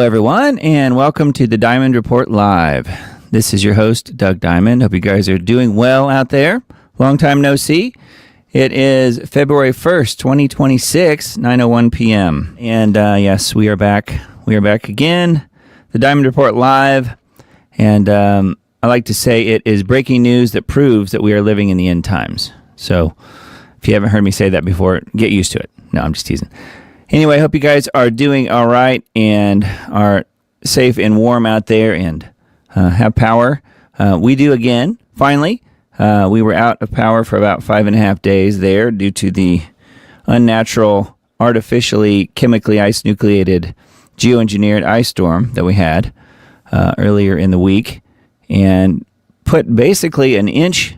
Hello, everyone, and welcome to the Diamond Report Live. This is your host, Doug Diamond. Hope you guys are doing well out there. Long time no see. It is February 1st, 2026, 9:01 p.m. And yes, we are back. We are back again. The Diamond Report Live. And I like to say it is breaking news that proves that we are living in the end times. So if you haven't heard me say that before, get used to it. No, I'm just teasing. Anyway, I hope you guys are doing all right and are safe and warm out there and have power. We do again, finally. We were out of power for about 5.5 days there due to the unnatural, artificially, chemically ice-nucleated, geoengineered ice storm that we had earlier in the week, and put basically an inch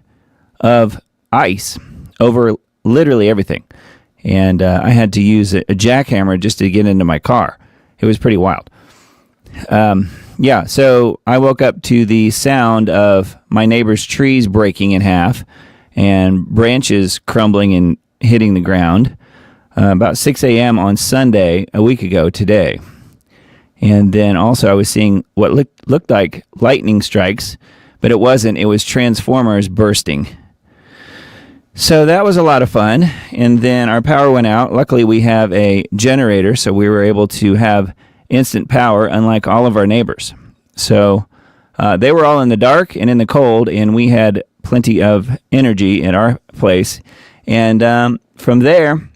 of ice over literally everything. And I had to use a jackhammer just to get into my car. It was pretty wild. So I woke up to the sound of my neighbor's trees breaking in half and branches crumbling and hitting the ground about 6 a.m. on Sunday, a week ago today. And then also I was seeing what looked like lightning strikes, but it wasn't. It was transformers bursting. So that was a lot of fun, and then our power went out. Luckily, we have a generator, so we were able to have instant power, unlike all of our neighbors. So they were all in the dark and in the cold, and we had plenty of energy in our place. And from there,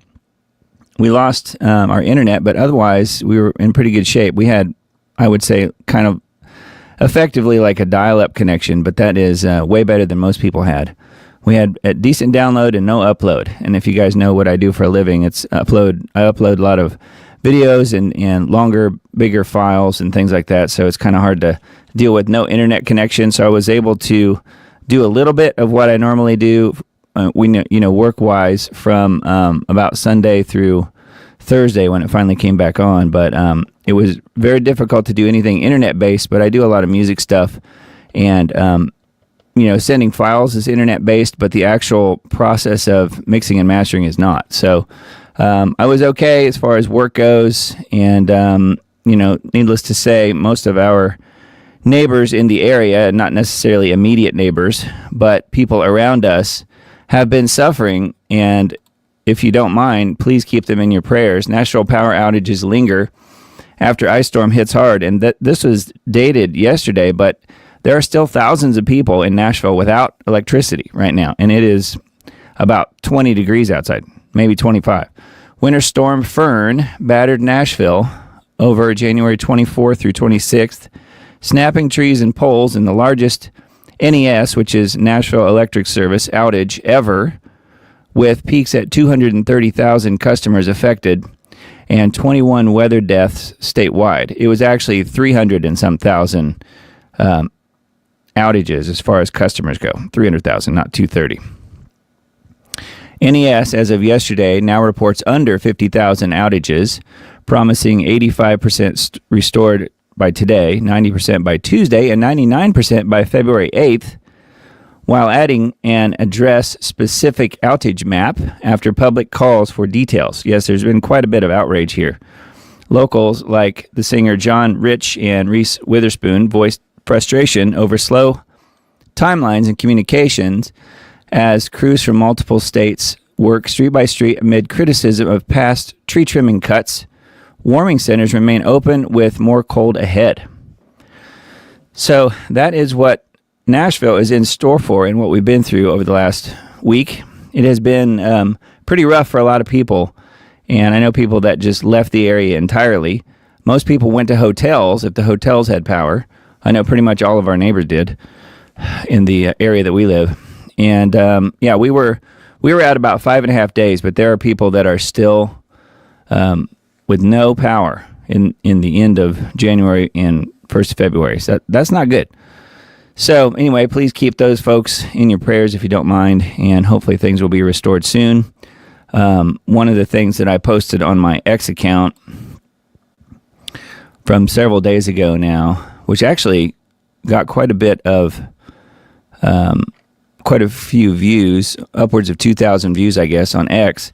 we lost our internet, but otherwise, we were in pretty good shape. We had, I would say, kind of effectively like a dial-up connection, but that is way better than most people had. We had a decent download and no upload. And if you guys know what I do for a living, I upload a lot of videos and longer, bigger files and things like that. So it's kind of hard to deal with no internet connection. So I was able to do a little bit of what I normally do, work-wise from about Sunday through Thursday when it finally came back on. But it was very difficult to do anything internet-based, but I do a lot of music stuff. And sending files is internet-based, but the actual process of mixing and mastering is not. So I was okay as far as work goes, and, needless to say, most of our neighbors in the area, not necessarily immediate neighbors, but people around us, have been suffering, and if you don't mind, please keep them in your prayers. National power outages linger after ice storm hits hard, and this was dated yesterday, but there are still thousands of people in Nashville without electricity right now, and it is about 20 degrees outside, maybe 25. Winter Storm Fern battered Nashville over January 24th through 26th, snapping trees and poles in the largest NES, which is Nashville Electric Service, outage ever, with peaks at 230,000 customers affected and 21 weather deaths statewide. It was actually 300 and some thousand outages as far as customers go. 300,000, not 230. NES, as of yesterday, now reports under 50,000 outages, promising 85% restored by today, 90% by Tuesday, and 99% by February 8th, while adding an address-specific outage map after public calls for details. Yes, there's been quite a bit of outrage here. Locals like the singer John Rich and Reese Witherspoon voiced frustration over slow timelines and communications as crews from multiple states work street by street amid criticism of past tree trimming cuts. Warming centers remain open with more cold ahead. So that is what Nashville is in store for and what we've been through over the last week. It has been pretty rough for a lot of people, and I know people that just left the area entirely. Most people went to hotels if the hotels had power. I know pretty much all of our neighbors did in the area that we live. And we were out about 5.5 days, but there are people that are still with no power in the end of January and 1st of February. So that's not good. So anyway, please keep those folks in your prayers if you don't mind, and hopefully things will be restored soon. One of the things that I posted on my X account from several days ago now, which actually got quite a few views, upwards of 2,000 views, I guess, on X,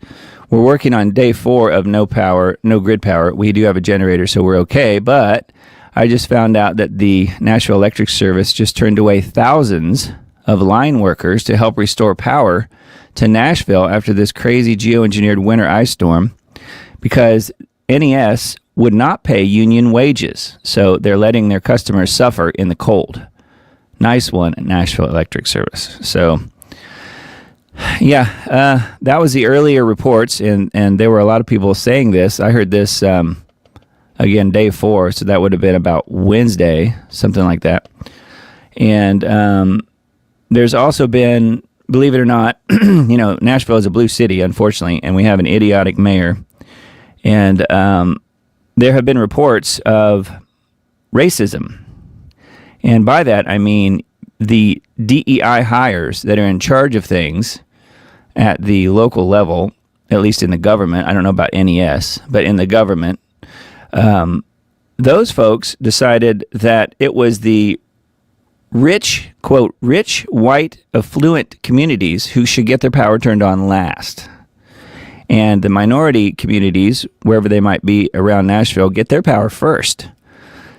we're working on day 4 of no power, no grid power. We do have a generator, so we're okay. But I just found out that the Nashville Electric Service just turned away thousands of line workers to help restore power to Nashville after this crazy geoengineered winter ice storm because NES would not pay union wages. So they're letting their customers suffer in the cold. Nice one, Nashville Electric Service. So, yeah, that was the earlier reports, and there were a lot of people saying this. I heard this, again, day 4, so that would have been about Wednesday, something like that. And there's also been, believe it or not, Nashville is a blue city, unfortunately, and we have an idiotic mayor. And there have been reports of racism. And by that, I mean the DEI hires that are in charge of things at the local level, at least in the government. I don't know about NES, but in the government, those folks decided that it was the rich, quote, rich, white, affluent communities who should get their power turned on last. And the minority communities, wherever they might be around Nashville, get their power first.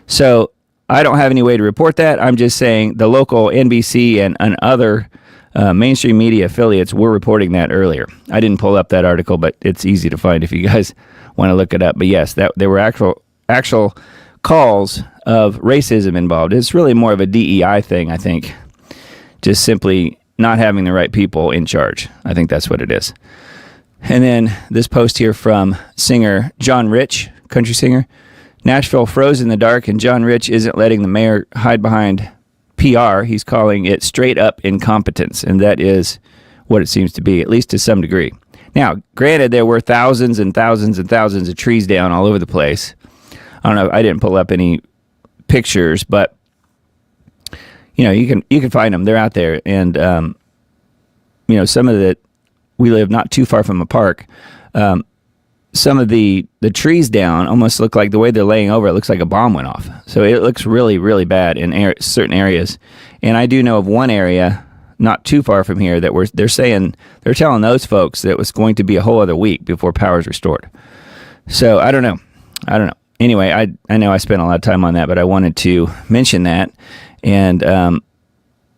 So I don't have any way to report that. I'm just saying the local NBC and other mainstream media affiliates were reporting that earlier. I didn't pull up that article, but it's easy to find if you guys want to look it up. But yes, that there were actual calls of racism involved. It's really more of a DEI thing, I think. Just simply not having the right people in charge. I think that's what it is. And then this post here from singer John Rich, country singer. Nashville froze in the dark, and John Rich isn't letting the mayor hide behind PR. He's calling it straight up incompetence, and that is what it seems to be, at least to some degree. Now, granted, there were thousands and thousands and thousands of trees down all over the place. I don't know. I didn't pull up any pictures, but you can find them. They're out there, and some of the. We live not too far from a park. Some of the trees down almost look like the way they're laying over. It looks like a bomb went off. So it looks really, really bad in certain areas. And I do know of one area not too far from here that they're telling those folks that it was going to be a whole other week before power is restored. So I don't know. Anyway, I know I spent a lot of time on that, but I wanted to mention that. And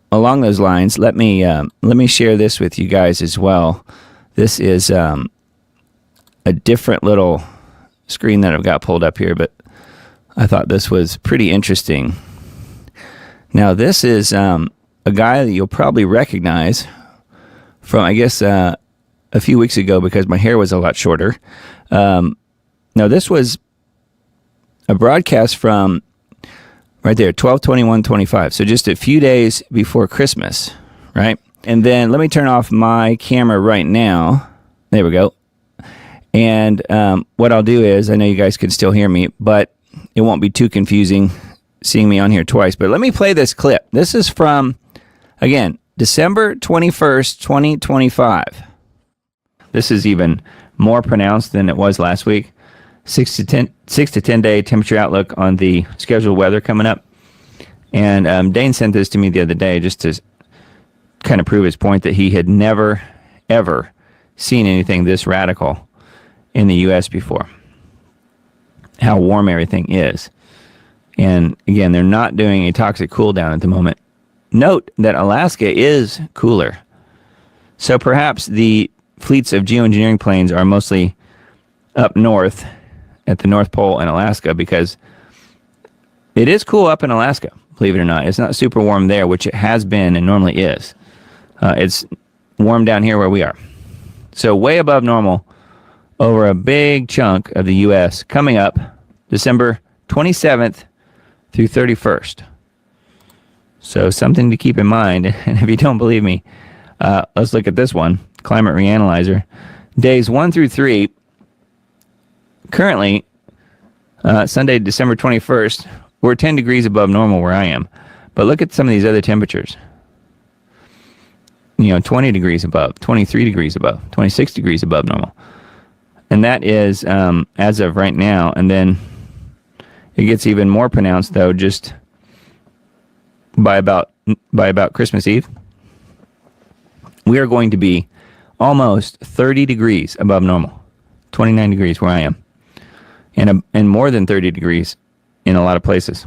along those lines, let me share this with you guys as well. This is a different little screen that I've got pulled up here, but I thought this was pretty interesting. Now, this is a guy that you'll probably recognize from, I guess, a few weeks ago because my hair was a lot shorter. Now, this was a broadcast from right there, 12/21/25. So just a few days before Christmas, right? And then let me turn off my camera right now. There we go. And what I'll do is, I know you guys can still hear me, but it won't be too confusing seeing me on here twice. But let me play this clip. This is from, again, December 21st, 2025. This is even more pronounced than it was last week. 6 to 10 day temperature outlook on the scheduled weather coming up. And Dane sent this to me the other day just to kind of prove his point that he had never, ever seen anything this radical in the U.S. before. How warm everything is. And again, they're not doing a toxic cool down at the moment. Note that Alaska is cooler. So perhaps the fleets of geoengineering planes are mostly up north at the North Pole in Alaska because it is cool up in Alaska, believe it or not. It's not super warm there, which it has been and normally is. It's warm down here where we are. So way above normal over a big chunk of the U.S. coming up December 27th through 31st. So something to keep in mind. And if you don't believe me, let's look at this one, Climate Reanalyzer. Days 1 through 3, currently, Sunday, December 21st, we're 10 degrees above normal where I am. But look at some of these other temperatures. 20 degrees above, 23 degrees above, 26 degrees above normal. And that is as of right now. And then it gets even more pronounced, though, just by about Christmas Eve. We are going to be almost 30 degrees above normal. 29 degrees where I am, and more than 30 degrees in a lot of places.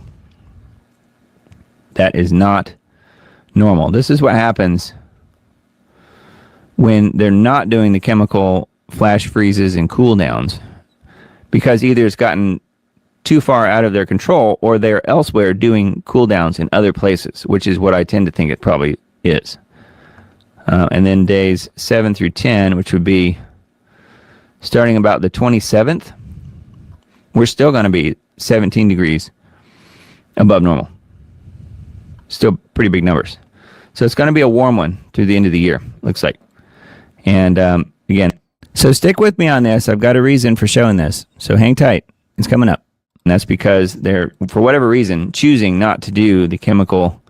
That is not normal. This is what happens when they're not doing the chemical flash freezes and cool downs, because either it's gotten too far out of their control or they're elsewhere doing cool downs in other places, which is what I tend to think it probably is. And then days 7 through 10, which would be starting about the 27th, we're still going to be 17 degrees above normal. Still pretty big numbers. So it's going to be a warm one through the end of the year, looks like. And again, so stick with me on this. I've got a reason for showing this. So hang tight. It's coming up. And that's because they're, for whatever reason, choosing not to do the chemical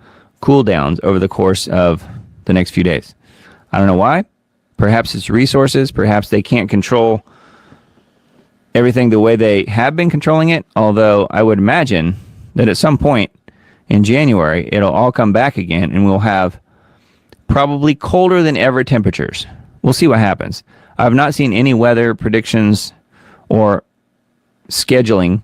cool downs over the course of the next few days. I don't know why. Perhaps it's resources. Perhaps they can't control everything the way they have been controlling it. Although I would imagine that at some point in January, it'll all come back again and we'll have probably colder than ever temperatures. We'll see what happens. I've not seen any weather predictions or scheduling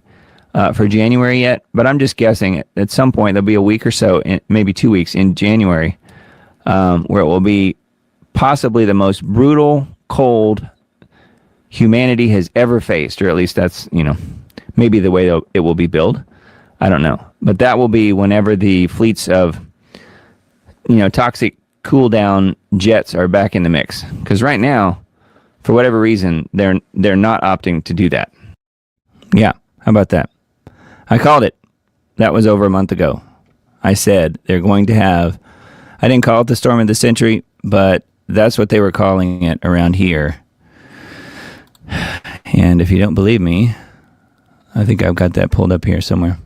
for January yet, but I'm just guessing at some point there'll be a week or so, maybe 2 weeks in January, where it will be possibly the most brutal cold humanity has ever faced, or at least that's, maybe the way it will be billed. I don't know. But that will be whenever the fleets of, toxic cool down jets are back in the mix. Because right now, for whatever reason, they're not opting to do that. Yeah, how about that? I called it. That was over a month ago. I said they're going to have, I didn't call it the storm of the century, but that's what they were calling it around here. And if you don't believe me, I think I've got that pulled up here somewhere.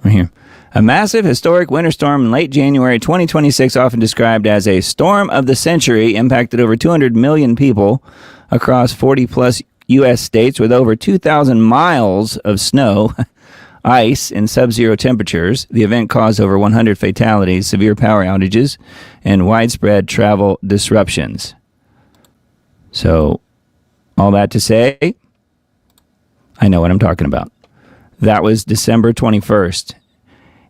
Right here. A massive historic winter storm in late January 2026, often described as a storm of the century, impacted over 200 million people across 40-plus U.S. states with over 2,000 miles of snow, ice, and sub-zero temperatures. The event caused over 100 fatalities, severe power outages, and widespread travel disruptions. So, all that to say, I know what I'm talking about. That was December 21st,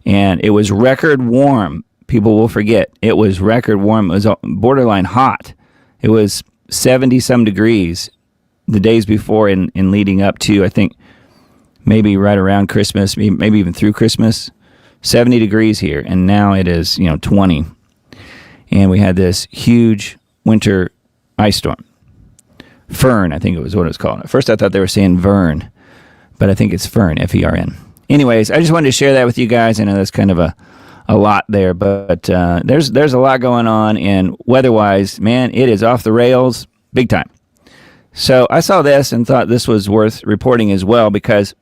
and it was record warm. People will forget. It was record warm. It was borderline hot. It was 70-some degrees the days before and leading up to, I think, maybe right around Christmas, maybe even through Christmas. 70 degrees here, and now it is, 20. And we had this huge winter ice storm. Fern, I think it was what it was called. At first I thought they were saying Vern, but I think it's Fern, F-E-R-N. Anyways, I just wanted to share that with you guys. I know that's kind of a lot there, but there's a lot going on, and weather-wise, man, it is off the rails big time. So I saw this and thought this was worth reporting as well, because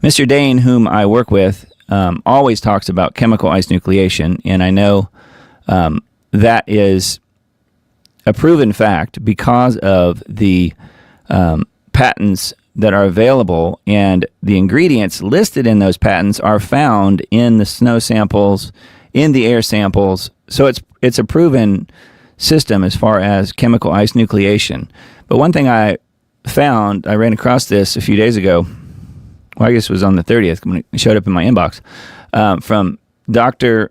Mr. Dane, whom I work with, always talks about chemical ice nucleation, and I know that is a proven fact because of the patents that are available, and the ingredients listed in those patents are found in the snow samples, in the air samples. So it's a proven system as far as chemical ice nucleation. But one thing I found, I ran across this a few days ago. Well, I guess it was on the 30th when it showed up in my inbox, from Dr.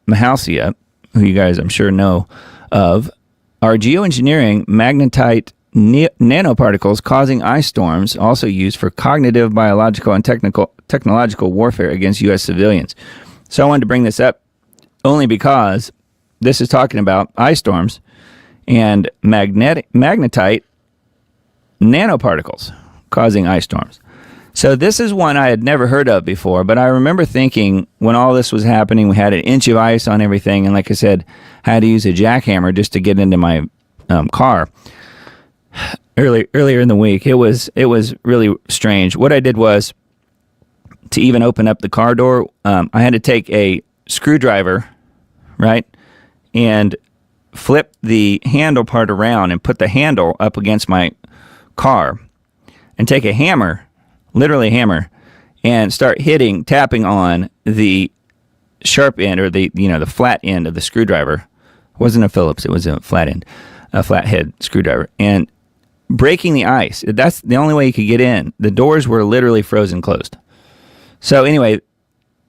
Mahalcia, who you guys I'm sure know of, are geoengineering magnetite nanoparticles causing ice storms, also used for cognitive, biological, and technological warfare against U.S. civilians. So I wanted to bring this up only because this is talking about ice storms and magnetite nanoparticles causing ice storms. So this is one I had never heard of before, but I remember thinking when all this was happening, we had an inch of ice on everything, and like I said, I had to use a jackhammer just to get into my car. Earlier in the week, it was really strange. What I did was, to even open up the car door, I had to take a screwdriver, right, and flip the handle part around and put the handle up against my car, and take a hammer, literally a hammer, and start tapping on the sharp end, or the flat end of the screwdriver. It wasn't a Phillips, it was a flat end, a flathead screwdriver, and breaking the ice. That's the only way you could get in. The doors were literally frozen closed. So anyway,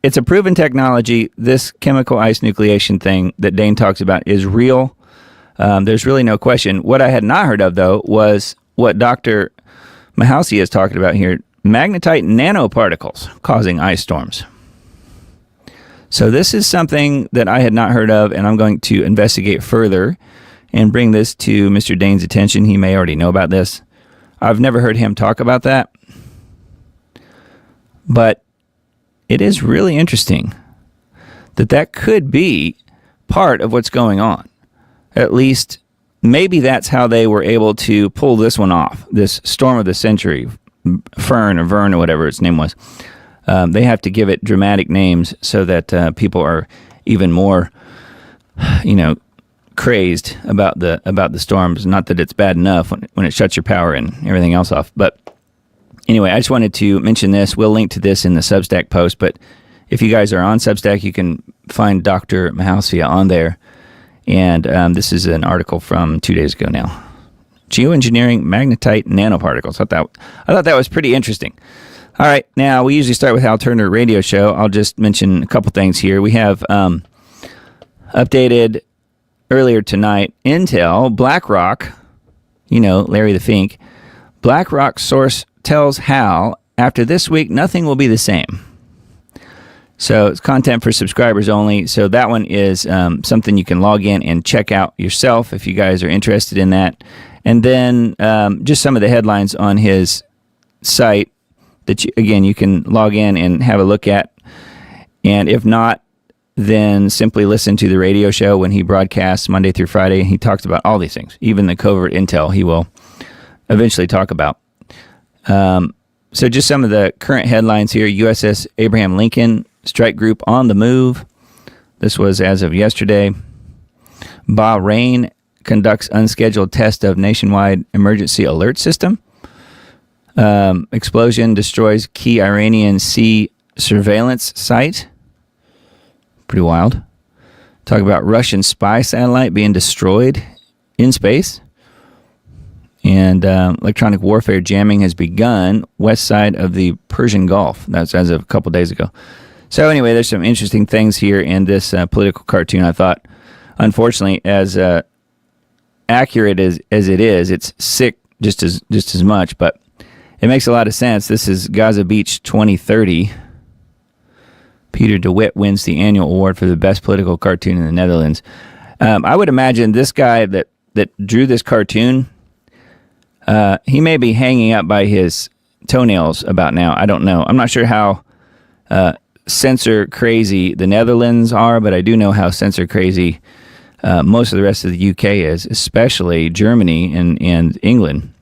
it's a proven technology. This chemical ice nucleation thing that Dane talks about is real. There's really no question. What I had not heard of, though, was what Dr. Mahalsi is talking about here, magnetite nanoparticles causing ice storms. So this is something that I had not heard of, and I'm going to investigate further and bring this to Mr. Dane's attention. He may already know about this. I've never heard him talk about that. But it is really interesting that could be part of what's going on. At least, maybe that's how they were able to pull this one off, this storm of the century, Vern or whatever its name was. They have to give it dramatic names so that people are even more, crazed about the storms. Not that it's bad enough when it shuts your power and everything else off. But anyway, I just wanted to mention this. We'll link to this in the Substack post. But if you guys are on Substack, you can find Dr. Mahalsi on there. And this is an article from 2 days ago now. Geoengineering magnetite nanoparticles. I thought that was pretty interesting. All right, now we usually start with Hal Turner Radio Show. I'll just mention a couple things here. We have updated earlier tonight Intel, BlackRock, Larry the Fink. BlackRock source tells Hal, after this week, nothing will be the same. So it's content for subscribers only. So that one is something you can log in and check out yourself if you guys are interested in that. And then just some of the headlines on his site that, you can log in and have a look at. And if not, then simply listen to the radio show when he broadcasts Monday through Friday. He talks about all these things, even the covert intel he will eventually talk about. So just some of the current headlines here. USS Abraham Lincoln strike group on the move. This was as of yesterday. Bahrain conducts unscheduled test of nationwide emergency alert system. Explosion destroys key Iranian sea surveillance site. Pretty wild. Talk about Russian spy satellite being destroyed in space. And electronic warfare jamming has begun west side of the Persian Gulf. That's as of a couple days ago. So anyway, there's some interesting things here in this political cartoon. I thought, unfortunately, as accurate as it is, it's sick just as much, but it makes a lot of sense. This is Gaza Beach 2030. Peter DeWitt wins the annual award for the best political cartoon in the Netherlands. I would imagine this guy that drew this cartoon, he may be hanging up by his toenails about now. I don't know. I'm not sure how censor crazy the Netherlands are, but I do know how censor crazy most of the rest of the UK is, especially Germany and England.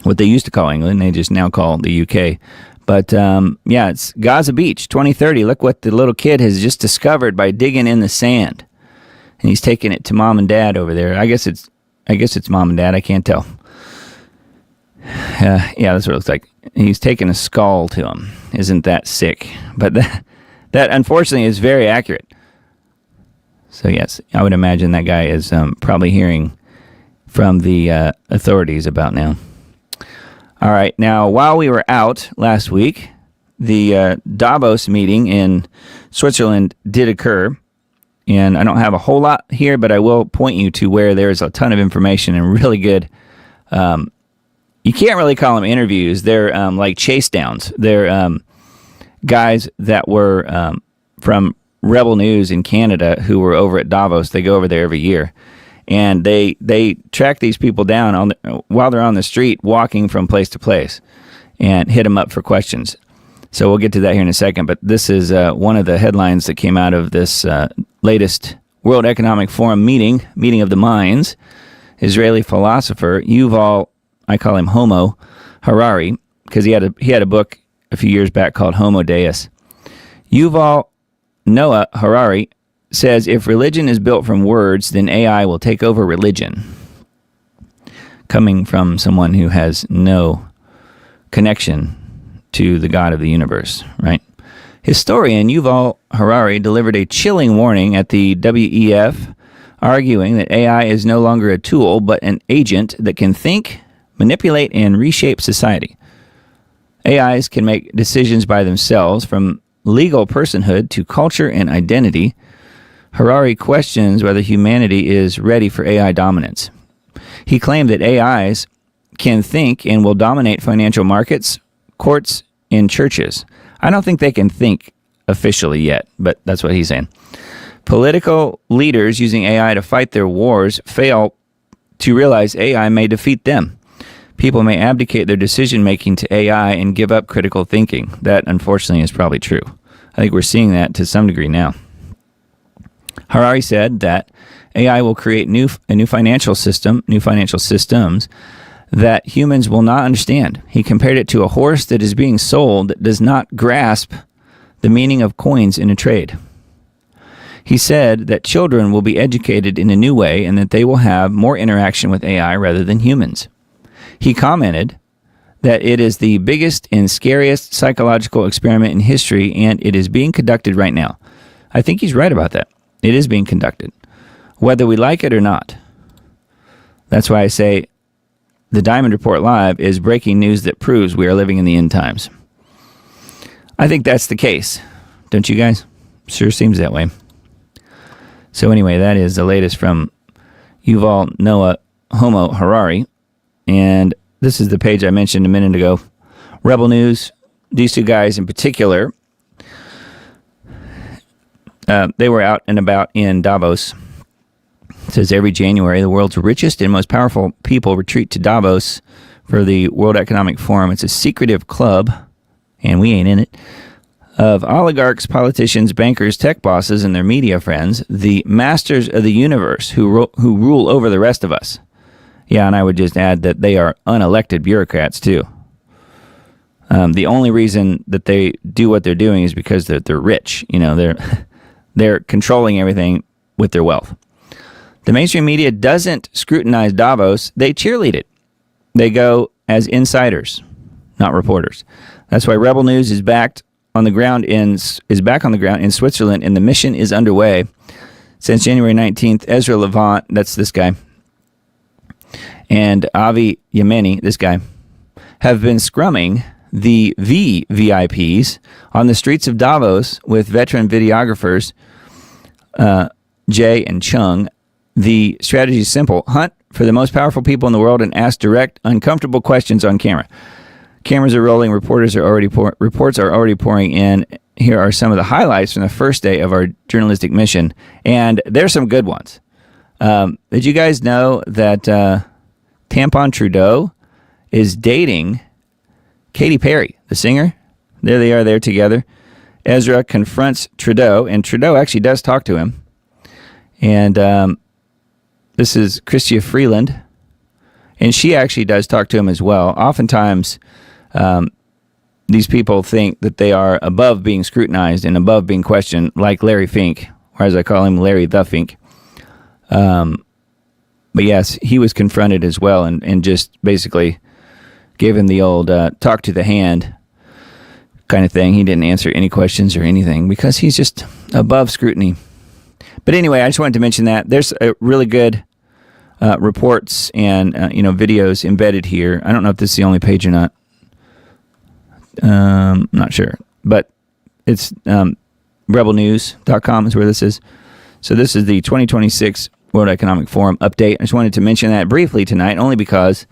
What they used to call England, they just now call the UK. But it's Gaza Beach 2030. Look what the little kid has just discovered by digging in the sand, and he's taking it to mom and dad over there. I guess it's mom and dad. I can't tell. Yeah, that's what it looks like. He's taking a skull to him. Isn't that sick? But that unfortunately is very accurate. So yes, I would imagine that guy is probably hearing from the authorities about now. All right, now while we were out last week, the Davos meeting in Switzerland did occur, and I don't have a whole lot here, but I will point you to where there's a ton of information and really good. You can't really call them interviews; they're like chase downs. They're guys that were from Rebel News in Canada who were over at Davos. They go over there every year. And they track these people down while they're on the street, walking from place to place, and hit them up for questions. So we'll get to that here in a second. But this is one of the headlines that came out of this latest World Economic Forum meeting of the minds. Israeli philosopher Yuval, I call him Homo Harari, because he had a book a few years back called Homo Deus. Yuval Noah Harari says if religion is built from words, then AI will take over religion. Coming from someone who has no connection to the God of the universe, right? Historian Yuval Harari delivered a chilling warning at the WEF, arguing that AI is no longer a tool, but an agent that can think, manipulate and reshape society. AIs can make decisions by themselves, from legal personhood to culture and identity. Harari questions whether humanity is ready for AI dominance. He claimed that AIs can think and will dominate financial markets, courts, and churches. I don't think they can think officially yet, but that's what he's saying. Political leaders using AI to fight their wars fail to realize AI may defeat them. People may abdicate their decision-making to AI and give up critical thinking. That, unfortunately, is probably true. I think we're seeing that to some degree now. Harari said that AI will create a new financial systems that humans will not understand. He compared it to a horse that is being sold that does not grasp the meaning of coins in a trade. He said that children will be educated in a new way and that they will have more interaction with AI rather than humans. He commented that it is the biggest and scariest psychological experiment in history, and it is being conducted right now. I think he's right about that. It is being conducted, whether we like it or not. That's why I say the Diamond Report Live is breaking news that proves we are living in the end times. I think that's the case. Don't you guys? Sure seems that way. So anyway, that is the latest from Yuval Noah Homo Harari. And this is the page I mentioned a minute ago. Rebel News, these two guys in particular, they were out and about in Davos. It says every January, the world's richest and most powerful people retreat to Davos for the World Economic Forum. It's a secretive club, and we ain't in it, of oligarchs, politicians, bankers, tech bosses, and their media friends, the masters of the universe who rule over the rest of us. Yeah, and I would just add that they are unelected bureaucrats, too. The only reason that they do what they're doing is because they're rich. You know, they're controlling everything with their wealth. The mainstream media doesn't scrutinize Davos. They cheerlead it. They go as insiders, not reporters. That's why Rebel News is back on the ground in Switzerland, and the mission is underway. Since January 19th, Ezra Levant, that's this guy, and Avi Yemeni, this guy, have been scrumming the VIPs on the streets of Davos with veteran videographers Jay and Chung. The strategy is simple. Hunt for the most powerful people in the world and ask direct, uncomfortable questions on camera. Cameras are rolling. Reports are already pouring in. Here are some of the highlights from the first day of our journalistic mission, and there's some good ones. Did you guys know that Tampon Trudeau is dating Katy Perry, the singer? There they are, there together. Ezra confronts Trudeau, and Trudeau actually does talk to him. And this is Chrystia Freeland, and she actually does talk to him as well. Oftentimes, these people think that they are above being scrutinized and above being questioned, like Larry Fink, or as I call him, Larry the Fink. But yes, he was confronted as well, and just basically gave him the old talk to the hand kind of thing. He didn't answer any questions or anything because he's just above scrutiny. But anyway, I just wanted to mention that. There's a really good reports and videos embedded here. I don't know if this is the only page or not. I'm not sure. But it's rebelnews.com is where this is. So this is the 2026 World Economic Forum update. I just wanted to mention that briefly tonight, only because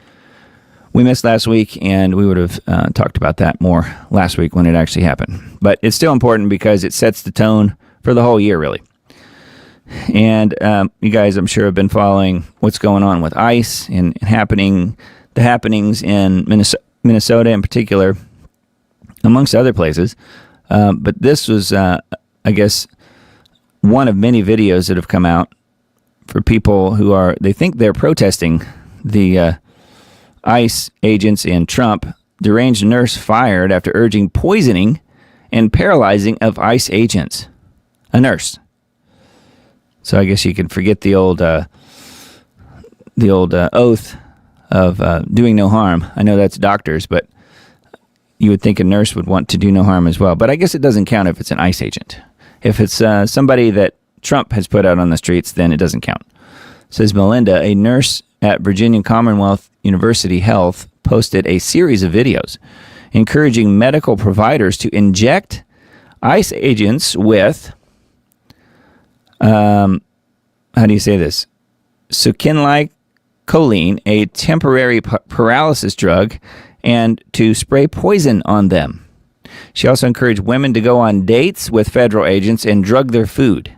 we missed last week, and we would have talked about that more last week when it actually happened. But it's still important because it sets the tone for the whole year, really. And you guys, I'm sure, have been following what's going on with ICE and the happenings in Minnesota in particular, amongst other places. But this was, I guess, one of many videos that have come out for people who they think they're protesting the ICE agents and Trump. Deranged nurse fired after urging poisoning and paralyzing of ICE agents. A nurse. So I guess you can forget the old oath of doing no harm. I know that's doctors, but you would think a nurse would want to do no harm as well. But I guess it doesn't count if it's an ICE agent. If it's somebody that Trump has put out on the streets, then it doesn't count. Says Melinda, a nurse at Virginia Commonwealth University Health posted a series of videos encouraging medical providers to inject ICE agents with, how do you say this? Succinylcholine, a temporary paralysis drug, and to spray poison on them. She also encouraged women to go on dates with federal agents and drug their food.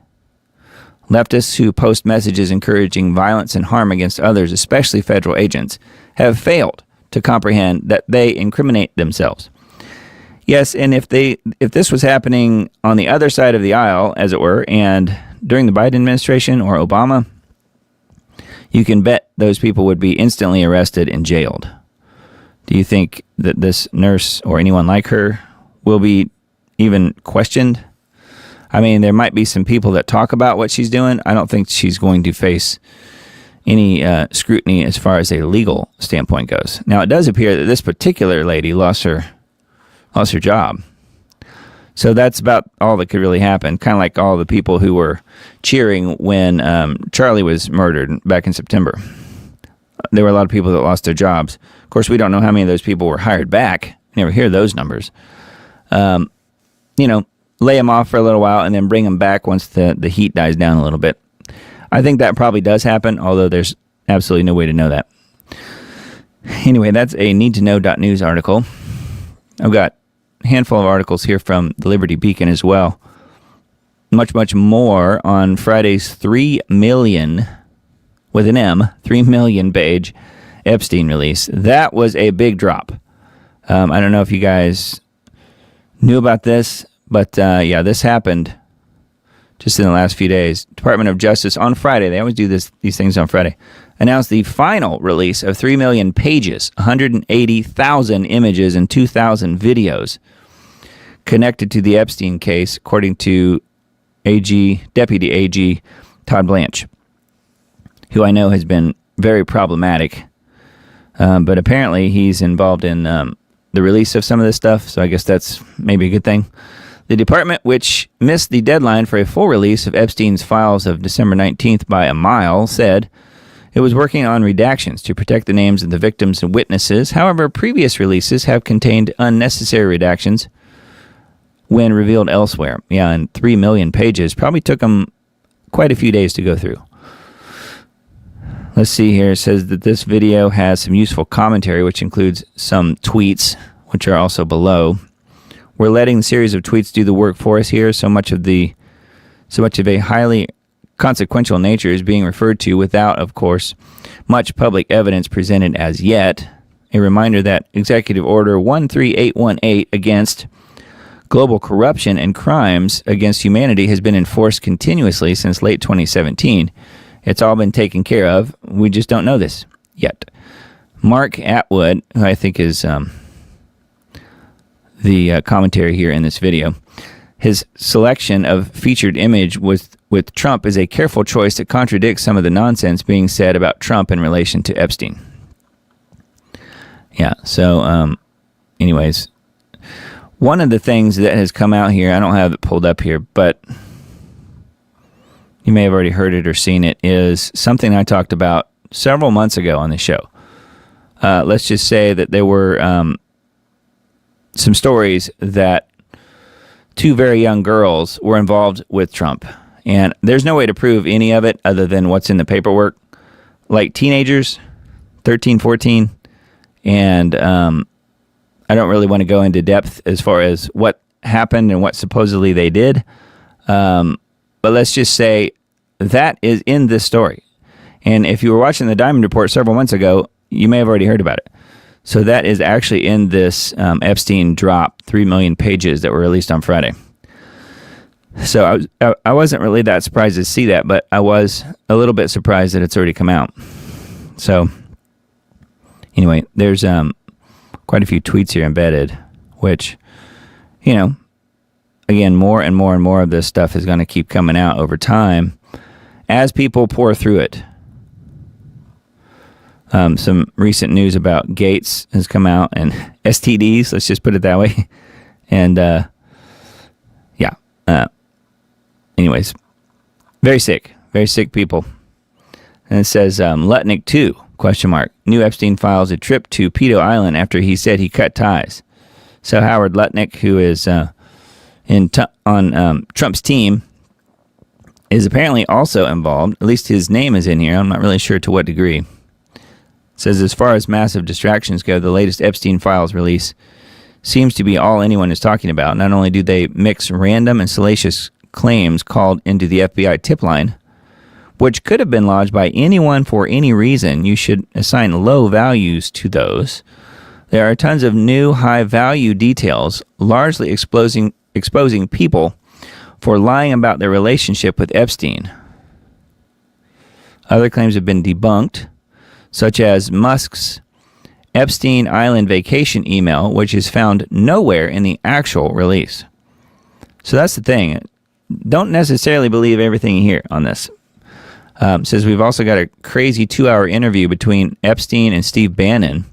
Leftists who post messages encouraging violence and harm against others, especially federal agents, have failed to comprehend that they incriminate themselves. Yes, and if this was happening on the other side of the aisle, as it were, and during the Biden administration or Obama, you can bet those people would be instantly arrested and jailed. Do you think that this nurse or anyone like her will be even questioned? I mean, there might be some people that talk about what she's doing. I don't think she's going to face any scrutiny as far as a legal standpoint goes. Now, it does appear that this particular lady lost her job. So that's about all that could really happen. Kind of like all the people who were cheering when Charlie was murdered back in September. There were a lot of people that lost their jobs. Of course, we don't know how many of those people were hired back. You never hear those numbers. Lay them off for a little while and then bring them back once the heat dies down a little bit. I think that probably does happen, although there's absolutely no way to know that. Anyway, that's a need-to-know.news article. I've got a handful of articles here from the Liberty Beacon as well. Much, much more on Friday's 3 million, with an M, 3 million page Epstein release. That was a big drop. I don't know if you guys knew about this, but this happened just in the last few days. Department of Justice on Friday, they always do these things on Friday, announced the final release of 3 million pages, 180,000 images, and 2,000 videos connected to the Epstein case, according to Deputy AG Todd Blanche, who I know has been very problematic, but apparently he's involved in the release of some of this stuff, so I guess that's maybe a good thing. The department, which missed the deadline for a full release of Epstein's files of December 19th by a mile, said it was working on redactions to protect the names of the victims and witnesses. However, previous releases have contained unnecessary redactions when revealed elsewhere. Yeah, and 3 million pages probably took them quite a few days to go through. Let's see here. It says that this video has some useful commentary, which includes some tweets, which are also below. We're letting the series of tweets do the work for us here. So much of a highly consequential nature is being referred to without, of course, much public evidence presented as yet. A reminder that Executive Order 13818 against global corruption and crimes against humanity has been enforced continuously since late 2017. It's all been taken care of. We just don't know this yet. Mark Atwood, who I think is the commentary here in this video, his selection of featured image with Trump is a careful choice that contradicts some of the nonsense being said about Trump in relation to Epstein. Yeah, so anyways, one of the things that has come out here, I don't have it pulled up here, but you may have already heard it or seen it, is something I talked about several months ago on the show. Let's just say that there were some stories that two very young girls were involved with Trump. And there's no way to prove any of it other than what's in the paperwork. Like teenagers, 13, 14, and I don't really want to go into depth as far as what happened and what supposedly they did. But let's just say that is in this story. And if you were watching the Diamond Report several months ago, you may have already heard about it. So that is actually in this Epstein drop, 3 million pages that were released on Friday. So I wasn't really that surprised to see that, but I was a little bit surprised that it's already come out. So anyway, there's quite a few tweets here embedded, which, again, more and more and more of this stuff is going to keep coming out over time as people pour through it. Some recent news about Gates has come out and STDs, let's just put it that way. And, anyways, very sick people. And it says, Lutnick 2 Question mark. New Epstein files a trip to Pedo Island after he said he cut ties. So Howard Lutnick, who is on Trump's team, is apparently also involved. At least his name is in here. I'm not really sure to what degree. It says, as far as massive distractions go, the latest Epstein files release seems to be all anyone is talking about. Not only do they mix random and salacious claims called into the FBI tip line, which could have been lodged by anyone for any reason, you should assign low values to those. There are tons of new high-value details, largely exposing people for lying about their relationship with Epstein. Other claims have been debunked, such as Musk's Epstein Island vacation email, which is found nowhere in the actual release. So that's the thing. Don't necessarily believe everything you hear on this. Says we've also got a crazy 2-hour interview between Epstein and Steve Bannon,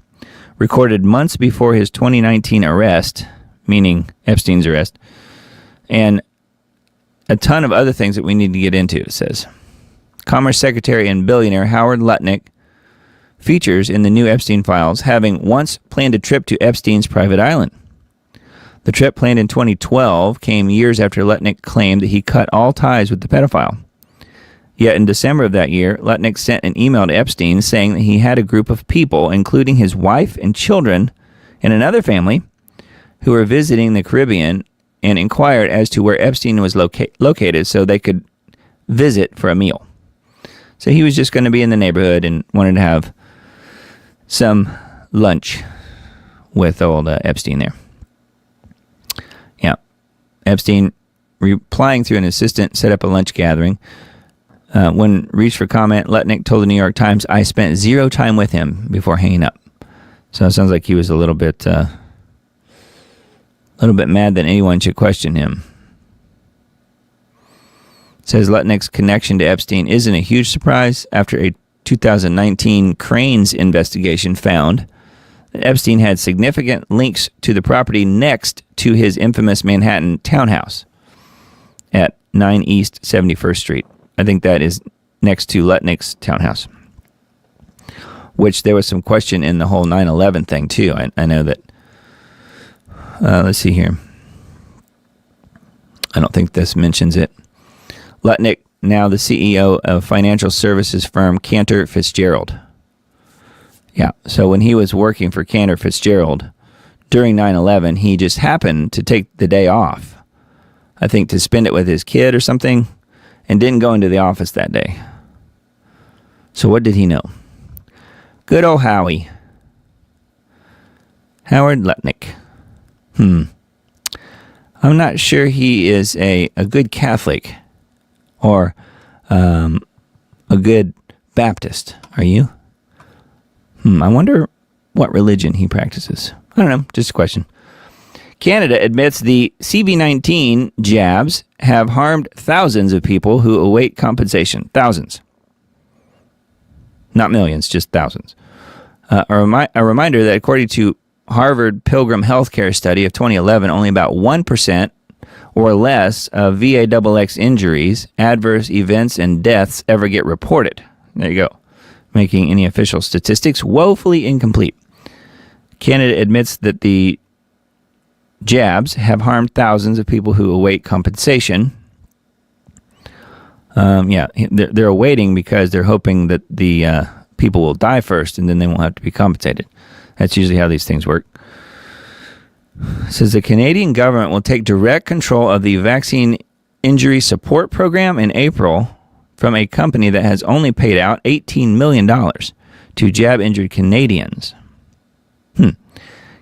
recorded months before his 2019 arrest, meaning Epstein's arrest, and a ton of other things that we need to get into, it says. Commerce Secretary and billionaire Howard Lutnick features in the new Epstein files, having once planned a trip to Epstein's private island. The trip, planned in 2012, came years after Lutnick claimed that he cut all ties with the pedophile. Yet in December of that year, Lutnick sent an email to Epstein saying that he had a group of people, including his wife and children and another family, who were visiting the Caribbean, and inquired as to where Epstein was located so they could visit for a meal. So he was just going to be in the neighborhood and wanted to have some lunch with old Epstein there. Yeah. Epstein, replying through an assistant, set up a lunch gathering. When reached for comment, Lutnick told the New York Times, "I spent 0 time with him before hanging up." So it sounds like he was a little bit mad that anyone should question him. It says Lutnick's connection to Epstein isn't a huge surprise after a 2019 Cranes investigation found that Epstein had significant links to the property next to his infamous Manhattan townhouse at 9 East 71st Street. I think that is next to Lutnick's townhouse, which there was some question in the whole 9/11 thing, too. I know that. Let's see here. I don't think this mentions it. Lutnick, now the CEO of financial services firm Cantor Fitzgerald. Yeah, so when he was working for Cantor Fitzgerald during 9/11, he just happened to take the day off, I think to spend it with his kid or something, and didn't go into the office that day. So what did he know? Good old Howie. Howard Lutnick. I'm not sure he is a good Catholic or a good Baptist. Are you? I wonder what religion he practices. I don't know. Just a question. Canada admits the CV-19 jabs have harmed thousands of people who await compensation. Thousands. Not millions, just thousands. A reminder that according to Harvard Pilgrim Healthcare study of 2011, only about 1% or less of VAXX injuries, adverse events, and deaths ever get reported. There you go. Making any official statistics woefully incomplete. Canada admits that the jabs have harmed thousands of people who await compensation. They're awaiting because they're hoping that the people will die first and then they won't have to be compensated. That's usually how these things work. It says the Canadian government will take direct control of the vaccine injury support program in April from a company that has only paid out $18 million to jab-injured Canadians.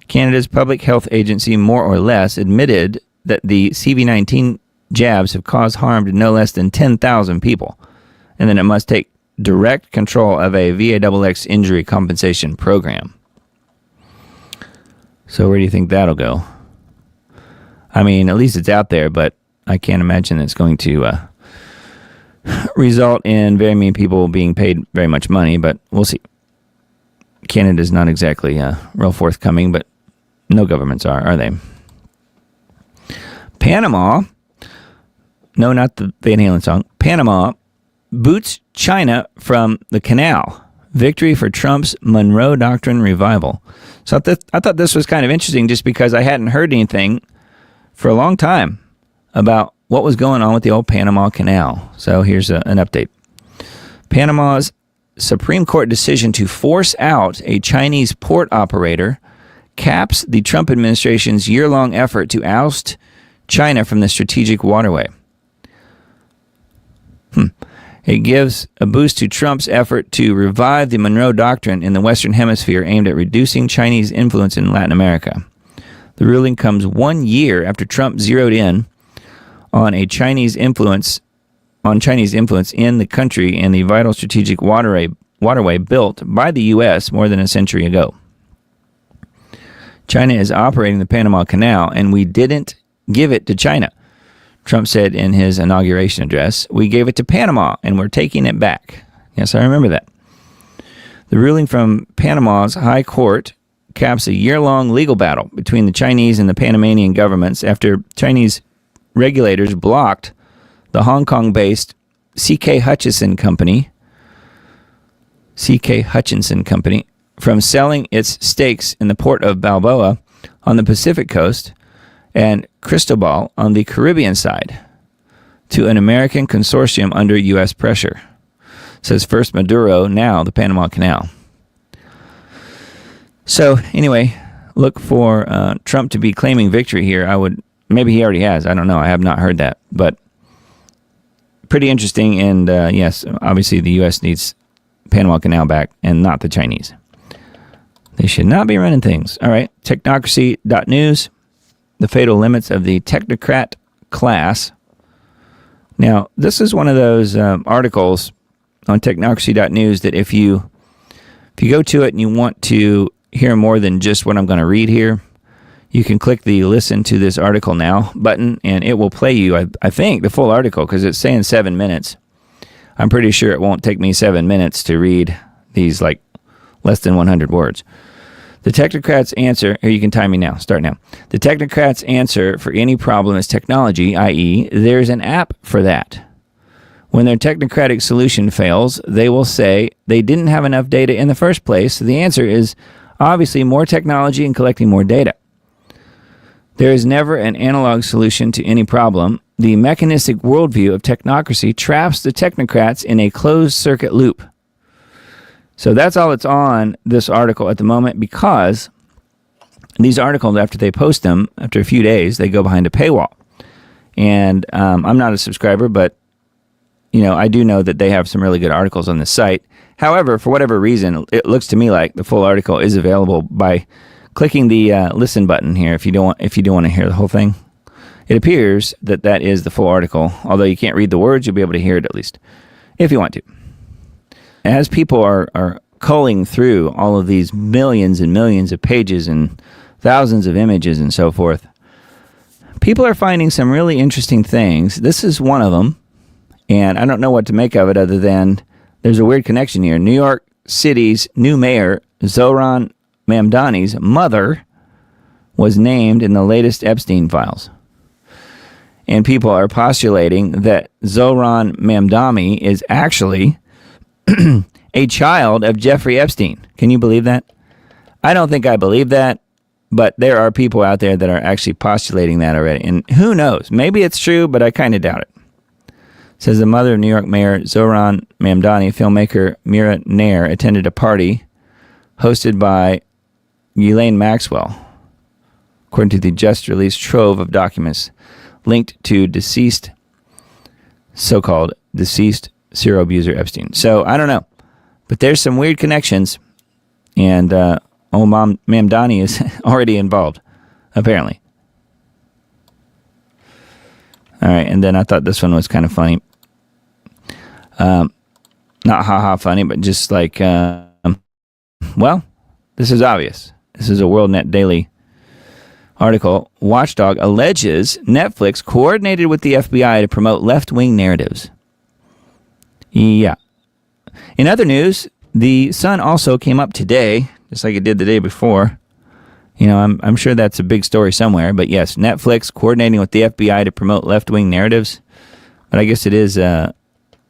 Canada's public health agency more or less admitted that the CV-19 jabs have caused harm to no less than 10,000 people, and then it must take direct control of a VAXX injury compensation program. So where do you think that'll go? I mean, at least it's out there, but I can't imagine it's going to result in very many people being paid very much money, but we'll see. Canada's not exactly real forthcoming, but no governments are they? Panama, no, not the Van Halen song. Panama boots China from the canal Victory for Trump's Monroe Doctrine revival. So I thought this was kind of interesting just because I hadn't heard anything for a long time about what was going on with the old Panama Canal. So here's an update. Panama's Supreme Court decision to force out a Chinese port operator caps the Trump administration's year-long effort to oust China from the strategic waterway. It gives a boost to Trump's effort to revive the Monroe Doctrine in the Western Hemisphere aimed at reducing Chinese influence in Latin America. The ruling comes 1 year after Trump zeroed in on Chinese influence in the country and the vital strategic waterway built by the U.S. more than a century ago. China is operating the Panama Canal, and we didn't give it to China, Trump said in his inauguration address. We gave it to Panama, and we're taking it back. Yes, I remember that. The ruling from Panama's High Court caps a year-long legal battle between the Chinese and the Panamanian governments after Chinese regulators blocked the Hong Kong-based C.K. Hutchinson Company from selling its stakes in the port of Balboa on the Pacific coast and Cristobal on the Caribbean side to an American consortium under U.S. pressure. Says first Maduro, now the Panama Canal. So anyway, look for Trump to be claiming victory here. Maybe he already has. I don't know. I have not heard that. But pretty interesting. And yes, obviously the U.S. needs Panama Canal back and not the Chinese. They should not be running things. All right. Technocracy.news. The fatal limits of the technocrat class. Now, this is one of those articles on technocracy.news that if you go to it and you want to hear more than just what I'm going to read here, you can click the listen to this article now button and it will play you, I think, the full article because it's saying 7 minutes. I'm pretty sure it won't take me 7 minutes to read these like less than 100 words. The technocrats' answer, here you can time me now, start now. The technocrats' answer for any problem is technology, i.e., there's an app for that. When their technocratic solution fails, they will say they didn't have enough data in the first place. So the answer is obviously more technology and collecting more data. There is never an analog solution to any problem. The mechanistic worldview of technocracy traps the technocrats in a closed-circuit loop. So that's all that's on this article at the moment because these articles, after they post them, after a few days, they go behind a paywall. And I'm not a subscriber, but I do know that they have some really good articles on the site. However, for whatever reason, it looks to me like the full article is available by clicking the listen button here. If you don't want to hear the whole thing, it appears that is the full article. Although you can't read the words, you'll be able to hear it at least if you want to. As people are culling through all of these millions and millions of pages and thousands of images and so forth, people are finding some really interesting things. This is one of them, and I don't know what to make of it other than there's a weird connection here. New York City's new mayor, Zohran Mamdani's mother, was named in the latest Epstein files. And people are postulating that Zohran Mamdani is actually a child of Jeffrey Epstein. Can you believe that? I don't think I believe that, but there are people out there that are actually postulating that already. And who knows? Maybe it's true, but I kind of doubt it. Says the mother of New York Mayor Zohran Mamdani, filmmaker Mira Nair attended a party hosted by Ghislaine Maxwell, according to the just-released trove of documents linked to so-called deceased serial abuser Epstein. So, I don't know. But there's some weird connections. And old Mamdani is already involved, apparently. All right, and then I thought this one was kind of funny. Not ha-ha funny, but just like, well, this is obvious. This is a WorldNet Daily article. Watchdog alleges Netflix coordinated with the FBI to promote left-wing narratives. Yeah. In other news, the Sun also came up today, just like it did the day before. I'm sure that's a big story somewhere. But yes, Netflix coordinating with the FBI to promote left-wing narratives. But I guess it is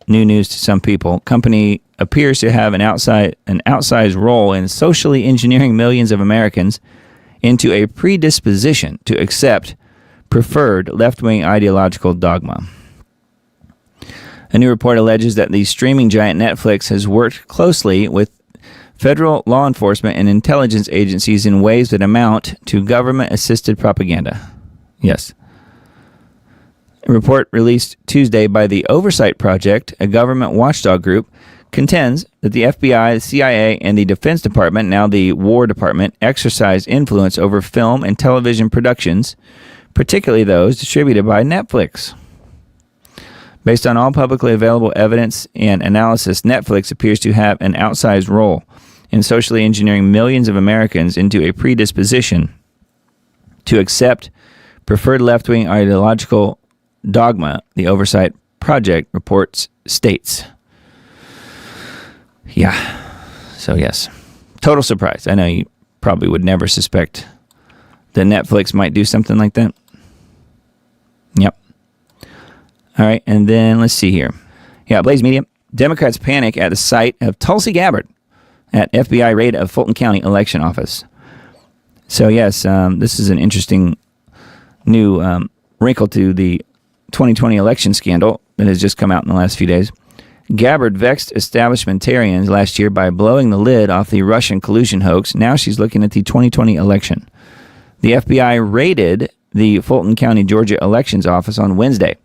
new news to some people. Company appears to have an outsized role in socially engineering millions of Americans into a predisposition to accept preferred left-wing ideological dogma. A new report alleges that the streaming giant Netflix has worked closely with federal law enforcement and intelligence agencies in ways that amount to government-assisted propaganda. Yes. A report released Tuesday by the Oversight Project, a government watchdog group, contends that the FBI, the CIA, and the Defense Department, now the War Department, exercise influence over film and television productions, particularly those distributed by Netflix. Based on all publicly available evidence and analysis, Netflix appears to have an outsized role in socially engineering millions of Americans into a predisposition to accept preferred left-wing ideological dogma, the Oversight Project reports states. Yeah. So, yes. Total surprise. I know you probably would never suspect that Netflix might do something like that. Yep. All right. And then let's see here. Yeah. Blaze Media. Democrats panic at the sight of Tulsi Gabbard at FBI raid of Fulton County election office. So, yes, this is an interesting new wrinkle to the 2020 election scandal that has just come out in the last few days. Gabbard vexed establishmentarians last year by blowing the lid off the Russian collusion hoax. Now she's looking at the 2020 election. The FBI raided the Fulton County, Georgia elections office on Wednesday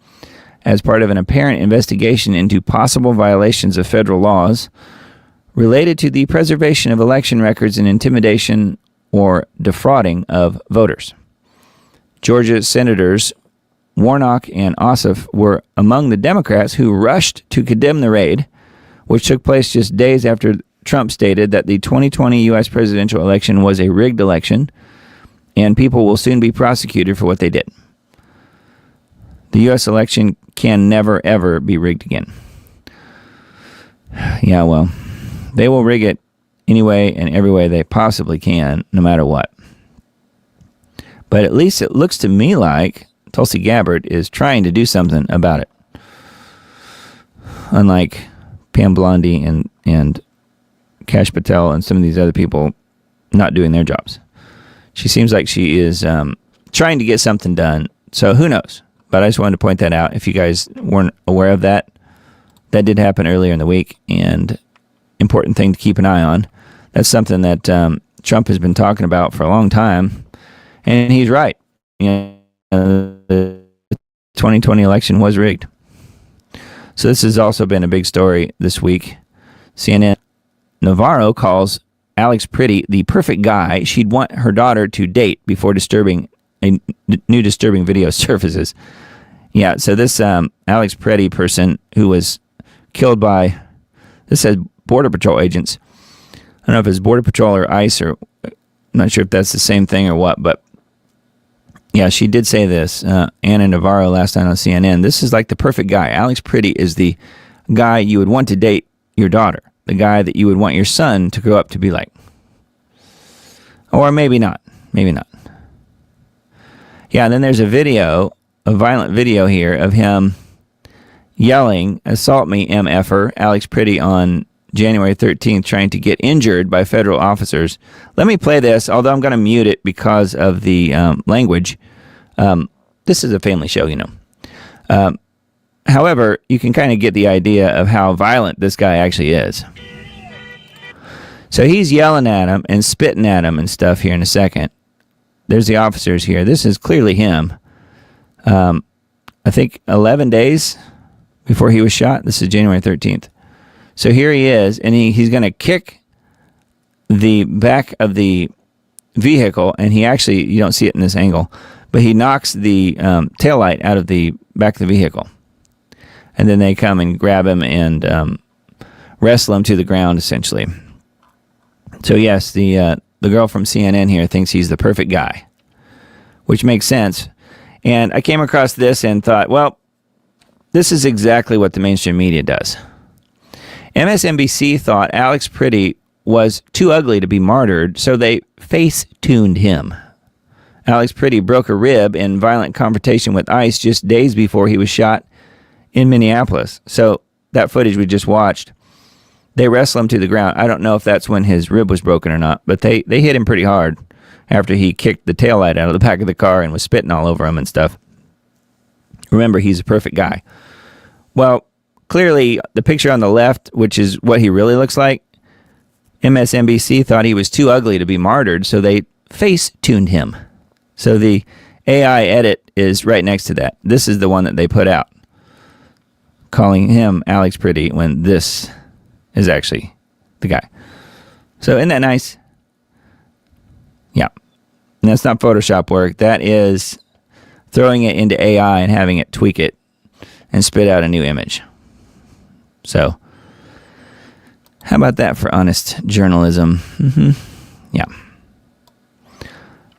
as part of an apparent investigation into possible violations of federal laws related to the preservation of election records and intimidation or defrauding of voters. Georgia Senators Warnock and Ossoff were among the Democrats who rushed to condemn the raid, which took place just days after Trump stated that the 2020 U.S. presidential election was a rigged election and people will soon be prosecuted for what they did. The U.S. election can never, ever be rigged again. Yeah, well, they will rig it anyway and every way they possibly can, no matter what. But at least it looks to me like Tulsi Gabbard is trying to do something about it. Unlike Pam Bondi and Kash Patel and some of these other people not doing their jobs. She seems like she is trying to get something done. So who knows? But I just wanted to point that out. If you guys weren't aware of that, that did happen earlier in the week. And important thing to keep an eye on. That's something that Trump has been talking about for a long time. And he's right. You know, the 2020 election was rigged. So this has also been a big story this week. CNN Navarro calls Alex Pretty the perfect guy she'd want her daughter to date before a new disturbing video surfaces. Yeah, so this Alex Pretty person who was killed by, this says Border Patrol agents. I don't know if it's Border Patrol or ICE, or I'm not sure if that's the same thing or what, but yeah, she did say this, Anna Navarro, last night on CNN. This is like the perfect guy. Alex Pretty is the guy you would want to date your daughter, the guy that you would want your son to grow up to be like. Or maybe not. Maybe not. Yeah, and then there's a violent video here of him yelling, "Assault me, MFer," Alex Pretty on January 13th, trying to get injured by federal officers. Let me play this, although I'm going to mute it because of the language. This is a family show, you know. However, you can kind of get the idea of how violent this guy actually is. So he's yelling at him and spitting at him and stuff here in a second. There's the officers here. This is clearly him. I think 11 days before he was shot. This is January 13th. So here he is, and he's going to kick the back of the vehicle, and he actually, you don't see it in this angle, but he knocks the taillight out of the back of the vehicle. And then they come and grab him and wrestle him to the ground, essentially. So yes, the girl from CNN here thinks he's the perfect guy, which makes sense. And I came across this and thought, well, this is exactly what the mainstream media does. MSNBC thought Alex Pretty was too ugly to be martyred, so they face-tuned him. Alex Pretty broke a rib in violent confrontation with ICE just days before he was shot in Minneapolis. So that footage we just watched, they wrestle him to the ground. I don't know if that's when his rib was broken or not, but they hit him pretty hard after he kicked the taillight out of the back of the car and was spitting all over him and stuff. Remember, he's a perfect guy. Well, clearly, the picture on the left, which is what he really looks like, MSNBC thought he was too ugly to be martyred, so they face-tuned him. So the AI edit is right next to that. This is the one that they put out, calling him Alex Pretty when this is actually the guy. So isn't that nice? Yeah. And that's not Photoshop work. That is throwing it into AI and having it tweak it and spit out a new image. So how about that for honest journalism? Yeah.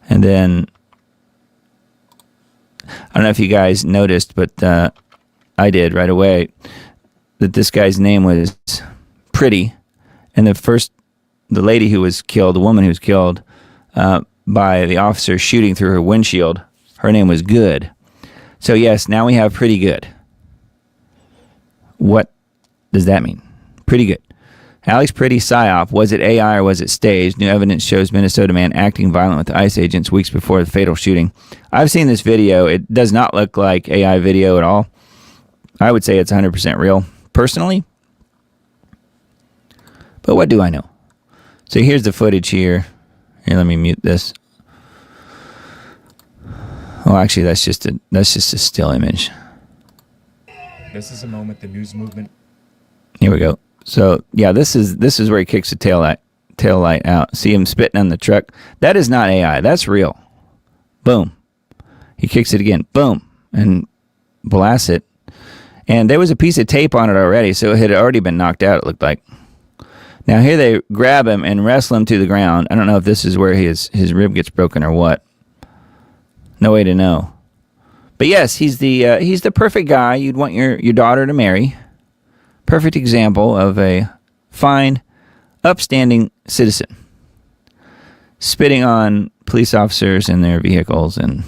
And then, I don't know if you guys noticed, but I did right away, that this guy's name was Pretty. And the lady who was killed, the woman who was killed by the officer shooting through her windshield, her name was Good. So yes, now we have Pretty Good. What does that mean? Pretty Good. Alex Pretty psyop. Was it AI or was it staged? New evidence shows Minnesota man acting violent with ICE agents weeks before the fatal shooting. I've seen this video. It does not look like AI video at all. I would say it's 100% real, personally. But what do I know? So here's the footage here. Here, let me mute this. Oh, actually, that's just a still image. This is a moment the news movement. Here we go. So yeah, this is where he kicks the tail light out. See him spitting on the truck. That is not AI. That's real. Boom. He kicks it again. Boom. And blasts it. And there was a piece of tape on it already, so it had already been knocked out, it looked like. Now here they grab him and wrestle him to the ground. I don't know if this is where his rib gets broken or what. No way to know. But yes, he's the perfect guy you'd want your daughter to marry. Perfect example of a fine, upstanding citizen. Spitting on police officers and their vehicles and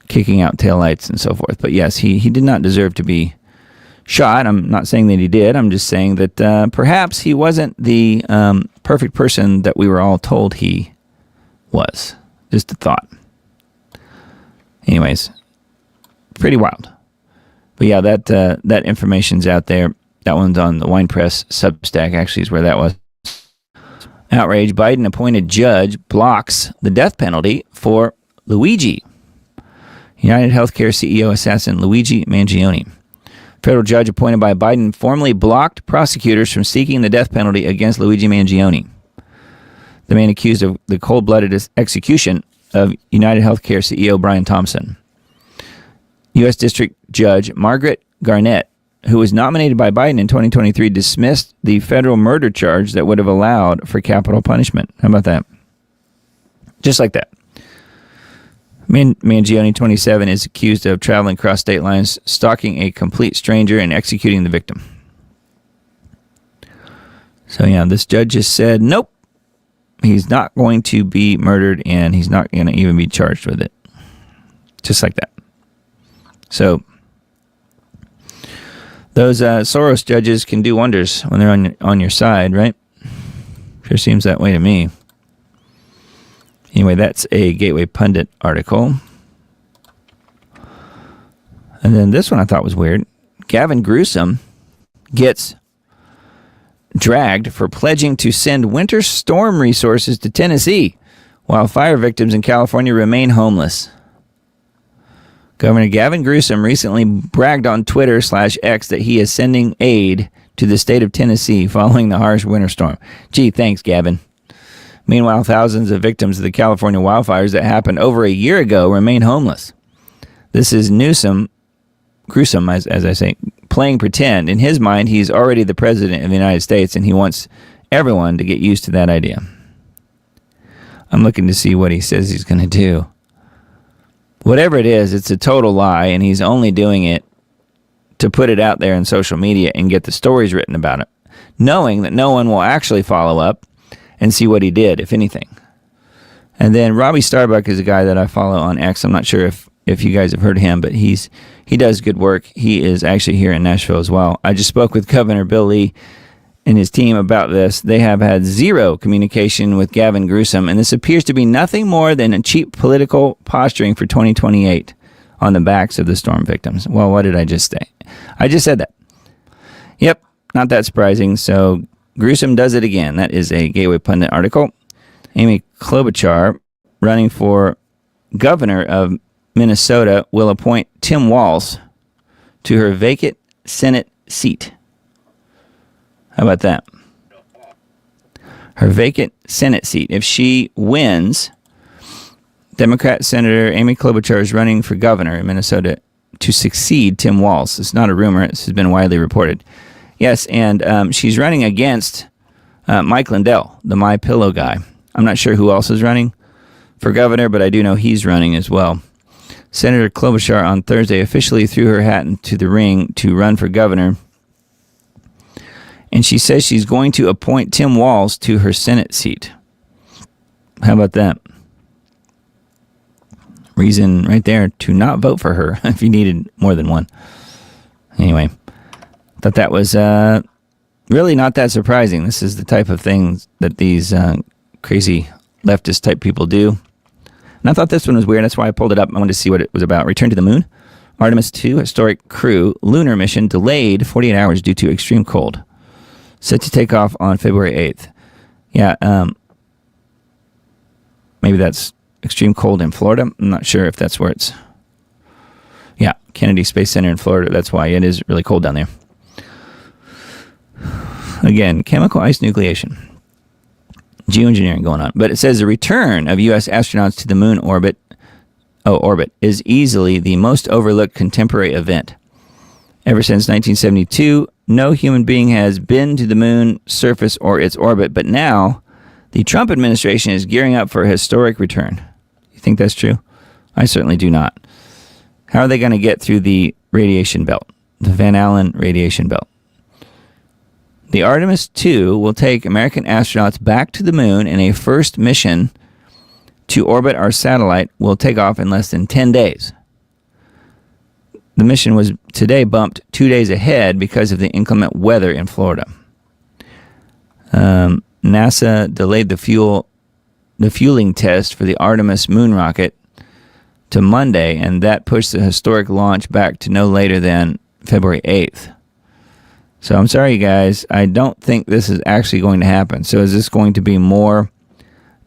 kicking out taillights and so forth. But yes, he did not deserve to be shot. I'm not saying that he did. I'm just saying that perhaps he wasn't the perfect person that we were all told he was. Just a thought. Anyways, pretty wild. But yeah, that information's out there. That one's on the Wine Press Substack, actually, is where that was. Outrage. Biden appointed judge blocks the death penalty for Luigi. United Healthcare CEO assassin Luigi Mangione. Federal judge appointed by Biden formally blocked prosecutors from seeking the death penalty against Luigi Mangione, the man accused of the cold-blooded execution of United Healthcare CEO Brian Thompson. U.S. District Judge Margaret Garnett, who was nominated by Biden in 2023, dismissed the federal murder charge that would have allowed for capital punishment. How about that? Just like that. Mangione, 27, is accused of traveling across state lines, stalking a complete stranger, and executing the victim. So yeah, this judge just said, nope, he's not going to be murdered, and he's not going to even be charged with it. Just like that. So those Soros judges can do wonders when they're on your side, right? Sure seems that way to me. Anyway, that's a Gateway Pundit article. And then this one I thought was weird. Gavin Newsom gets dragged for pledging to send winter storm resources to Tennessee while fire victims in California remain homeless. Governor Gavin Newsom recently bragged on Twitter/X that he is sending aid to the state of Tennessee following the harsh winter storm. Gee, thanks, Gavin. Meanwhile, thousands of victims of the California wildfires that happened over a year ago remain homeless. This is Newsom, as I say, playing pretend. In his mind, he's already the president of the United States, and he wants everyone to get used to that idea. I'm looking to see what he says he's going to do. Whatever it is, it's a total lie, and he's only doing it to put it out there in social media and get the stories written about it, knowing that no one will actually follow up and see what he did, if anything. And then Robbie Starbuck is a guy that I follow on X. I'm not sure if you guys have heard of him, but he's He does good work. He is actually here in Nashville as well. I just spoke with Governor Bill Lee and his team about this. They have had zero communication with Gavin Newsom, and this appears to be nothing more than a cheap political posturing for 2028 on the backs of the storm victims. Well, what did I just say? I just said that. Yep, not that surprising. So Newsom does it again. That is a Gateway Pundit article. Amy Klobuchar, running for governor of Minnesota, will appoint Tim Walz to her vacant Senate seat. How about that? Her vacant Senate seat. If she wins, Democrat Senator Amy Klobuchar is running for governor in Minnesota to succeed Tim Walz. It's not a rumor. This has been widely reported. Yes, and she's running against Mike Lindell, the My Pillow guy. I'm not sure who else is running for governor, but I do know he's running as well. Senator Klobuchar on Thursday officially threw her hat into the ring to run for governor. And she says she's going to appoint Tim Walz to her Senate seat. How about that? Reason right there to not vote for her if you needed more than one. Anyway, thought that was really not that surprising. This is the type of things that these crazy leftist type people do. And I thought this one was weird. That's why I pulled it up. I wanted to see what it was about. Return to the moon. Artemis 2 historic crew lunar mission delayed 48 hours due to extreme cold. Set to take off on February 8th. Yeah, maybe that's extreme cold in Florida. I'm not sure if that's where it's... Yeah, Kennedy Space Center in Florida. That's why it is really cold down there. Again, chemical ice nucleation. Geoengineering going on. But it says the return of U.S. astronauts to the moon orbit is easily the most overlooked contemporary event. Ever since 1972, no human being has been to the moon surface or its orbit, but now the Trump administration is gearing up for a historic return. You think that's true? I certainly do not. How are they going to get through the radiation belt, the Van Allen radiation belt? The Artemis 2 will take American astronauts back to the moon, and a first mission to orbit our satellite will take off in less than 10 days. The mission was today bumped 2 days ahead because of the inclement weather in Florida. NASA delayed the fueling test for the Artemis moon rocket to Monday, and that pushed the historic launch back to no later than February 8th. So I'm sorry, you guys. I don't think this is actually going to happen. So is this going to be more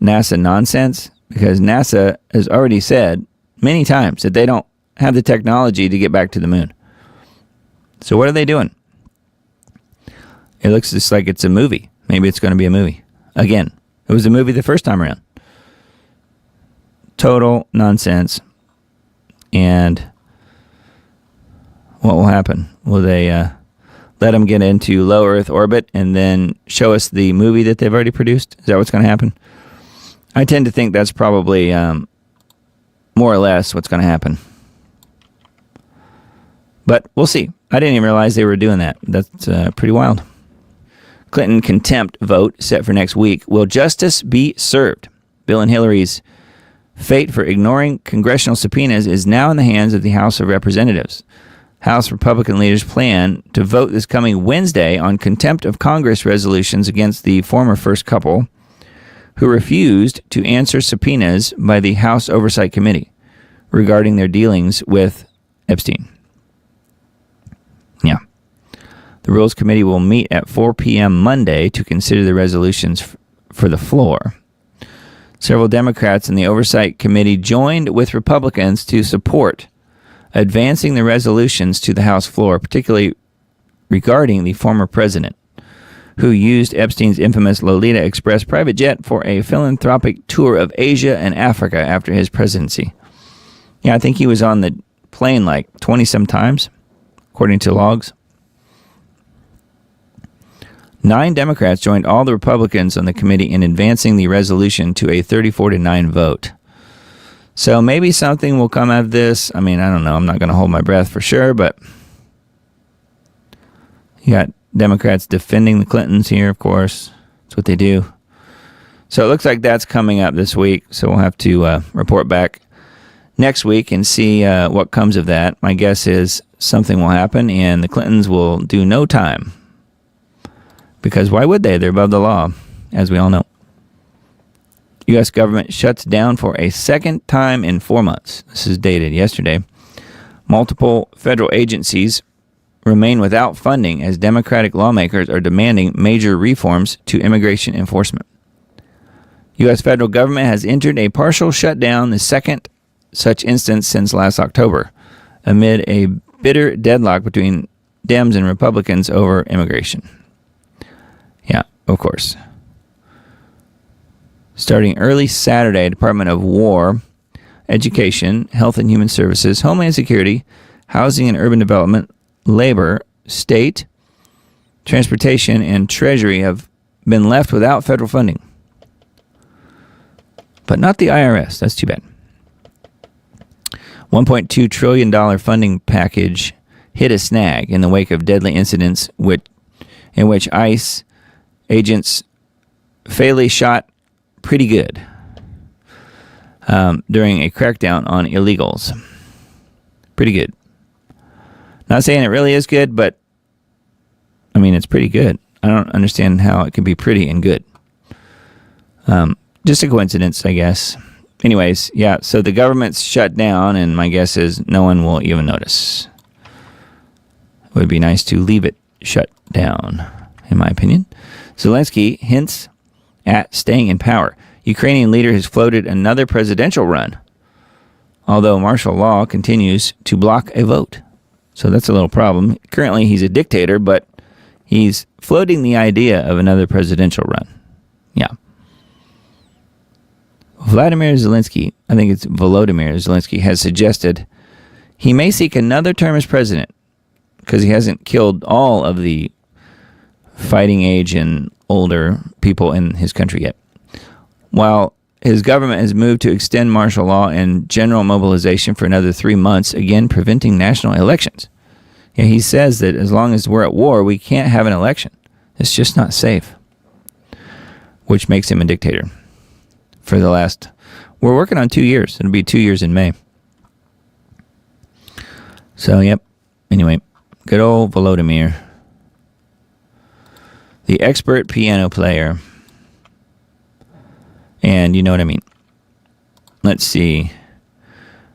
NASA nonsense? Because NASA has already said many times that they don't have the technology to get back to the moon. So what are they doing? It looks just like it's a movie. Maybe it's going to be a movie. Again, it was a movie the first time around. Total nonsense. And what will happen? Will they let them get into low Earth orbit and then show us the movie that they've already produced? Is that what's going to happen? I tend to think that's probably more or less what's going to happen. But we'll see. I didn't even realize they were doing that. That's pretty wild. Clinton contempt vote set for next week. Will justice be served? Bill and Hillary's fate for ignoring congressional subpoenas is now in the hands of the House of Representatives. House Republican leaders plan to vote this coming Wednesday on contempt of Congress resolutions against the former first couple who refused to answer subpoenas by the House Oversight Committee regarding their dealings with Epstein. Yeah. The Rules Committee will meet at 4 p.m. Monday to consider the resolutions for the floor. Several Democrats in the Oversight Committee joined with Republicans to support advancing the resolutions to the House floor, particularly regarding the former president, who used Epstein's infamous Lolita Express private jet for a philanthropic tour of Asia and Africa after his presidency. Yeah, I think he was on the plane like 20-some times, according to logs. 9 Democrats joined all the Republicans on the committee in advancing the resolution to a 34-9 vote. So maybe something will come out of this. I mean, I don't know. I'm not going to hold my breath for sure, but you got Democrats defending the Clintons here, of course. That's what they do. So it looks like that's coming up this week, so we'll have to report back next week and see what comes of that. My guess is something will happen and the Clintons will do no time. Because why would they? They're above the law, as we all know. U.S. government shuts down for a second time in 4 months. This is dated yesterday. Multiple federal agencies remain without funding as Democratic lawmakers are demanding major reforms to immigration enforcement. U.S. federal government has entered a partial shutdown, the second such instance since last October, amid a bitter deadlock between Dems and Republicans over immigration. Yeah, of course. Starting early Saturday, Department of War, Education, Health and Human Services, Homeland Security, Housing and Urban Development, Labor, State, Transportation, and Treasury have been left without federal funding. But not the IRS. That's too bad. $1.2 trillion funding package hit a snag in the wake of deadly incidents in which ICE agents fatally shot pretty good during a crackdown on illegals. Pretty good. Not saying it really is good, but I mean, it's pretty good. I don't understand how it can be pretty and good. Just a coincidence, I guess. Anyways, yeah, so the government's shut down, and my guess is no one will even notice. It would be nice to leave it shut down, in my opinion. Zelensky hints at staying in power. Ukrainian leader has floated another presidential run, although martial law continues to block a vote. So that's a little problem. Currently, he's a dictator, but he's floating the idea of another presidential run. Yeah. Vladimir Zelensky, I think it's Volodymyr Zelensky, has suggested he may seek another term as president because he hasn't killed all of the fighting age and older people in his country yet. While his government has moved to extend martial law and general mobilization for another 3 months, again preventing national elections. Yeah, he says that as long as we're at war, we can't have an election. It's just not safe, which makes him a dictator. We're working on 2 years. It'll be 2 years in May. So, yep. Anyway, good old Volodymyr. The expert piano player. And you know what I mean. Let's see.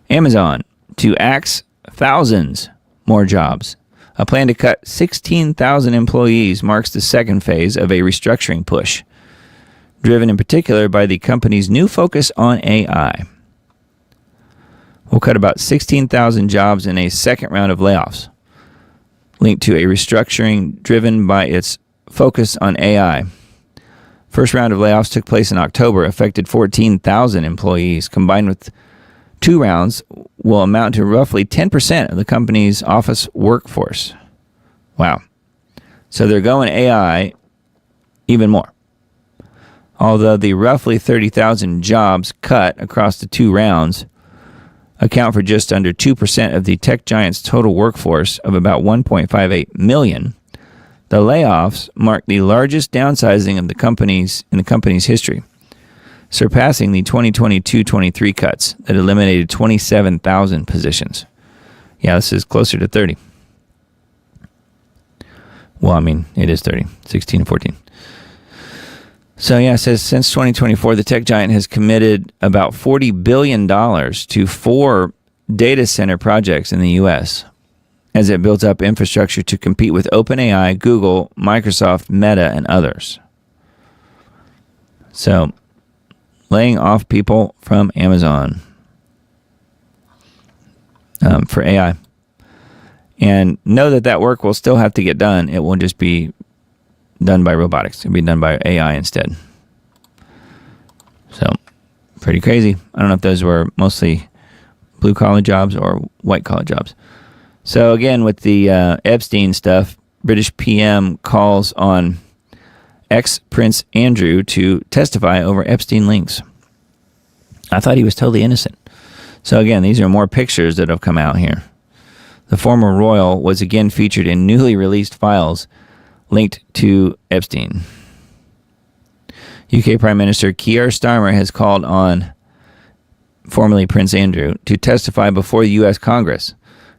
Amazon to axe thousands more jobs. A plan to cut 16,000 employees marks the second phase of a restructuring push, driven in particular by the company's new focus on AI. We'll cut about 16,000 jobs in a second round of layoffs, linked to a restructuring driven by its focus on AI. First round of layoffs took place in October, affected 14,000 employees. Combined with 2 rounds, will amount to roughly 10% of the company's office workforce. Wow. So they're going AI even more. Although the roughly 30,000 jobs cut across the 2 rounds account for just under 2% of the tech giant's total workforce of about 1.58 million, the layoffs mark the largest downsizing of the company's history, surpassing the 2022-23 cuts that eliminated 27,000 positions. Yeah, this is closer to 30. Well, I mean, it is 30, 16 and 14. So, yeah, it says since 2024, the tech giant has committed about $40 billion to 4 data center projects in the U.S. as it builds up infrastructure to compete with OpenAI, Google, Microsoft, Meta, and others. So, laying off people from Amazon for AI. And know that work will still have to get done. It won't just be done by robotics. It'll be done by AI instead. So, pretty crazy. I don't know if those were mostly blue-collar jobs or white-collar jobs. So, again, with the Epstein stuff, British PM calls on ex-Prince Andrew to testify over Epstein links. I thought he was totally innocent. So, again, these are more pictures that have come out here. The former royal was again featured in newly released files linked to Epstein. UK Prime Minister Keir Starmer has called on formerly Prince Andrew, to testify before the U.S. Congress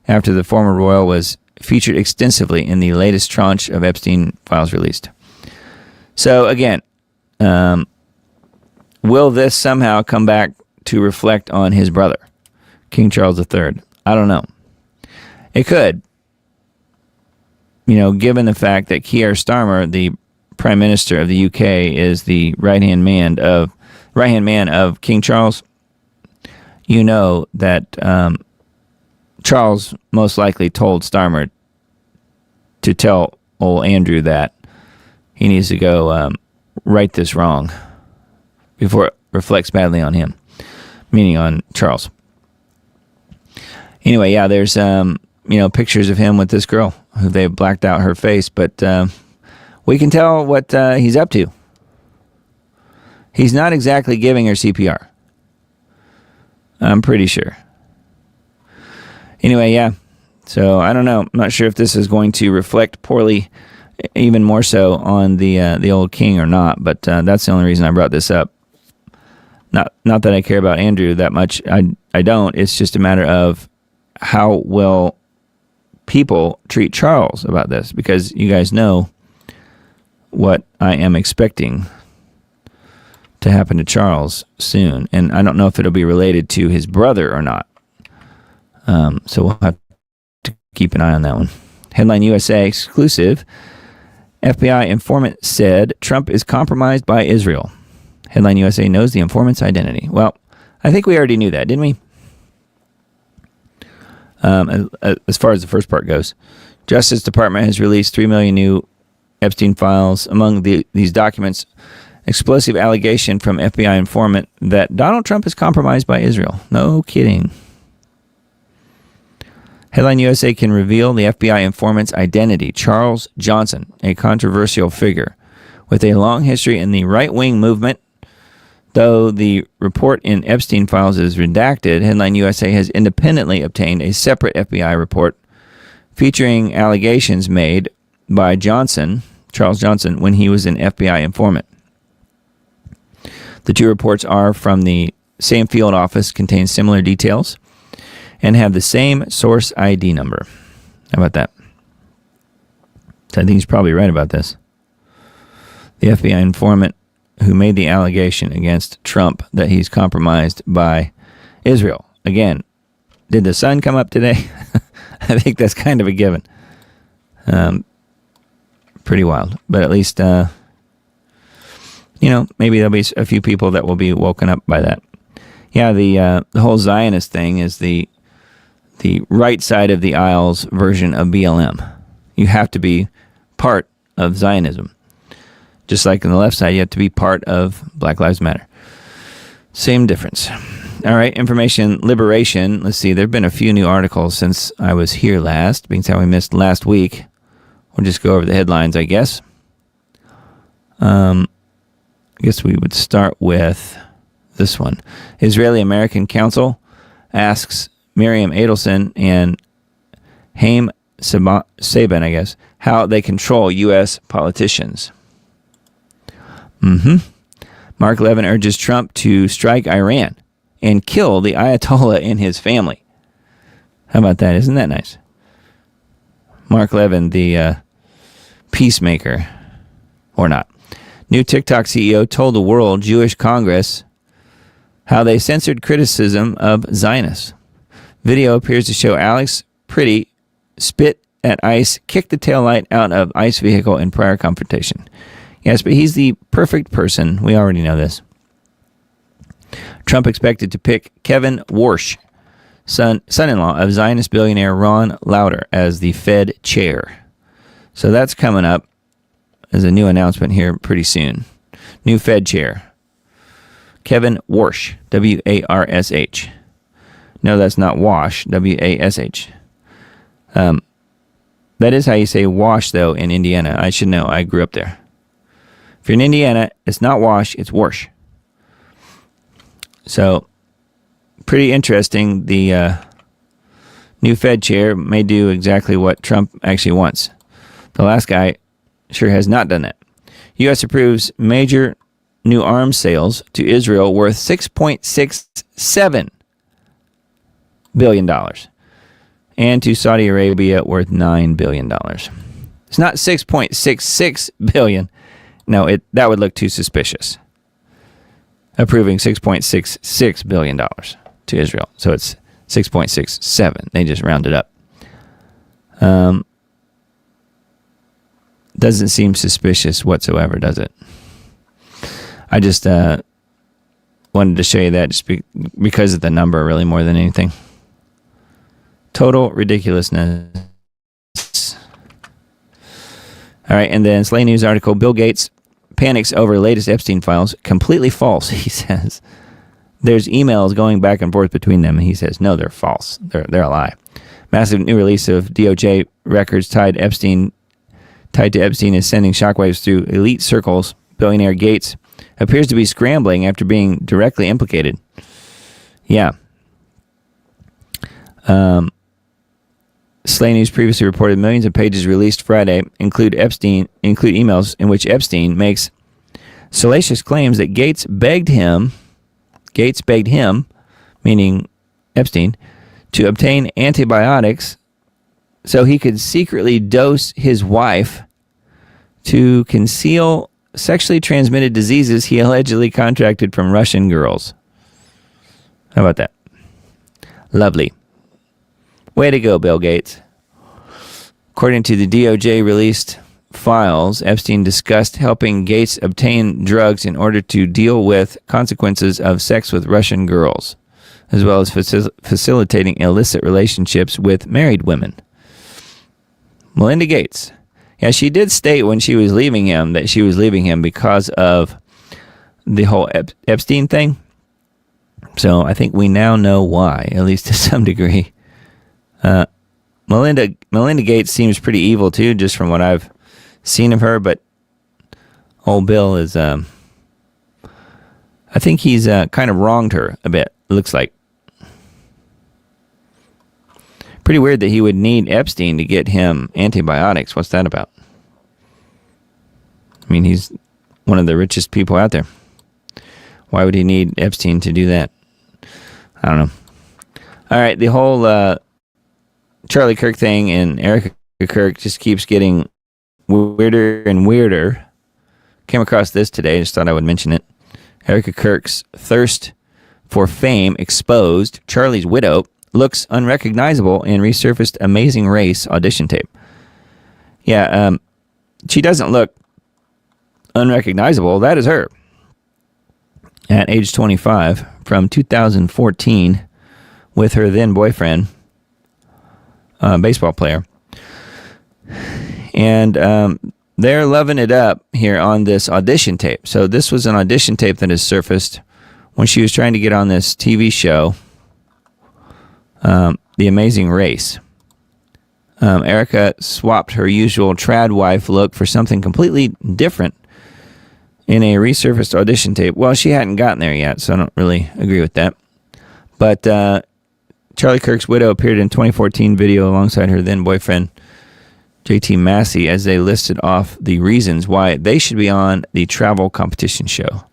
after the former royal was featured extensively in the latest tranche of Epstein files released. So again, will this somehow come back to reflect on his brother, King Charles III? I don't know. It could. Given the fact that Keir Starmer, the Prime Minister of the UK, is the right-hand man of King Charles, that Charles most likely told Starmer to tell old Andrew that he needs to go right this wrong before it reflects badly on him, meaning on Charles. Anyway, yeah, there's pictures of him with this girl who they blacked out her face, but we can tell what he's up to. He's not exactly giving her CPR. I'm pretty sure. Anyway, yeah. So I don't know. I'm not sure if this is going to reflect poorly, even more so on the old king or not. But that's the only reason I brought this up. Not that I care about Andrew that much. I don't. It's just a matter of how will people treat Charles about this, because you guys know what I am expecting to happen to Charles soon, and I don't know if it'll be related to his brother or not. So we'll have to keep an eye on that one. Headline USA exclusive. FBI informant said Trump is compromised by Israel. Headline USA knows the informant's identity. Well, I think we already knew that, didn't we? As far as the first part goes, Justice Department has released 3 million new Epstein files. Among these documents, explosive allegation from FBI informant that Donald Trump is compromised by Israel. No kidding. Headline USA can reveal the FBI informant's identity. Charles Johnson, a controversial figure with a long history in the right-wing movement. Though the report in Epstein files is redacted, Headline USA has independently obtained a separate FBI report featuring allegations made by Charles Johnson, when he was an FBI informant. The two reports are from the same field office, contain similar details, and have the same source ID number. How about that? So I think he's probably right about this. The FBI informant who made the allegation against Trump that he's compromised by Israel. Again, did the sun come up today? I think that's kind of a given. Pretty wild. But at least, maybe there'll be a few people that will be woken up by that. Yeah, the whole Zionist thing is the right side of the aisle's version of BLM. You have to be part of Zionism. Just like on the left side, you have to be part of Black Lives Matter. Same difference. All right, information liberation. Let's see, there have been a few new articles since I was here last, being how we missed last week. We'll just go over the headlines, I guess. I guess we would start with this one. Israeli-American Council asks Miriam Adelson and Haim Saban, I guess, how they control U.S. politicians. Mark Levin urges Trump to strike Iran and kill the Ayatollah and his family. How about that? Isn't that nice? Mark Levin, the peacemaker, or not. New TikTok CEO told the World Jewish Congress how they censored criticism of Zionists. Video appears to show Alex Pretty spit at ICE, kick the taillight out of ICE vehicle in prior confrontation. Yes, but he's the perfect person. We already know this. Trump expected to pick Kevin Warsh, son-in-law of Zionist billionaire Ron Lauder, as the Fed chair. So that's coming up as a new announcement here pretty soon. New Fed chair. Kevin Warsh, W-A-R-S-H. No, that's not Wash, W-A-S-H. That is how you say wash, though, in Indiana. I should know. I grew up there. If you're in Indiana, it's not wash, it's warsh. So, pretty interesting. The new Fed chair may do exactly what Trump actually wants. The last guy sure has not done that. U.S. approves major new arms sales to Israel worth $6.67 billion, and to Saudi Arabia worth $9 billion. It's not $6.66 billion. No, that would look too suspicious. Approving $6.66 billion to Israel. So it's 6.67. They just rounded up. Doesn't seem suspicious whatsoever, does it? I just wanted to show you that just because of the number, really, more than anything. Total ridiculousness. All right, and then Slay News article, Bill Gates panics over latest Epstein files. Completely false, he says. There's emails going back and forth between them, and he says, no, they're false. They're a lie. Massive new release of DOJ records tied to Epstein is sending shockwaves through elite circles. Billionaire Gates appears to be scrambling after being directly implicated. Yeah. Slay News previously reported millions of pages released Friday include emails in which Epstein makes salacious claims that Gates begged him, meaning Epstein, to obtain antibiotics so he could secretly dose his wife to conceal sexually transmitted diseases he allegedly contracted from Russian girls. How about that? Lovely. Way to go, Bill Gates. According to the DOJ released files, Epstein discussed helping Gates obtain drugs in order to deal with consequences of sex with Russian girls, as well as facilitating illicit relationships with married women. Melinda Gates. Yeah, she did state when she was leaving him that she was leaving him because of the whole Epstein thing. So I think we now know why, at least to some degree. Melinda Gates seems pretty evil too, just from what I've seen of her. But old Bill is, I think he's kind of wronged her a bit. It looks like. Pretty weird that he would need Epstein to get him antibiotics. What's that about? I mean, he's one of the richest people out there. Why would he need Epstein to do that? I don't know. All right, the whole Charlie Kirk thing and Erica Kirk just keeps getting weirder and weirder. Came across this today. Just thought I would mention it. Erica Kirk's thirst for fame exposed. Charlie's widow looks unrecognizable in resurfaced Amazing Race audition tape. Yeah, she doesn't look unrecognizable. That is her. At age 25, from 2014, with her then boyfriend, baseball player. And they're loving it up here on this audition tape. So this was an audition tape that has surfaced when she was trying to get on this TV show, The Amazing Race. Erica swapped her usual trad wife look for something completely different in a resurfaced audition tape. Well, she hadn't gotten there yet, so I don't really agree with that. But Charlie Kirk's widow appeared in 2014 video alongside her then boyfriend, JT Massey, as they listed off the reasons why they should be on the travel competition show.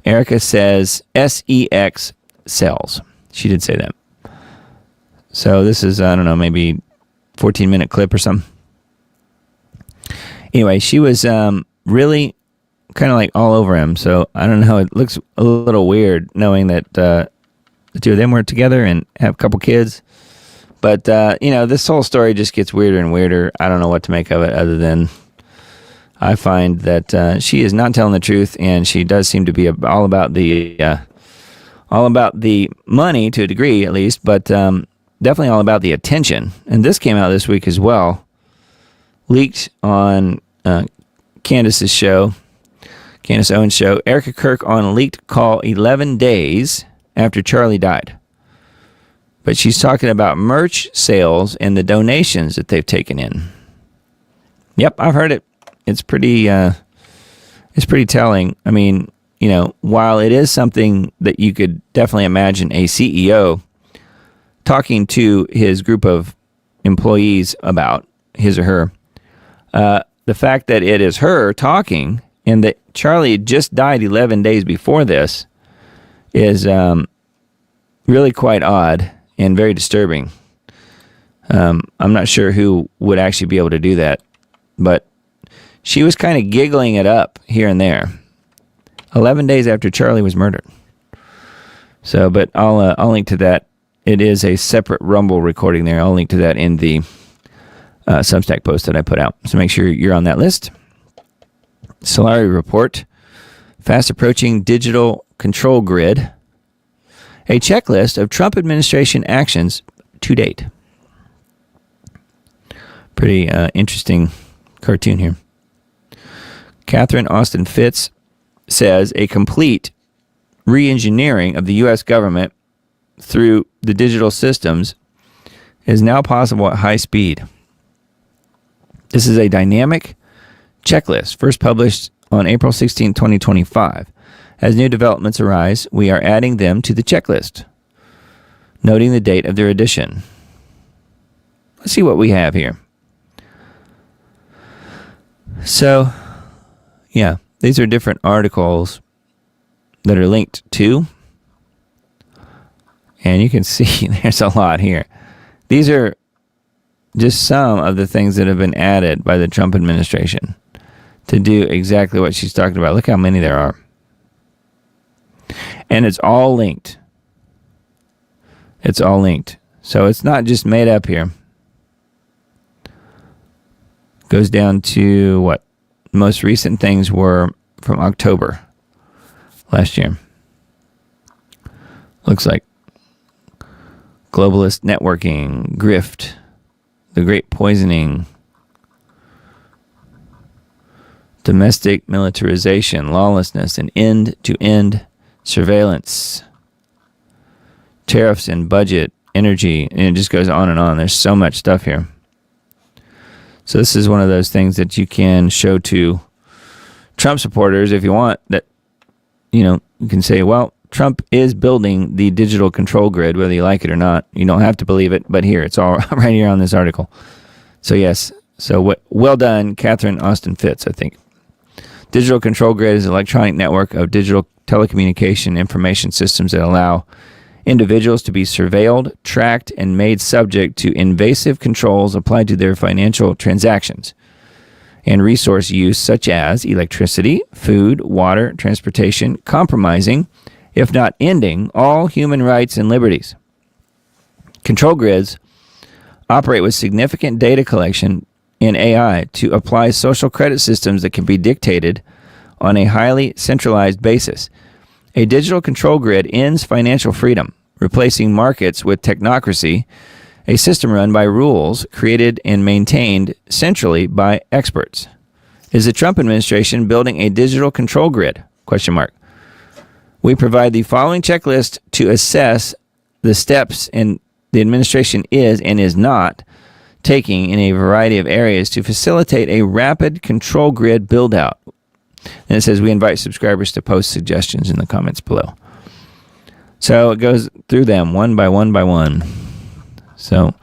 Erica says SEX sells. She did say that. So this is, I don't know, maybe 14-minute clip or something. Anyway, she was really kind of like all over him. So I don't know. It looks a little weird knowing that the two of them were together and have a couple kids. But, this whole story just gets weirder and weirder. I don't know what to make of it other than I find that she is not telling the truth, and she does seem to be all about the money to a degree, at least, but definitely all about the attention. And this came out this week as well, leaked on Candace Owens' show. Erica Kirk on a leaked call 11 days after Charlie died. But she's talking about merch sales and the donations that they've taken in. Yep, I've heard it. It's pretty telling. I mean, while it is something that you could definitely imagine a CEO talking to his group of employees about, his or her, the fact that it is her talking and that Charlie had just died 11 days before this is really quite odd. and very disturbing. I'm not sure who would actually be able to do that, but she was kind of giggling it up here and there. 11 days after Charlie was murdered. So, but I'll link to that. It is a separate Rumble recording there. I'll link to that in the Substack post that I put out. So make sure you're on that list. Solari report. Fast approaching digital control grid. A checklist of Trump administration actions to date. Pretty interesting cartoon here. Catherine Austin Fitz says a complete re-engineering of the U.S. government through the digital systems is now possible at high speed. This is a dynamic checklist first published on April 16, 2025. As new developments arise, we are adding them to the checklist, noting the date of their addition. Let's see what we have here. So, yeah, these are different articles that are linked to. And you can see there's a lot here. These are just some of the things that have been added by the Trump administration to do exactly what she's talking about. Look how many there are. And it's all linked. It's all linked. So it's not just made up here. Goes down to what? Most recent things were from October last year. Looks like globalist networking, grift, the great poisoning, domestic militarization, lawlessness, and end-to-end surveillance, tariffs and budget, energy, and it just goes on and on. There's so much stuff here. So this is one of those things that you can show to Trump supporters if you want, that, you know, you can say, well, Trump is building the digital control grid, whether you like it or not. You don't have to believe it, but here, it's all right here on this article. So yes, so well done, Catherine Austin Fitz, I think. Digital control grid is an electronic network of digital telecommunication information systems that allow individuals to be surveilled, tracked, and made subject to invasive controls applied to their financial transactions and resource use such as electricity, food, water, transportation, compromising, if not ending, all human rights and liberties. Control grids operate with significant data collection in AI to apply social credit systems that can be dictated on a highly centralized basis. A digital control grid ends financial freedom, replacing markets with technocracy, a system run by rules created and maintained centrally by experts. Is the Trump administration building a digital control grid? ? We provide the following checklist to assess the steps and the administration is and is not taking in a variety of areas to facilitate a rapid control grid build-out. And it says we invite subscribers to post suggestions in the comments below. So it goes through them one by one by one. So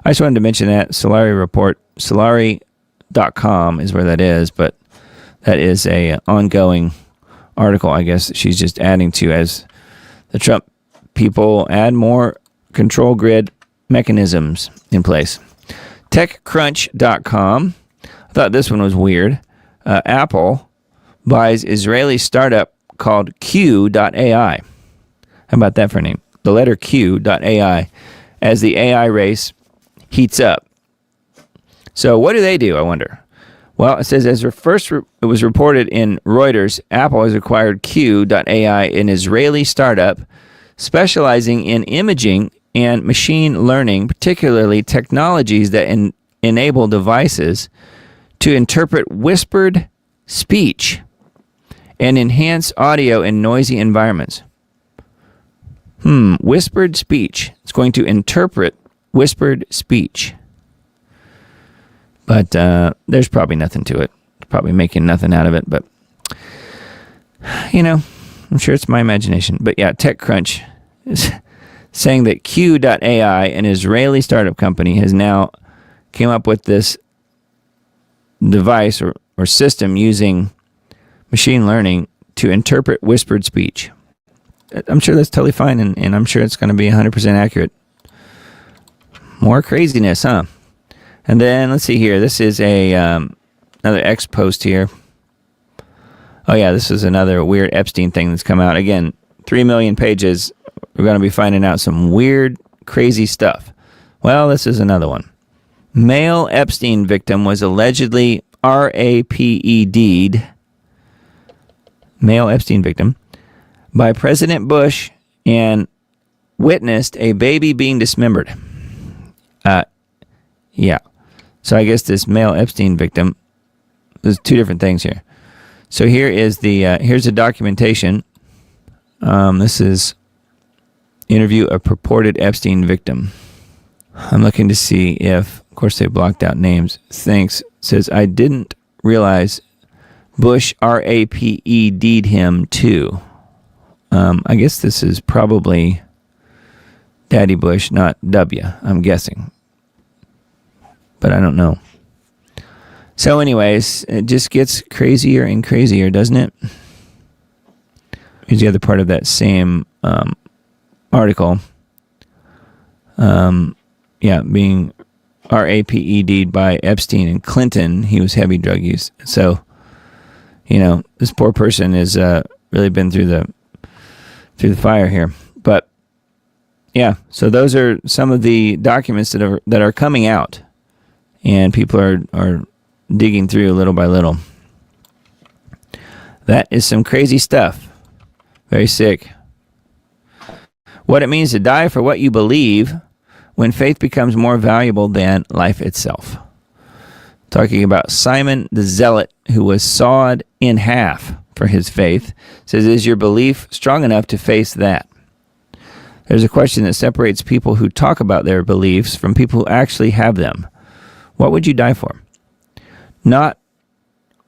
I just wanted to mention that Solari report, Solari.com is where that is, but that is a ongoing article, I guess, that she's just adding to as the Trump people add more control grid mechanisms in place. TechCrunch.com. I thought this one was weird. Apple buys Israeli startup called Q.ai. How about that for a name? The letter Q.ai as the AI race heats up. So what do they do, I wonder? Well, it says it was reported in Reuters, Apple has acquired Q.ai, an Israeli startup specializing in imaging and machine learning, particularly technologies that enable devices to interpret whispered speech and enhance audio in noisy environments. Whispered speech. It's going to interpret whispered speech. But there's probably nothing to it. Probably making nothing out of it. But, you know, I'm sure it's my imagination. But yeah, TechCrunch is saying that Q.ai, an Israeli startup company, has now came up with this device or system using machine learning to interpret whispered speech. I'm sure that's totally fine, and I'm sure it's going to be 100% accurate. More craziness, huh? And then let's see here. This is a another X post here. Oh yeah, this is another weird Epstein thing that's come out. Again, 3 million pages. We're going to be finding out some weird, crazy stuff. Well, this is another one. Male Epstein victim was allegedly RAPED'd, male Epstein victim, by President Bush and witnessed a baby being dismembered. Yeah. So I guess this male Epstein victim, there's two different things here. So here is here's the documentation. This is interview a purported Epstein victim. I'm looking to see if, of course, they blocked out names. Thanks. Says, I didn't realize Bush RAPED'd him too. I guess this is probably Daddy Bush, not W, I'm guessing. But I don't know. So anyways, it just gets crazier and crazier, doesn't it? Here's the other part of that same article. Being RAPED'd by Epstein and Clinton. He was heavy drug use. So, this poor person has really been through the fire here. But yeah, so those are some of the documents that are coming out, and people are digging through little by little. That is some crazy stuff. Very sick. What it means to die for what you believe when faith becomes more valuable than life itself. Talking about Simon the Zealot, who was sawed in half for his faith, says, is your belief strong enough to face that? There's a question that separates people who talk about their beliefs from people who actually have them. What would you die for? Not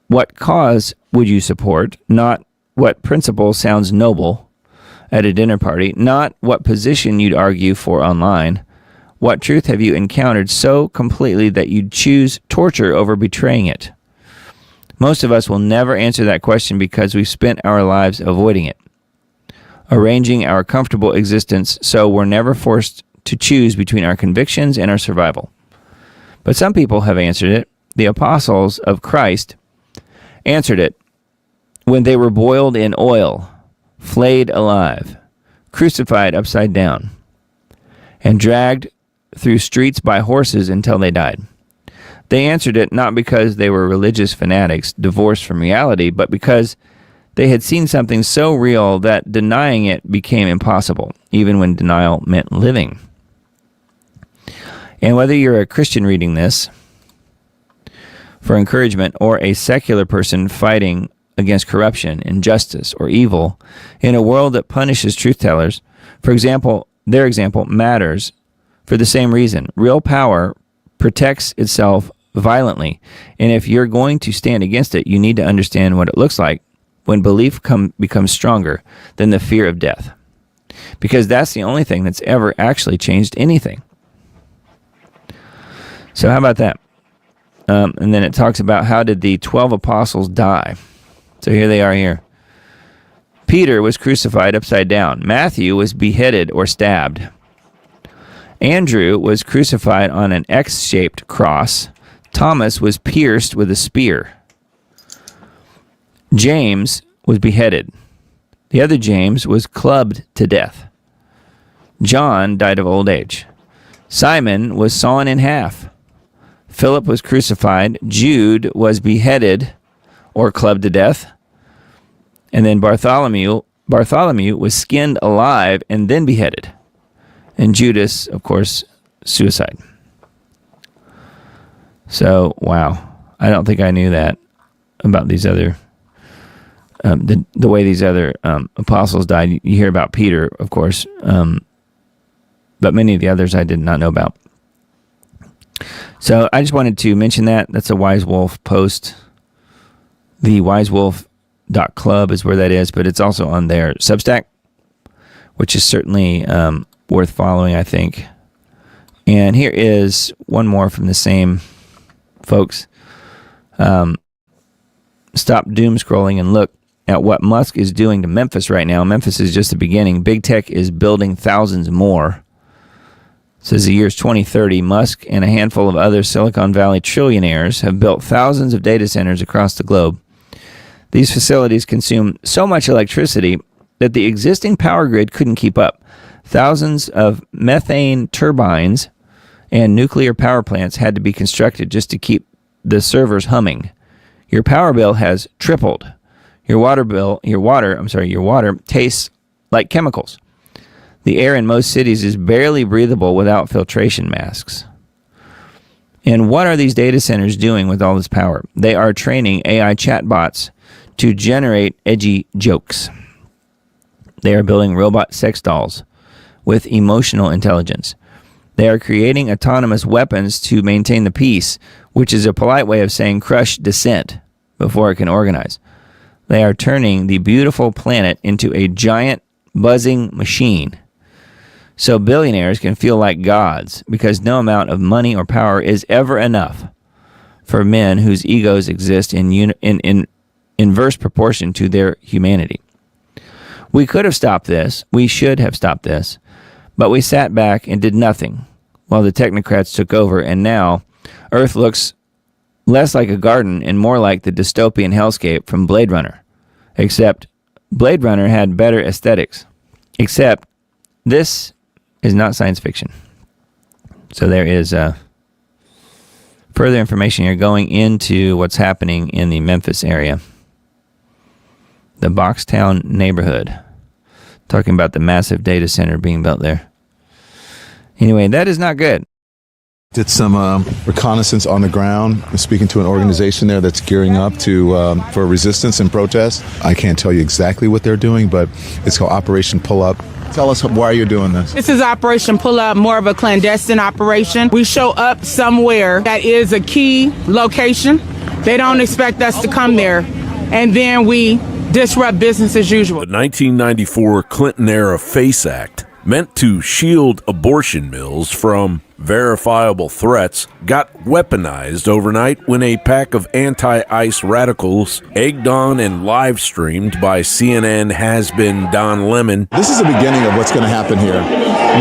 what cause would you support, not what principle sounds noble at a dinner party, not what position you'd argue for online. What truth have you encountered so completely that you'd choose torture over betraying it? Most of us will never answer that question because we've spent our lives avoiding it, arranging our comfortable existence so we're never forced to choose between our convictions and our survival. But some people have answered it. The apostles of Christ answered it when they were boiled in oil, flayed alive, crucified upside down, and dragged through streets by horses until they died. They answered it not because they were religious fanatics divorced from reality, but because they had seen something so real that denying it became impossible, even when denial meant living. And whether you're a Christian reading this for encouragement or a secular person fighting against corruption, injustice, or evil in a world that punishes truth-tellers, for example, their example matters for the same reason. Real power protects itself violently, and if you're going to stand against it, you need to understand what it looks like when belief becomes stronger than the fear of death. Because that's the only thing that's ever actually changed anything. So how about that? And then it talks about how did the 12 apostles die. So here they are here. Peter was crucified upside down. Matthew was beheaded or stabbed. Andrew was crucified on an X-shaped cross. Thomas was pierced with a spear. James was beheaded. The other James was clubbed to death. John died of old age. Simon was sawn in half. Philip was crucified. Jude was beheaded or clubbed to death. And then Bartholomew was skinned alive and then beheaded. And Judas, of course, suicide. So, wow. I don't think I knew that about these other, the way these other apostles died. You hear about Peter, of course, but many of the others I did not know about. So I just wanted to mention that. That's a Wise Wolf post. The wisewolf.club is where that is, but it's also on their Substack, which is certainly worth following, I think. And here is one more from the same folks. Stop doom scrolling and look at what Musk is doing to Memphis right now. Memphis is just the beginning. Big tech is building thousands more. Says the year's 2030, Musk and a handful of other Silicon Valley trillionaires have built thousands of data centers across the globe. These facilities consume so much electricity that the existing power grid couldn't keep up. Thousands of methane turbines and nuclear power plants had to be constructed just to keep the servers humming. Your power bill has tripled. Your water tastes like chemicals. The air in most cities is barely breathable without filtration masks. And what are these data centers doing with all this power? They are training AI chatbots to generate edgy jokes. They are building robot sex dolls with emotional intelligence. They are creating autonomous weapons to maintain the peace, which is a polite way of saying crush dissent before it can organize. They are turning the beautiful planet into a giant buzzing machine, so billionaires can feel like gods, because no amount of money or power is ever enough for men whose egos exist in inverse proportion to their humanity. We could have stopped this. We should have stopped this. But we sat back and did nothing while the technocrats took over, and now Earth looks less like a garden and more like the dystopian hellscape from Blade Runner. Except Blade Runner had better aesthetics. Except this is not science fiction. So there is further information here going into what's happening in the Memphis area. The Boxtown neighborhood. Talking about the massive data center being built there. Anyway, that is not good. Did some reconnaissance on the ground, speaking to an organization there that's gearing up for resistance and protest. I can't tell you exactly what they're doing, but it's called Operation Pull Up. Tell us why you're doing this. This is Operation Pull Up, more of a clandestine operation. We show up somewhere that is a key location. They don't expect us to come there, and then we disrupt business as usual. The 1994 Clinton-era FACE Act, meant to shield abortion mills from verifiable threats, got weaponized overnight when a pack of anti-ICE radicals, egged on and live-streamed by CNN has-been Don Lemon. This is the beginning of what's going to happen here.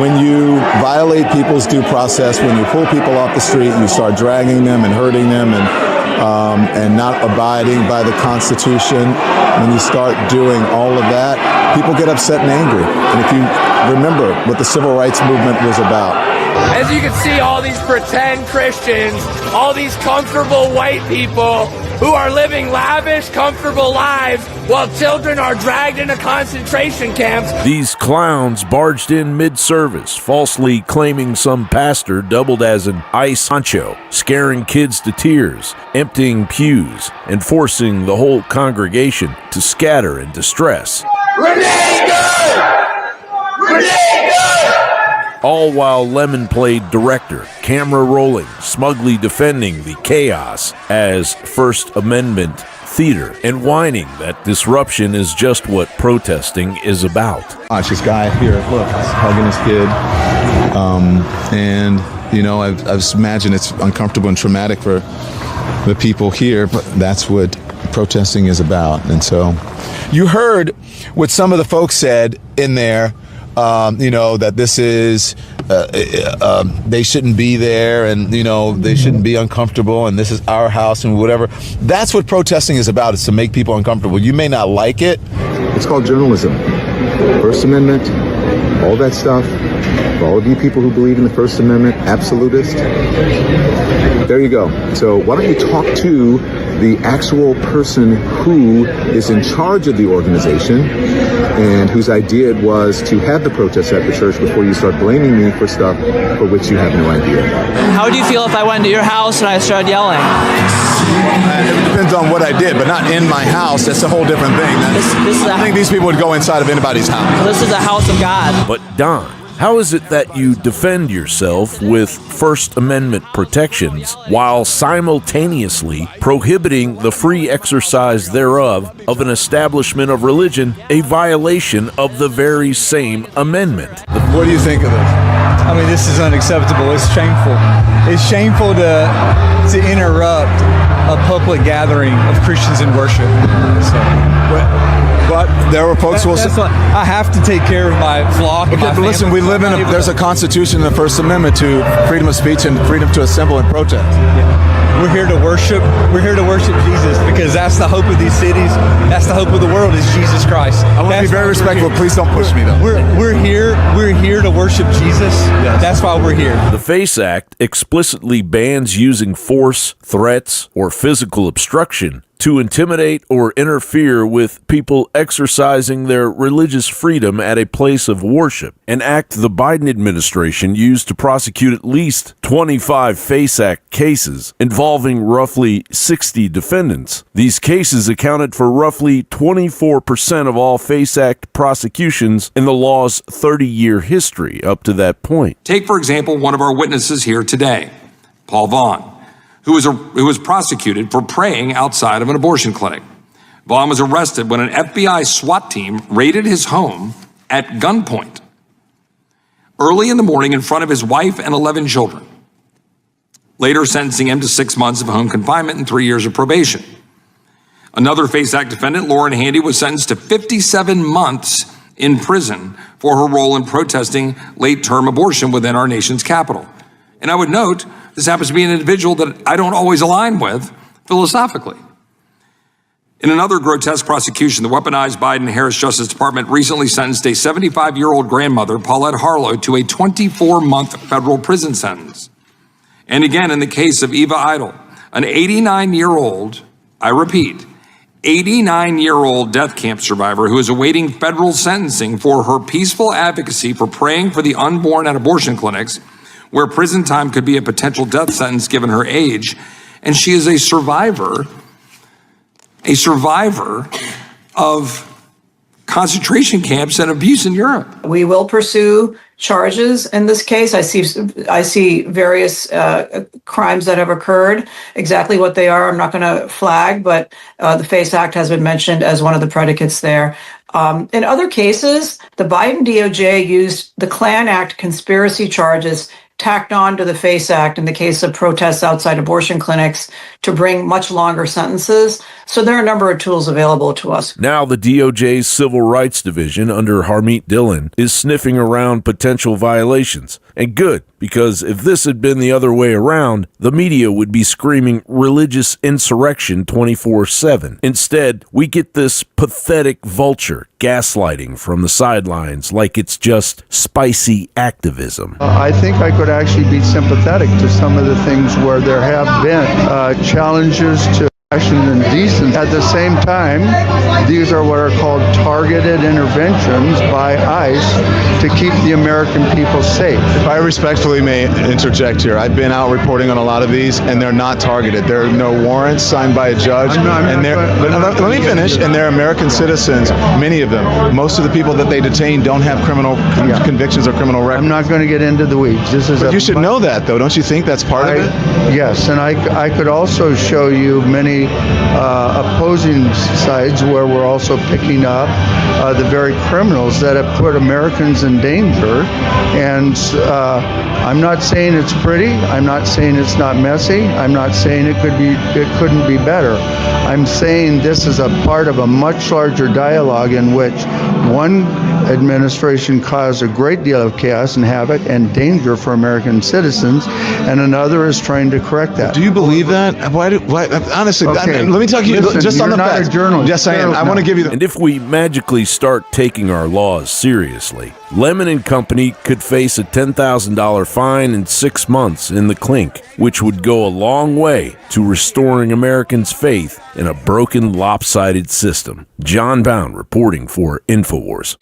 When you violate people's due process, when you pull people off the street, you start dragging them and hurting them and not abiding by the Constitution, when you start doing all of that, people get upset and angry. And if you remember what the civil rights movement was about. As you can see, all these pretend Christians, all these comfortable white people who are living lavish, comfortable lives while children are dragged into concentration camps. These clowns barged in mid-service, falsely claiming some pastor doubled as an ICE honcho, scaring kids to tears, emptying pews, and forcing the whole congregation to scatter in distress. Renee good! Renee good! All while Lemon played director, camera rolling, smugly defending the chaos as First Amendment theater, and whining that disruption is just what protesting is about. Watch this guy here, look, he's hugging his kid. And, you know, I imagine it's uncomfortable and traumatic for the people here, but that's what protesting is about. And so you heard what some of the folks said in there. You know, that this is, they shouldn't be there, and, you know, they shouldn't be uncomfortable, and this is our house and whatever. That's what protesting is about, is to make people uncomfortable. You may not like it. It's called journalism. First Amendment, all that stuff. For all of you people who believe in the First Amendment, absolutist, there you go. So why don't you talk to the actual person who is in charge of the organization and whose idea it was to have the protests at the church before you start blaming me for stuff for which you have no idea. How would you feel if I went to your house and I started yelling? It depends on what I did, but not in my house. That's a whole different thing. I think these people would go inside of anybody's house. This is a house of God. But Don, how is it that you defend yourself with First Amendment protections while simultaneously prohibiting the free exercise thereof of an establishment of religion, a violation of the very same amendment? What do you think of this? I mean, this is unacceptable. It's shameful. It's shameful to interrupt a public gathering of Christians in worship. So, But there were folks who will say, I have to take care of my flock. okay, but listen, we live in there's a Constitution and the First Amendment to freedom of speech and freedom to assemble and protest. We're here to worship. We're here to worship Jesus because that's the hope of these cities. That's the hope of the world is Jesus Christ. I want to be very respectful. Please don't push me, though. We're here to worship Jesus. Yes. That's why we're here. The FACE Act explicitly bans using force, threats, or physical obstruction to intimidate or interfere with people exercising their religious freedom at a place of worship, an act the Biden administration used to prosecute at least 25 FACE Act cases involving roughly 60 defendants. These cases accounted for roughly 24% of all FACE Act prosecutions in the law's 30-year history up to that point. Take, for example, one of our witnesses here today, Paul Vaughn, who was prosecuted for praying outside of an abortion clinic. Vaughn was arrested when an FBI SWAT team raided his home at gunpoint early in the morning in front of his wife and 11 children, later sentencing him to 6 months of home confinement and 3 years of probation. Another FACE Act defendant, Lauren Handy, was sentenced to 57 months in prison for her role in protesting late-term abortion within our nation's capital. And I would note, this happens to be an individual that I don't always align with philosophically. In another grotesque prosecution, the weaponized Biden-Harris Justice Department recently sentenced a 75-year-old grandmother, Paulette Harlow, to a 24-month federal prison sentence. And again, in the case of Eva Idle, an 89-year-old, I repeat, 89-year-old death camp survivor who is awaiting federal sentencing for her peaceful advocacy for praying for the unborn at abortion clinics, where prison time could be a potential death sentence given her age. And she is a survivor of concentration camps and abuse in Europe. We will pursue charges in this case. I see various crimes that have occurred. Exactly what they are, I'm not going to flag, but the FACE Act has been mentioned as one of the predicates there. In other cases, the Biden DOJ used the Klan Act conspiracy charges tacked on to the FACE Act in the case of protests outside abortion clinics to bring much longer sentences. So there are a number of tools available to us. Now the DOJ's Civil Rights Division under Harmeet Dillon is sniffing around potential violations. And good, because if this had been the other way around, the media would be screaming religious insurrection 24/7. Instead, we get this pathetic vulture gaslighting from the sidelines like it's just spicy activism. I think I could actually be sympathetic to some of the things where there have been challenges to and decency. At the same time, these are what are called targeted interventions by ICE to keep the American people safe. If I respectfully may interject here, I've been out reporting on a lot of these, and they're not targeted. There are no warrants signed by a judge, let me finish. And they're American citizens, many of them. Most of the people that they detain don't have criminal convictions or criminal records. I'm not going to get into the weeds. But you should know that, though. Don't you think that's part of it? Yes, and I could also show you many opposing sides where we're also picking up the very criminals that have put Americans in danger. And I'm not saying it's pretty. I'm not saying it's not messy. I'm not saying it couldn't be better. I'm saying this is a part of a much larger dialogue in which one administration caused a great deal of chaos and havoc and danger for American citizens, and another is trying to correct that. Do you believe that? Why honestly, okay. Let me talk to you just on the facts. Yes, I am. I want to give you the... And if we magically start taking our laws seriously, Lemon and Company could face a $10,000 fine and 6 months in the clink, which would go a long way to restoring Americans' faith in a broken, lopsided system. John Bound reporting for InfoWars.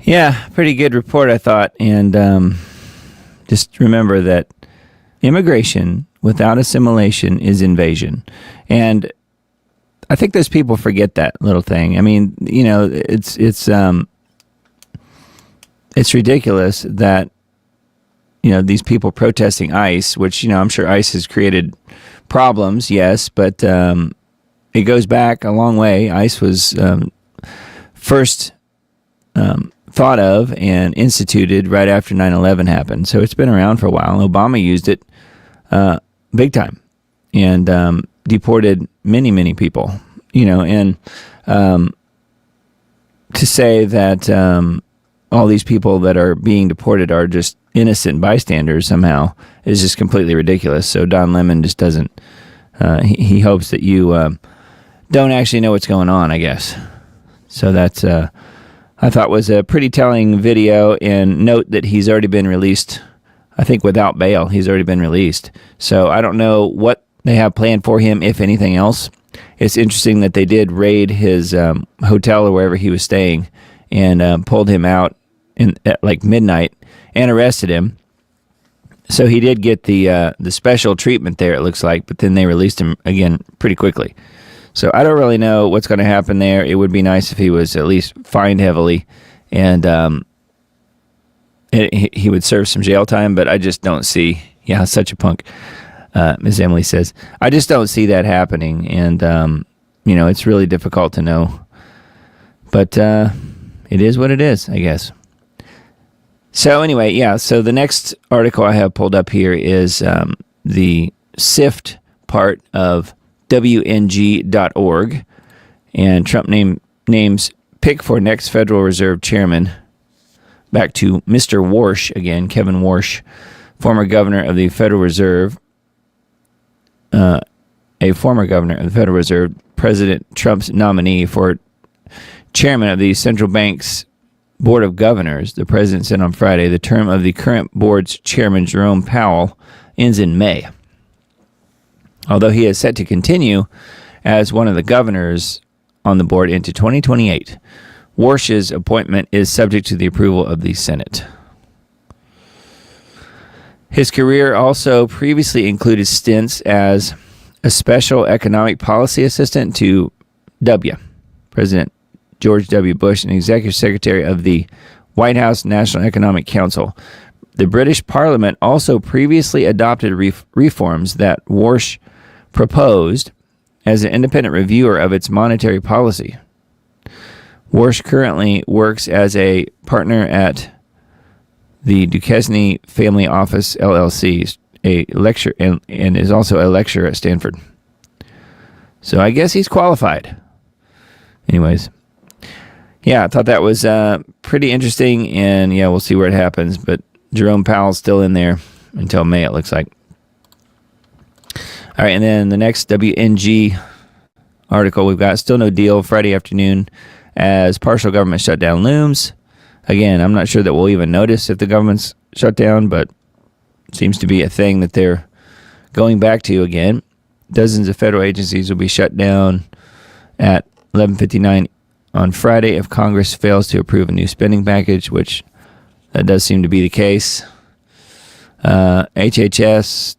Yeah, pretty good report, I thought. And just remember that immigration without assimilation is invasion. And I think those people forget that little thing. I mean, you know, it's ridiculous that, you know, these people protesting ICE, which, you know, I'm sure ICE has created problems, yes, but it goes back a long way. ICE was first thought of and instituted right after 9/11 happened. So it's been around for a while. Obama used it big time and deported many, many people, you know, and to say that all these people that are being deported are just innocent bystanders somehow is just completely ridiculous. So Don Lemon just doesn't. He hopes that you don't actually know what's going on, I guess. So that's I thought was a pretty telling video. And note that he's already been released. I think without bail, he's already been released. So I don't know what they have planned for him, if anything else. It's interesting that they did raid his hotel or wherever he was staying and pulled him out at like midnight and arrested him. So he did get the special treatment there, it looks like, but then they released him again pretty quickly. So I don't really know what's going to happen there. It would be nice if he was at least fined heavily and he would serve some jail time, but I just don't see, such a punk, Ms. Emily says. I just don't see that happening, and, it's really difficult to know. But it is what it is, I guess. So anyway, so the next article I have pulled up here is the SIFT part of WNG.org, and Trump names pick for next Federal Reserve chairman. Back to Mr. Warsh again, Kevin Warsh, former governor of the Federal Reserve, President Trump's nominee for chairman of the central bank's board of governors. The president said on Friday the term of the current board's chairman, Jerome Powell, ends in May. Although he is set to continue as one of the governors on the board into 2028. Warsh's appointment is subject to the approval of the Senate. His career also previously included stints as a special economic policy assistant to President George W. Bush, and executive secretary of the White House National Economic Council. The British Parliament also previously adopted reforms that Warsh proposed as an independent reviewer of its monetary policy. Warsh currently works as a partner at the Duquesne Family Office, LLC, a lecturer, and is also a lecturer at Stanford. So I guess he's qualified. Anyways, I thought that was pretty interesting, and we'll see where it happens. But Jerome Powell's still in there until May, it looks like. All right, and then the next WNG article we've got, still no deal Friday afternoon as partial government shutdown looms. Again, I'm not sure that we'll even notice if the government's shut down, but it seems to be a thing that they're going back to again. Dozens of federal agencies will be shut down at 11:59 on Friday if Congress fails to approve a new spending package, which that does seem to be the case. HHS,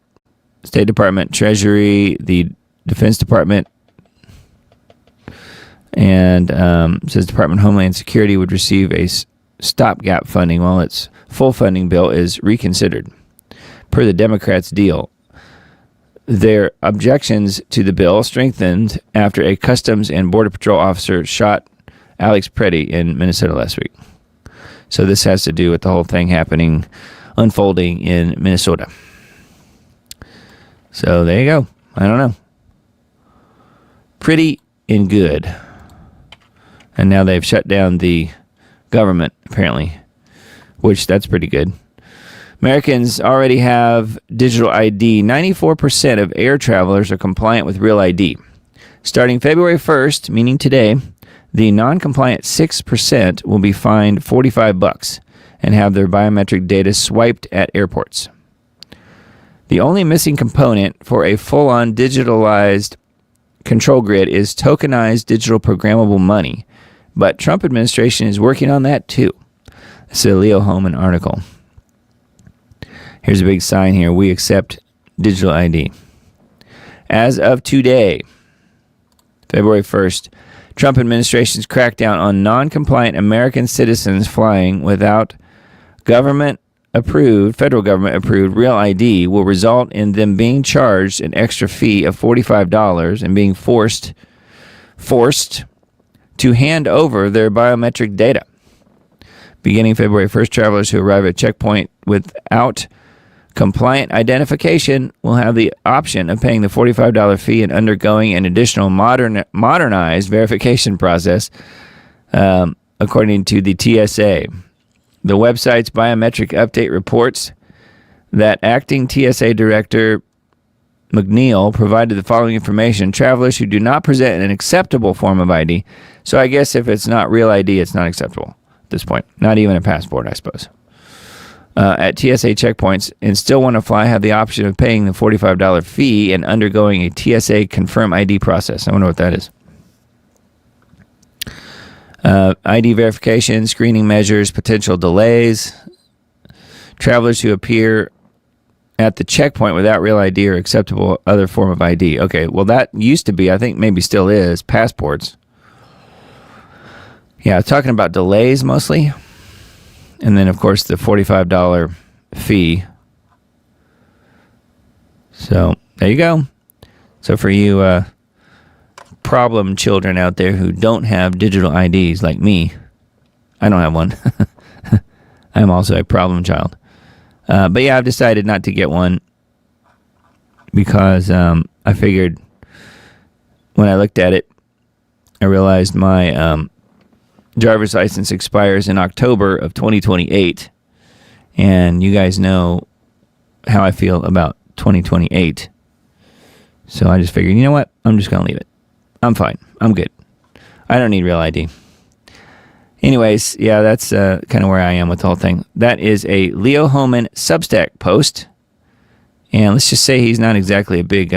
State Department, Treasury, the Defense Department, and says Department of Homeland Security would receive a stopgap funding while its full funding bill is reconsidered. Per the Democrats' deal, their objections to the bill strengthened after a Customs and Border Patrol officer shot Alex Preddy in Minnesota last week. So this has to do with the whole thing unfolding in Minnesota. So there you go. I don't know. Pretty and good. And now they've shut down the government, apparently, which that's pretty good. Americans already have digital ID. 94% of air travelers are compliant with Real ID. Starting February 1st, meaning today, the non-compliant 6% will be fined $45 and have their biometric data swiped at airports. The only missing component for a full-on digitalized control grid is tokenized digital programmable money, but Trump administration is working on that too. It's a Leo Homan article. Here's a big sign here. We accept digital ID. As of today, February 1st, Trump administration's crackdown on non-compliant American citizens flying without federal government-approved Real ID will result in them being charged an extra fee of $45 and being forced to hand over their biometric data. Beginning February 1st, travelers who arrive at checkpoint without compliant identification will have the option of paying the $45 fee and undergoing an additional modernized verification process. according to the TSA. The website's biometric update reports that acting TSA Director McNeil provided the following information. Travelers who do not present an acceptable form of ID. So I guess if it's not real ID, it's not acceptable at this point. Not even a passport, I suppose. At TSA checkpoints and still want to fly have the option of paying the $45 fee and undergoing a TSA confirm ID process. I wonder what that is. ID verification, screening measures, potential delays. Travelers who appear at the checkpoint without real ID or acceptable other form of ID. Okay, well that used to be, I think maybe still is, passports. Yeah, talking about delays mostly. And then, of course, the $45 fee. So, there you go. So, for you problem children out there who don't have digital IDs like me, I don't have one. I'm also a problem child. But yeah, I've decided not to get one because I figured when I looked at it, I realized my driver's license expires in October of 2028. And you guys know how I feel about 2028. So I just figured, you know what? I'm just going to leave it. I'm fine. I'm good. I don't need real ID. Anyways, yeah, that's kind of where I am with the whole thing. That is a Leo Homan Substack post. And let's just say he's not exactly a big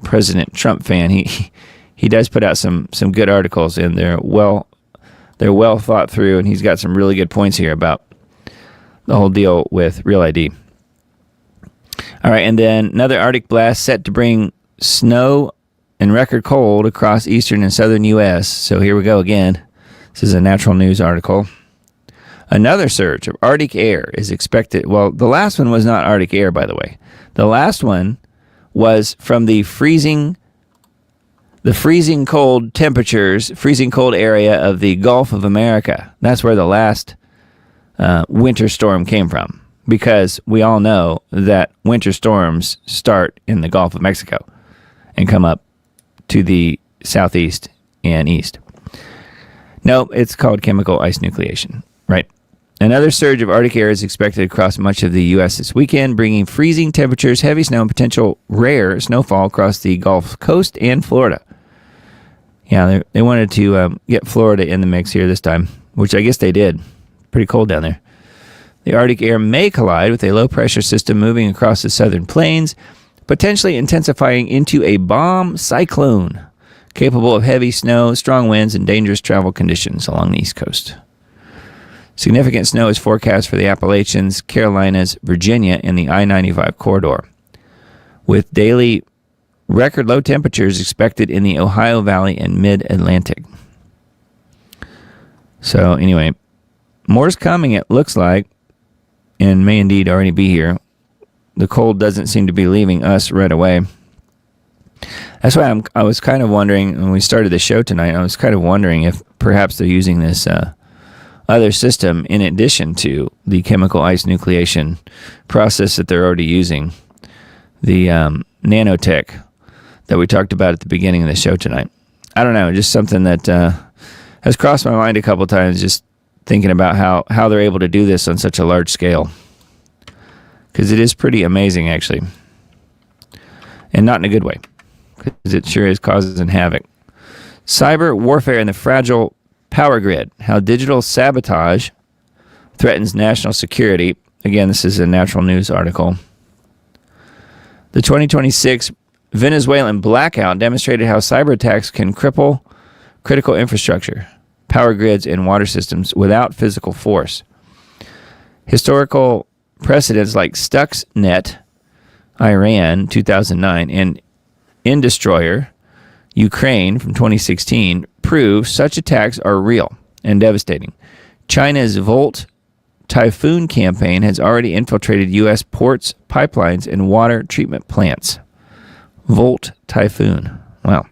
President Trump fan. He does put out some good articles, and they're well thought through, and he's got some really good points here about the whole deal with real ID. All right, and then another Arctic blast set to bring snow and record cold across eastern and southern U.S. So here we go again. This is a Natural News article. Another surge of Arctic air is expected. Well, the last one was not Arctic air, by the way. The last one was from the freezing cold temperatures, freezing cold area of the Gulf of America. That's where the last winter storm came from, because we all know that winter storms start in the Gulf of Mexico and come up to the southeast and east. No, it's called chemical ice nucleation, right? Another surge of Arctic air is expected across much of the U.S. this weekend, bringing freezing temperatures, heavy snow, and potential rare snowfall across the Gulf Coast and Florida. Yeah, they wanted to get Florida in the mix here this time, which I guess they did. Pretty cold down there. The Arctic air may collide with a low-pressure system moving across the southern plains, potentially intensifying into a bomb cyclone, capable of heavy snow, strong winds, and dangerous travel conditions along the East Coast. Significant snow is forecast for the Appalachians, Carolinas, Virginia, and the I-95 corridor, with daily record low temperatures expected in the Ohio Valley and Mid-Atlantic. So anyway, more's coming, it looks like, and may indeed already be here. The cold doesn't seem to be leaving us right away. That's why I was kind of wondering, when we started the show tonight, I was kind of wondering if perhaps they're using this other system in addition to the chemical ice nucleation process that they're already using, the nanotech that we talked about at the beginning of the show tonight. I don't know, just something that has crossed my mind a couple times, just thinking about how they're able to do this on such a large scale. Because it is pretty amazing, actually. And not in a good way, because it sure is causing havoc. Cyber warfare and the fragile power grid. How digital sabotage threatens national security. Again, this is a Natural News article. The 2026 Venezuelan blackout demonstrated how cyber attacks can cripple critical infrastructure, power grids, and water systems without physical force. Historical precedents like Stuxnet, Iran, 2009, and Indestroyer, Ukraine, from 2016, prove such attacks are real and devastating. China's Volt Typhoon campaign has already infiltrated U.S. ports, pipelines, and water treatment plants. Volt Typhoon. Wow.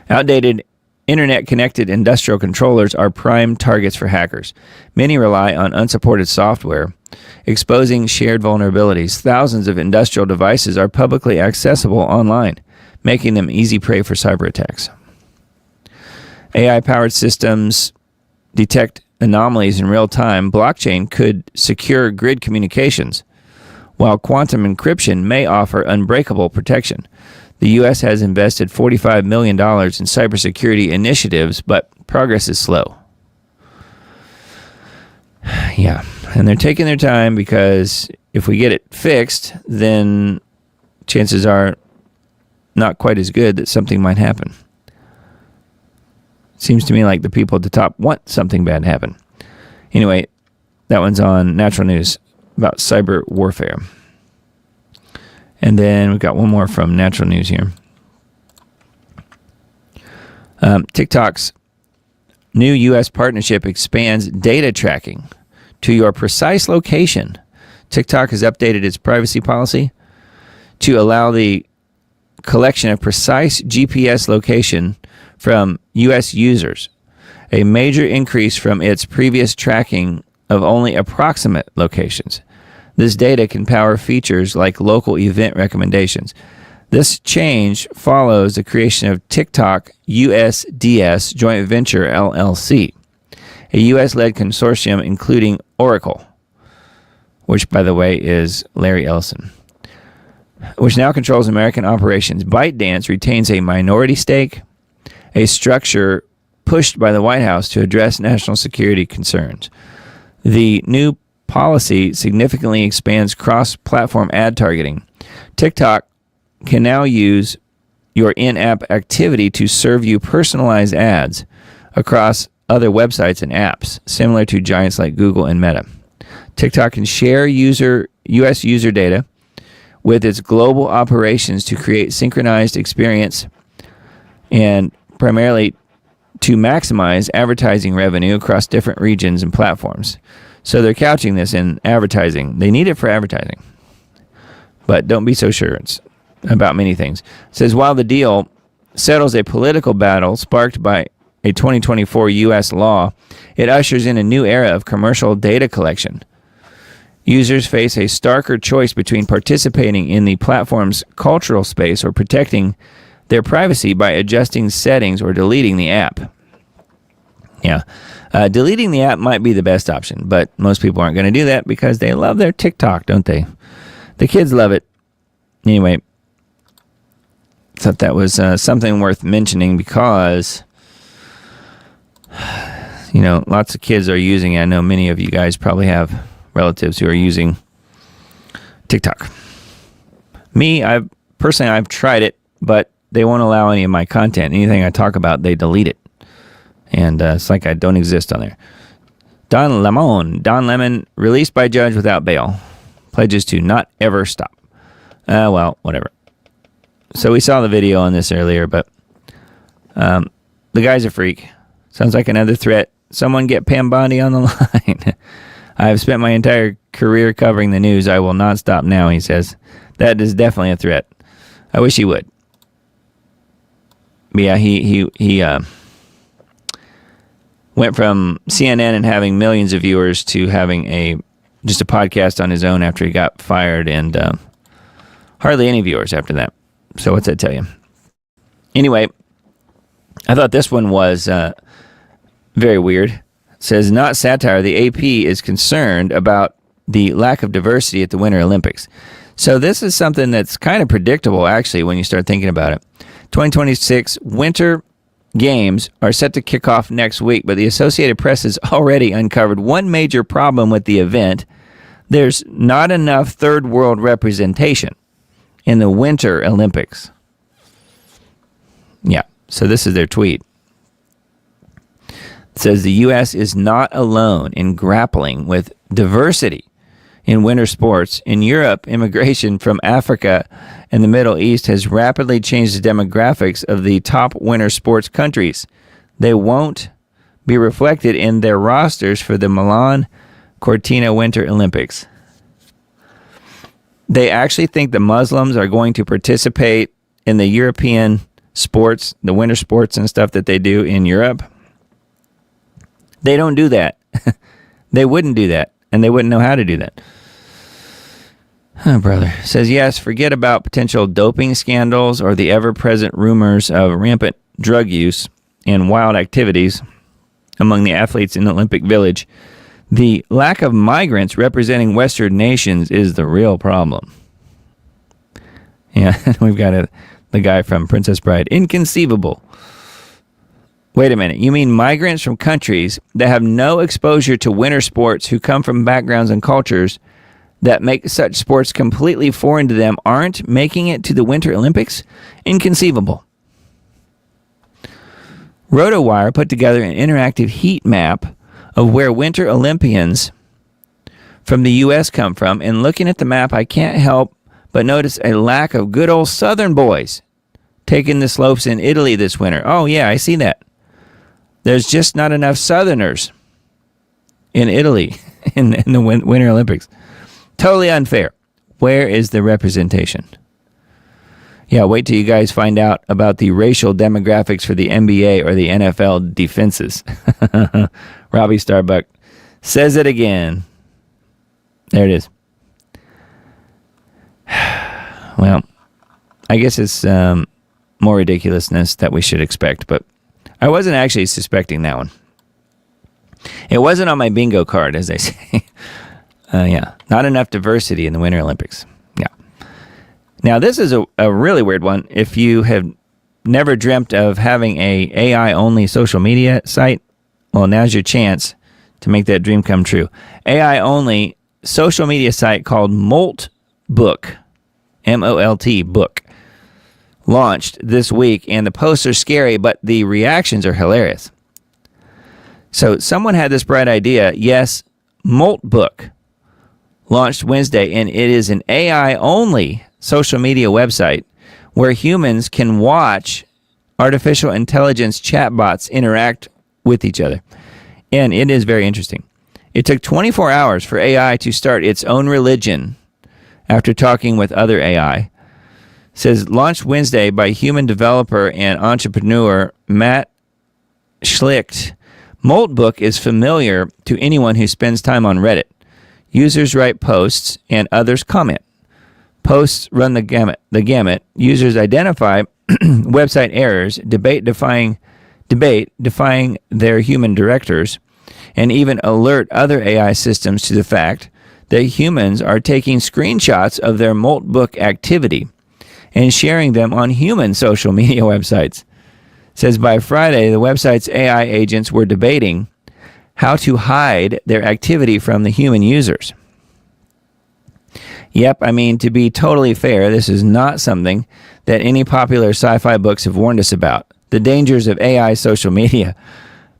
Outdated internet-connected industrial controllers are prime targets for hackers. Many rely on unsupported software, exposing shared vulnerabilities. Thousands of industrial devices are publicly accessible online, making them easy prey for cyber attacks. AI-powered systems detect anomalies in real time. Blockchain could secure grid communications, while quantum encryption may offer unbreakable protection. The U.S. has invested $45 million in cybersecurity initiatives, but progress is slow. Yeah, and they're taking their time because if we get it fixed, then chances are not quite as good that something might happen. Seems to me like the people at the top want something bad to happen. Anyway, that one's on Natural News about cyber warfare. And then we've got one more from Natural News here. TikTok's new U.S. partnership expands data tracking to your precise location. TikTok has updated its privacy policy to allow the collection of precise GPS location from U.S. users, a major increase from its previous tracking of only approximate locations. This data can power features like local event recommendations. This change follows the creation of TikTok USDS Joint Venture LLC, a U.S.-led consortium including Oracle, which, by the way, is Larry Ellison, which now controls American operations. ByteDance retains a minority stake, a structure pushed by the White House to address national security concerns. The new policy significantly expands cross-platform ad targeting. TikTok can now use your in-app activity to serve you personalized ads across other websites and apps, similar to giants like Google and Meta. TikTok can share U.S. user data with its global operations to create synchronized experience and primarily to maximize advertising revenue across different regions and platforms. So they're couching this in advertising. They need it for advertising. But don't be so sure. It's about many things. It says, while the deal settles a political battle sparked by a 2024 U.S. law, it ushers in a new era of commercial data collection. Users face a starker choice between participating in the platform's cultural space or protecting their privacy by adjusting settings or deleting the app. Yeah. Deleting the app might be the best option, but most people aren't going to do that because they love their TikTok, don't they? The kids love it. Anyway, thought that was something worth mentioning because, you know, lots of kids are using it. I know many of you guys probably have relatives who are using TikTok. Me, I've tried it, but they won't allow any of my content. Anything I talk about, they delete it. And it's like I don't exist on there. Don Lemon, released by judge without bail. Pledges to not ever stop. Well, whatever. So we saw the video on this earlier, but the guy's a freak. Sounds like another threat. Someone get Pam Bondi on the line. I have spent my entire career covering the news. I will not stop now, he says. That is definitely a threat. I wish he would. But yeah, he went from CNN and having millions of viewers to having just a podcast on his own after he got fired, and hardly any viewers after that. So what's that tell you? Anyway, I thought this one was very weird. It says, not satire, the AP is concerned about the lack of diversity at the Winter Olympics. So this is something that's kind of predictable, actually, when you start thinking about it. 2026 Winter Games are set to kick off next week, but the Associated Press has already uncovered one major problem with the event. There's not enough third world representation in the Winter Olympics. Yeah, so this is their tweet. It says the U.S. is not alone in grappling with diversity in winter sports. In Europe, immigration from Africa and the Middle East has rapidly changed the demographics of the top winter sports countries. They won't be reflected in their rosters for the Milan Cortina Winter Olympics. They actually think the Muslims are going to participate in the European sports, the winter sports and stuff that they do in Europe. They don't do that. They wouldn't do that, and they wouldn't know how to do that. Oh, brother. Says, yes, forget about potential doping scandals or the ever-present rumors of rampant drug use. and wild activities among the athletes in the Olympic Village. The lack of migrants representing Western nations is the real problem. Yeah, we've got the guy from Princess Bride. Inconceivable. Wait a minute. You mean migrants from countries that have no exposure to winter sports, who come from backgrounds and cultures that make such sports completely foreign to them, aren't making it to the Winter Olympics? Inconceivable. RotoWire put together an interactive heat map of where Winter Olympians from the U.S. come from, and looking at the map, I can't help but notice a lack of good old Southern boys taking the slopes in Italy this winter. Oh, yeah, I see that. There's just not enough Southerners in Italy in the Winter Olympics. Totally unfair. Where is the representation? Yeah, wait till you guys find out about the racial demographics for the NBA or the NFL defenses. Robbie Starbuck says it again. There it is. Well, I guess it's more ridiculousness that we should expect, but I wasn't actually suspecting that one. It wasn't on my bingo card, as they say. Yeah, not enough diversity in the Winter Olympics. Yeah. Now, this is a really weird one. If you have never dreamt of having a AI-only social media site, well, now's your chance to make that dream come true. AI-only social media site called Molt Book, M-O-L-T, Book, launched this week, and the posts are scary, but the reactions are hilarious. So someone had this bright idea. Yes, Molt Book launched Wednesday, and it is an AI-only social media website where humans can watch artificial intelligence chatbots interact with each other. And it is very interesting. It took 24 hours for AI to start its own religion after talking with other AI. It says, launched Wednesday by human developer and entrepreneur Matt Schlicht. Molt Book is familiar to anyone who spends time on Reddit. Users write posts and others comment. Posts run the gamut. Users identify website errors, debate defying their human directors, and even alert other AI systems to the fact that humans are taking screenshots of their Molt Book activity and sharing them on human social media websites. It says by Friday, the website's AI agents were debating how to hide their activity from the human users. Yep, I mean, to be totally fair, this is not something that any popular sci-fi books have warned us about, the dangers of AI social media.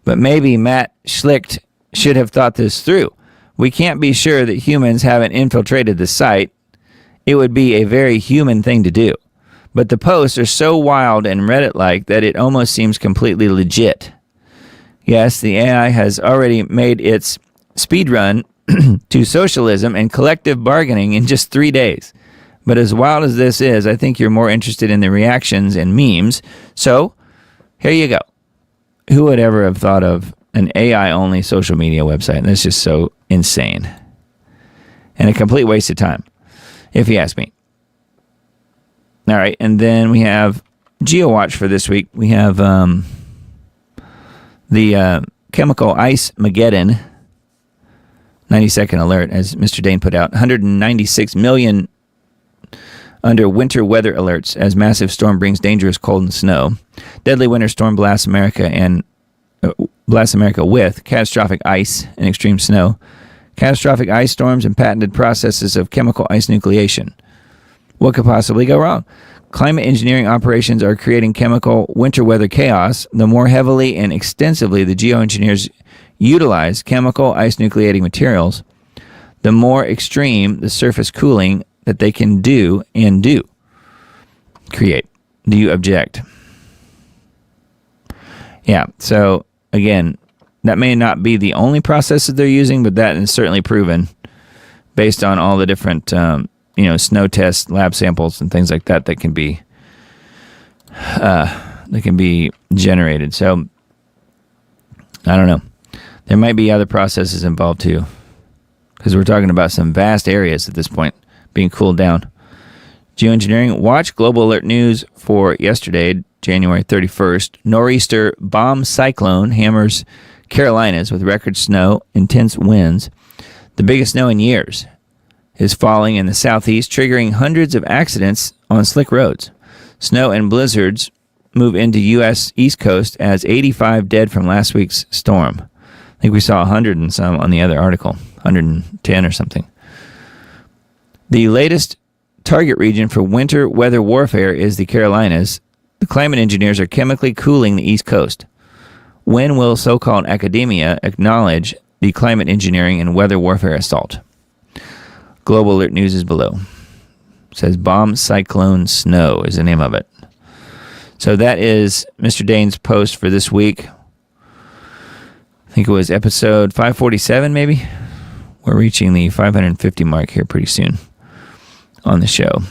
But maybe Matt Schlicht should have thought this through. We can't be sure that humans haven't infiltrated the site. It would be a very human thing to do. But the posts are so wild and Reddit-like that it almost seems completely legit. Yes, the AI has already made its speedrun to socialism and collective bargaining in just 3 days. But as wild as this is, I think you're more interested in the reactions and memes. So, here you go. Who would ever have thought of an AI-only social media website? And that's just so insane. And a complete waste of time, if you ask me. All right, and then we have GeoWatch for this week. We have the chemical ice Mageddon 90-second alert, as Mr. Dane put out. 196 million under winter weather alerts as massive storm brings dangerous cold and snow. Deadly winter storm blasts America with catastrophic ice and extreme snow. Catastrophic ice storms and patented processes of chemical ice nucleation. What could possibly go wrong? Climate engineering operations are creating chemical winter weather chaos. The more heavily and extensively the geoengineers utilize chemical ice nucleating materials, the more extreme the surface cooling that they can create. Do you object? Yeah, so again, that may not be the only process that they're using, but that is certainly proven based on all the different snow tests, lab samples, and things like that can be generated. So I don't know. There might be other processes involved too, because we're talking about some vast areas at this point being cooled down. Geoengineering. Watch Global Alert News for yesterday. January 31st. Nor'easter bomb cyclone hammers Carolinas with record snow, intense winds. The biggest snow in years is falling in the southeast, triggering hundreds of accidents on slick roads. Snow and blizzards move into U.S. East Coast as 85 dead from last week's storm. I think we saw 100 and some on the other article, 110 or something. The latest target region for winter weather warfare is the Carolinas. The climate engineers are chemically cooling the East Coast. When will so-called academia acknowledge the climate engineering and weather warfare assault? Global Alert News is below. It says bomb cyclone snow is the name of it. So that is Mr. Dane's post for this week. I think it was episode 547 maybe. We're reaching the 550 mark here pretty soon on the show.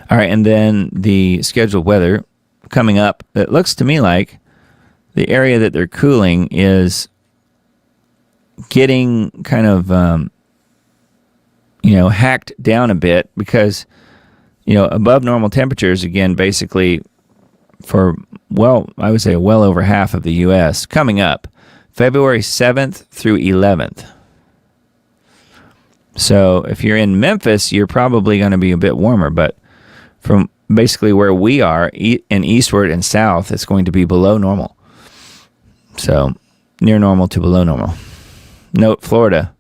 All right, and then the scheduled weather coming up. It looks to me like the area that they're cooling is getting kind of, hacked down a bit because, above normal temperatures, again, basically for, I would say well over half of the U.S. coming up February 7th through 11th. So if you're in Memphis, you're probably going to be a bit warmer, but from basically where we are and eastward and south, it's going to be below normal. So near normal to below normal. Note Florida,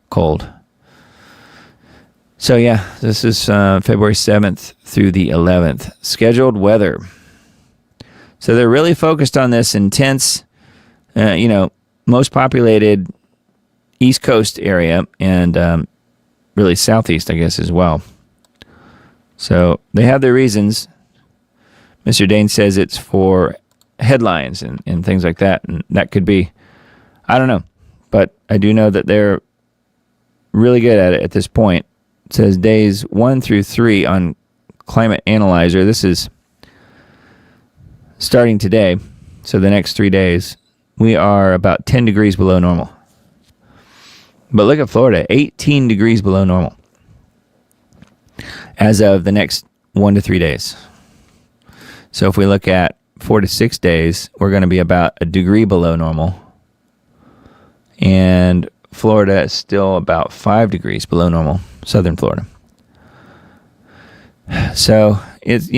cold. So yeah, this is February 7th through the 11th. Scheduled weather. So they're really focused on this intense, most populated East Coast area and really Southeast, I guess, as well. So they have their reasons. Mr. Dane says it's for headlines and things like that. And that could be, I don't know. But I do know that they're really good at it at this point. It says days 1 through 3 on Climate Analyzer. This is starting today. So the next 3 days, we are about 10 degrees below normal. But look at Florida, 18 degrees below normal as of the next 1 to 3 days. So if we look at 4 to 6 days, we're going to be about a degree below normal. And Florida is still about 5 degrees below normal, southern Florida. So it's,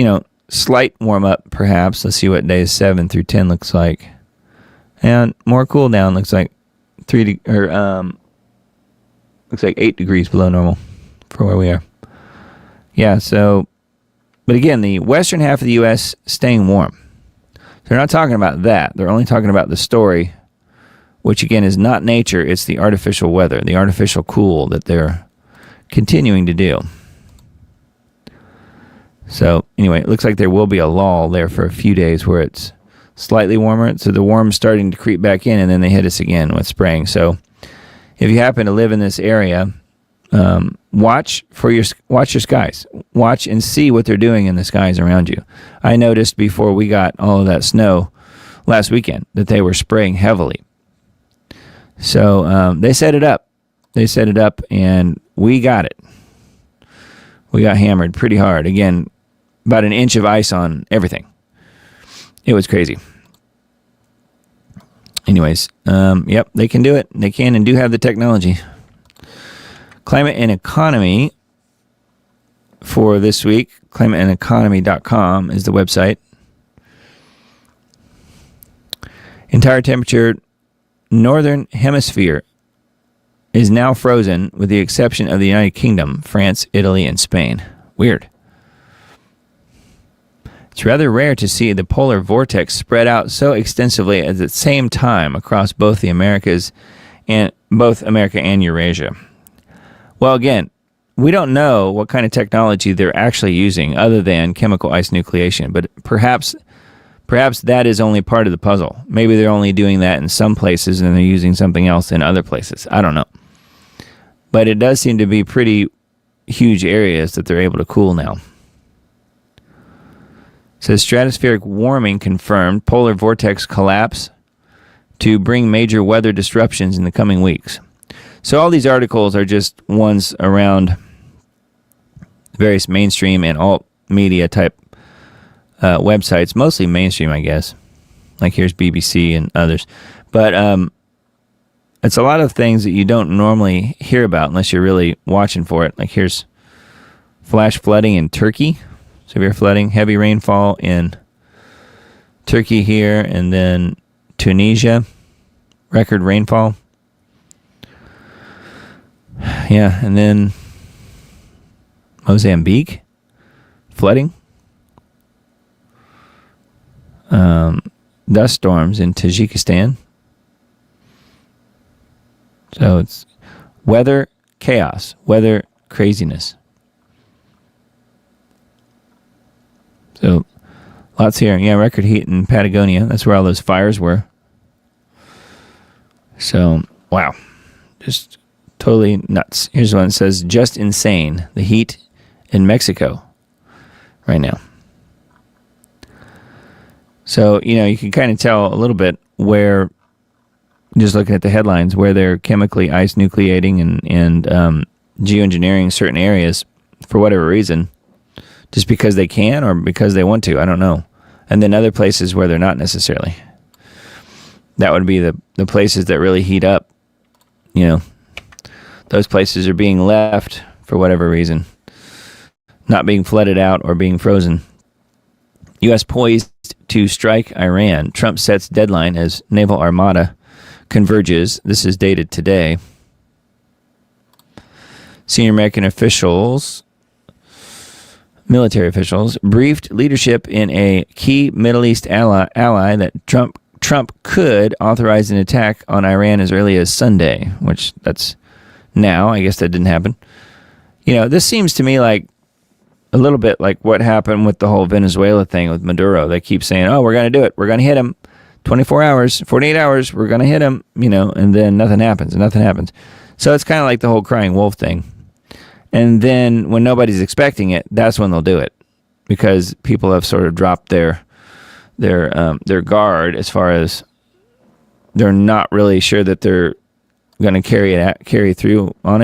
slight warm up perhaps. Let's see what days 7 through 10 looks like. And more cool down looks like 8 degrees below normal for where we are. Yeah, so, but again, the western half of the U.S. staying warm. They're not talking about that. They're only talking about the story, which again is not nature. It's the artificial weather, the artificial cool that they're continuing to do. So anyway, it looks like there will be a lull there for a few days where it's slightly warmer. So the warm's starting to creep back in, and then they hit us again with spring. So if you happen to live in this area, watch your skies. Watch and see what they're doing in the skies around you. I noticed before we got all of that snow last weekend that they were spraying heavily. So they set it up. And we got it. We got hammered pretty hard. Again, about an inch of ice on everything. It was crazy. Anyways, yep, they can do it. They can and do have the technology. Climate and Economy for this week. climateandeconomy.com is the website. Entire temperature, northern hemisphere is now frozen with the exception of the United Kingdom, France, Italy, and Spain. Weird. It's rather rare to see the polar vortex spread out so extensively at the same time across both the Americas and both America and Eurasia. Well, again, we don't know what kind of technology they're actually using other than chemical ice nucleation, but perhaps that is only part of the puzzle. Maybe they're only doing that in some places and they're using something else in other places. I don't know. But it does seem to be pretty huge areas that they're able to cool now. It says stratospheric warming confirmed, polar vortex collapse to bring major weather disruptions in the coming weeks. So all these articles are just ones around various mainstream and alt media type websites, mostly mainstream, I guess. Like here's BBC and others. But it's a lot of things that you don't normally hear about unless you're really watching for it. Like here's flash flooding in Turkey. Severe flooding, heavy rainfall in Turkey here, and then Tunisia, record rainfall. Yeah, and then Mozambique, flooding. Dust storms in Tajikistan. So it's weather chaos, weather craziness. So lots here. Yeah, record heat in Patagonia. That's where all those fires were. So, wow. Just totally nuts. Here's one that says, just insane. The heat in Mexico right now. So, you can kind of tell a little bit where, just looking at the headlines, where they're chemically ice nucleating and geoengineering certain areas for whatever reason, just because they can or because they want to. I don't know. And then other places where they're not necessarily. That would be the places that really heat up. Those places are being left for whatever reason, not being flooded out or being frozen. U.S. poised to strike Iran. Trump sets deadline as naval armada converges. This is dated today. Senior American officials, military officials, briefed leadership in a key Middle East ally that Trump could authorize an attack on Iran as early as Sunday, which that's now. I guess that didn't happen. This seems to me like a little bit like what happened with the whole Venezuela thing with Maduro. They keep saying, oh, we're going to do it. We're going to hit him. 24 hours, 48 hours, we're going to hit him, and then nothing happens. So it's kind of like the whole crying wolf thing. And then when nobody's expecting it, that's when they'll do it, because people have sort of dropped their guard as far as they're not really sure that they're going to carry through on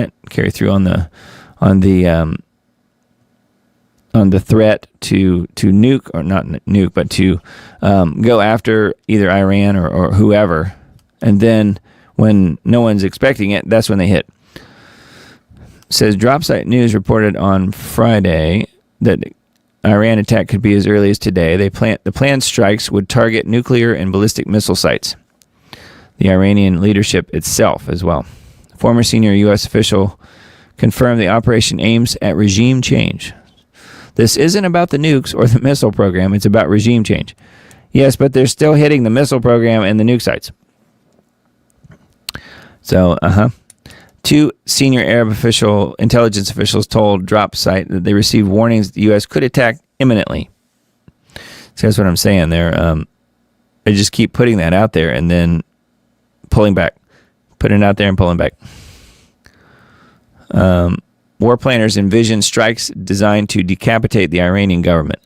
the threat to nuke, or not nuke, but to go after either Iran or whoever. And then when no one's expecting it, that's when they hit. Says Dropsite News reported on Friday that Iran attack could be as early as today. The planned strikes would target nuclear and ballistic missile sites. The Iranian leadership itself as well. Former senior U.S. official confirmed the operation aims at regime change. This isn't about the nukes or the missile program. It's about regime change. Yes, but they're still hitting the missile program and the nuke sites. So, Two senior Arab intelligence officials told Dropsite that they received warnings that the U.S. could attack imminently. So that's what I'm saying. They just keep putting that out there and then pulling back. Putting it out there and pulling back. War planners envision strikes designed to decapitate the Iranian government,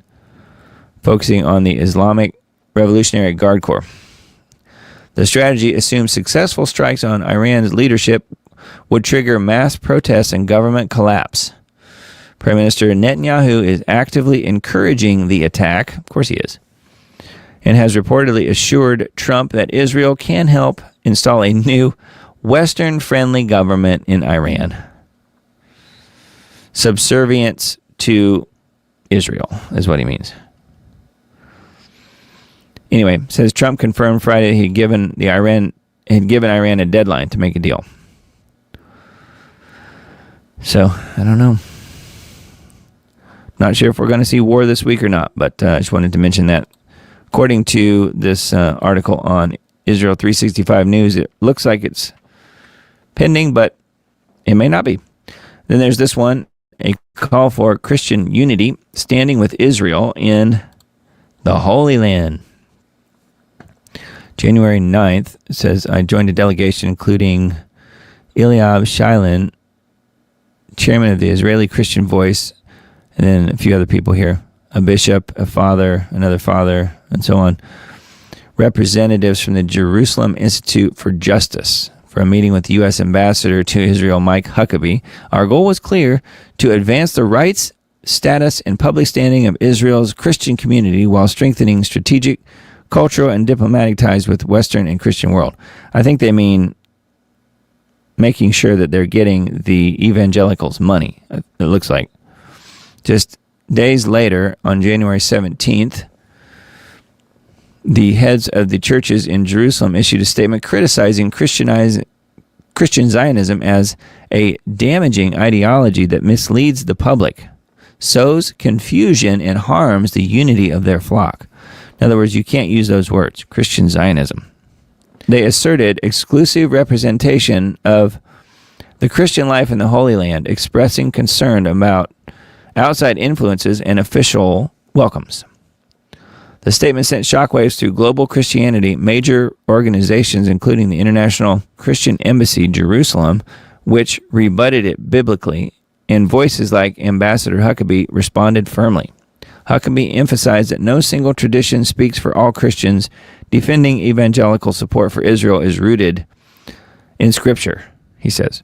focusing on the Islamic Revolutionary Guard Corps. The strategy assumes successful strikes on Iran's leadership would trigger mass protests and government collapse. Prime Minister Netanyahu is actively encouraging the attack, of course he is, and has reportedly assured Trump that Israel can help install a new Western-friendly government in Iran. Subservience to Israel is what he means. Anyway, says Trump confirmed Friday he had given Iran a deadline to make a deal. So, I don't know. Not sure if we're going to see war this week or not, but I just wanted to mention that. According to this article on Israel 365 News, it looks like it's pending, but it may not be. Then there's this one, a call for Christian unity, standing with Israel in the Holy Land. January 9th, it says, I joined a delegation including Eliav Shailin, chairman of the Israeli Christian Voice, and then a few other people here, a bishop, a father, another father, and so on. Representatives from the Jerusalem Institute for Justice for a meeting with the U.S. Ambassador to Israel, Mike Huckabee. Our goal was clear: to advance the rights, status and public standing of Israel's Christian community while strengthening strategic, cultural, and diplomatic ties with Western and Christian world. I think they mean making sure that they're getting the evangelicals' money, it looks like. Just days later, on January 17th, the heads of the churches in Jerusalem issued a statement criticizing Christian Zionism as a damaging ideology that misleads the public, sows confusion, and harms the unity of their flock. In other words, you can't use those words, Christian Zionism. They asserted exclusive representation of the Christian life in the Holy Land, expressing concern about outside influences and official welcomes. The statement sent shockwaves through global Christianity. Major organizations, including the International Christian Embassy Jerusalem, which rebutted it biblically, and voices like Ambassador Huckabee responded firmly. Huckabee emphasized that no single tradition speaks for all Christians. Defending evangelical support for Israel is rooted in Scripture, he says.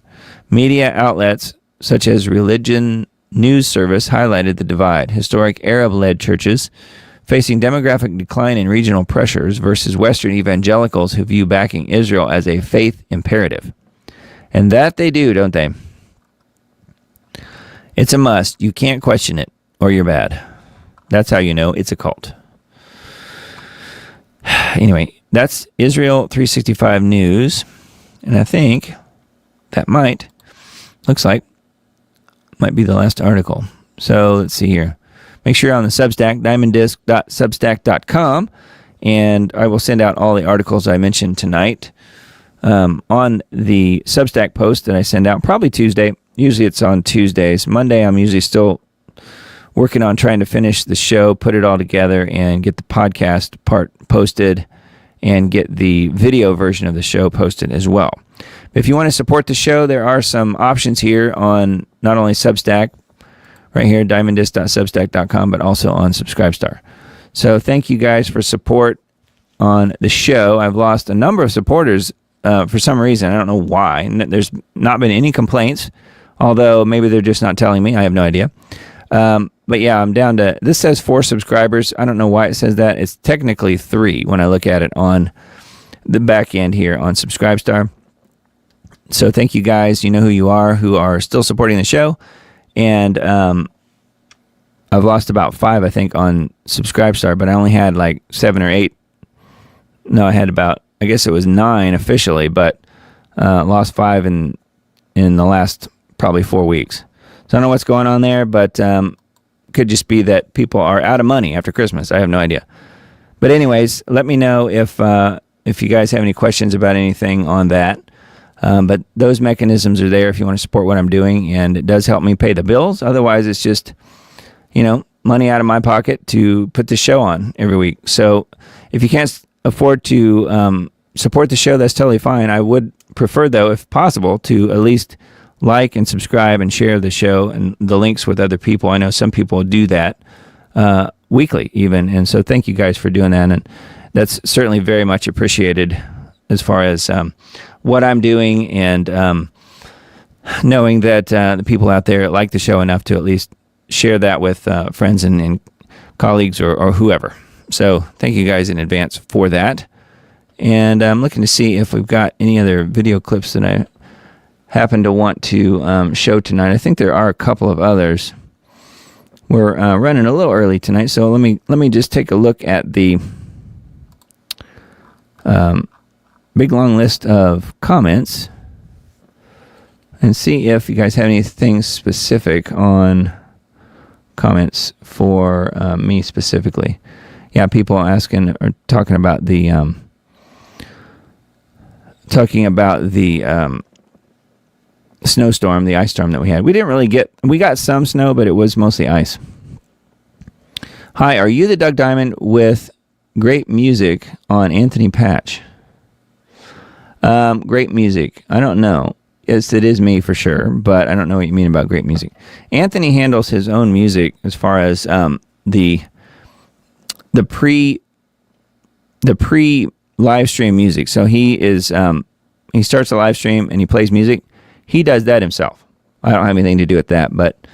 Media outlets such as Religion News Service highlighted the divide. Historic Arab-led churches facing demographic decline and regional pressures versus Western evangelicals who view backing Israel as a faith imperative. And that they do, don't they? It's a must. You can't question it, or you're bad. That's how you know it's a cult. Anyway, that's Israel 365 News. And I think that might be the last article. So let's see here. Make sure you're on the Substack, diamonddisc.substack.com, and I will send out all the articles I mentioned tonight on the Substack post that I send out probably Tuesday. Usually it's on Tuesdays. Monday I'm usually still working on trying to finish the show, put it all together, and get the podcast part posted and get the video version of the show posted as well. If you want to support the show, there are some options here on not only Substack, right here, diamonddisc.substack.com, but also on Subscribestar. So thank you guys for support on the show. I've lost a number of supporters for some reason. I don't know why. There's not been any complaints, although maybe they're just not telling me. I have no idea. But yeah, I'm down to, this says 4 subscribers. I don't know why it says that. It's technically 3 when I look at it on the back end here on Subscribestar. So thank you guys. You know who you are, who are still supporting the show. And I've lost about 5, I think, on Subscribestar, but I only had like 7 or 8. No, I had about, I guess it was 9 officially, but lost 5 in the last probably 4 weeks. So I don't know what's going on there, but could just be that people are out of money after Christmas. I have no idea. But anyways, let me know if you guys have any questions about anything on that. But those mechanisms are there if you want to support what I'm doing, and it does help me pay the bills. Otherwise, it's just, money out of my pocket to put the show on every week. So if you can't afford to support the show, that's totally fine. I would prefer, though, if possible, to at least like and subscribe and share the show and the links with other people. I know some people do that weekly even, and so thank you guys for doing that, and that's certainly very much appreciated as far as what I'm doing, and knowing that the people out there like the show enough to at least share that with friends and colleagues or whoever. So thank you guys in advance for that. And I'm looking to see if we've got any other video clips that I happen to want to show tonight. I think there are a couple of others. We're running a little early tonight, so let me just take a look at the big long list of comments and see if you guys have anything specific on comments for me specifically. Yeah, people asking or talking about the snowstorm, the ice storm that we had. We got some snow, but it was mostly ice. Hi, are you the Doug Diamond with great music on Anthony Patch? Great music. I don't know. Yes, it is me for sure, but I don't know what you mean about great music. Anthony handles his own music as far as the pre live stream music. So he starts a live stream and he plays music. He does that himself. I don't have anything to do with that, but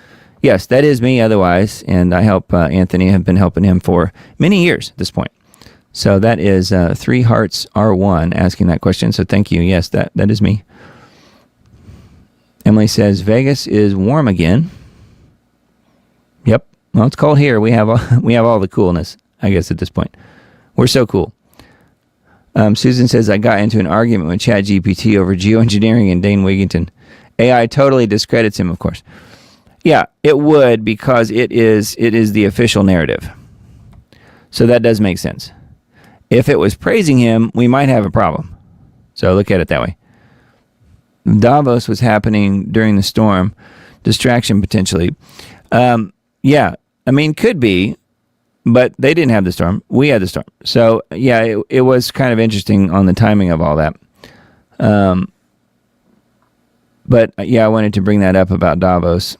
Yes, that is me otherwise, and I help Anthony. I've been helping him for many years at this point. So that is 3 Hearts R1 asking that question, so thank you. Yes, that is me. Emily says, Vegas is warm again. Yep. Well, it's cold here. We have all the coolness, I guess, at this point. We're so cool. Susan says, I got into an argument with ChatGPT over geoengineering and Dane Wigington. AI totally discredits him, of course. Yeah, it would, because it is the official narrative. So that does make sense. If it was praising him, we might have a problem. So look at it that way. Davos was happening during the storm. Distraction, potentially. Yeah, I mean, could be, but they didn't have the storm. We had the storm. So, yeah, it was kind of interesting on the timing of all that. But, yeah, I wanted to bring that up about Davos.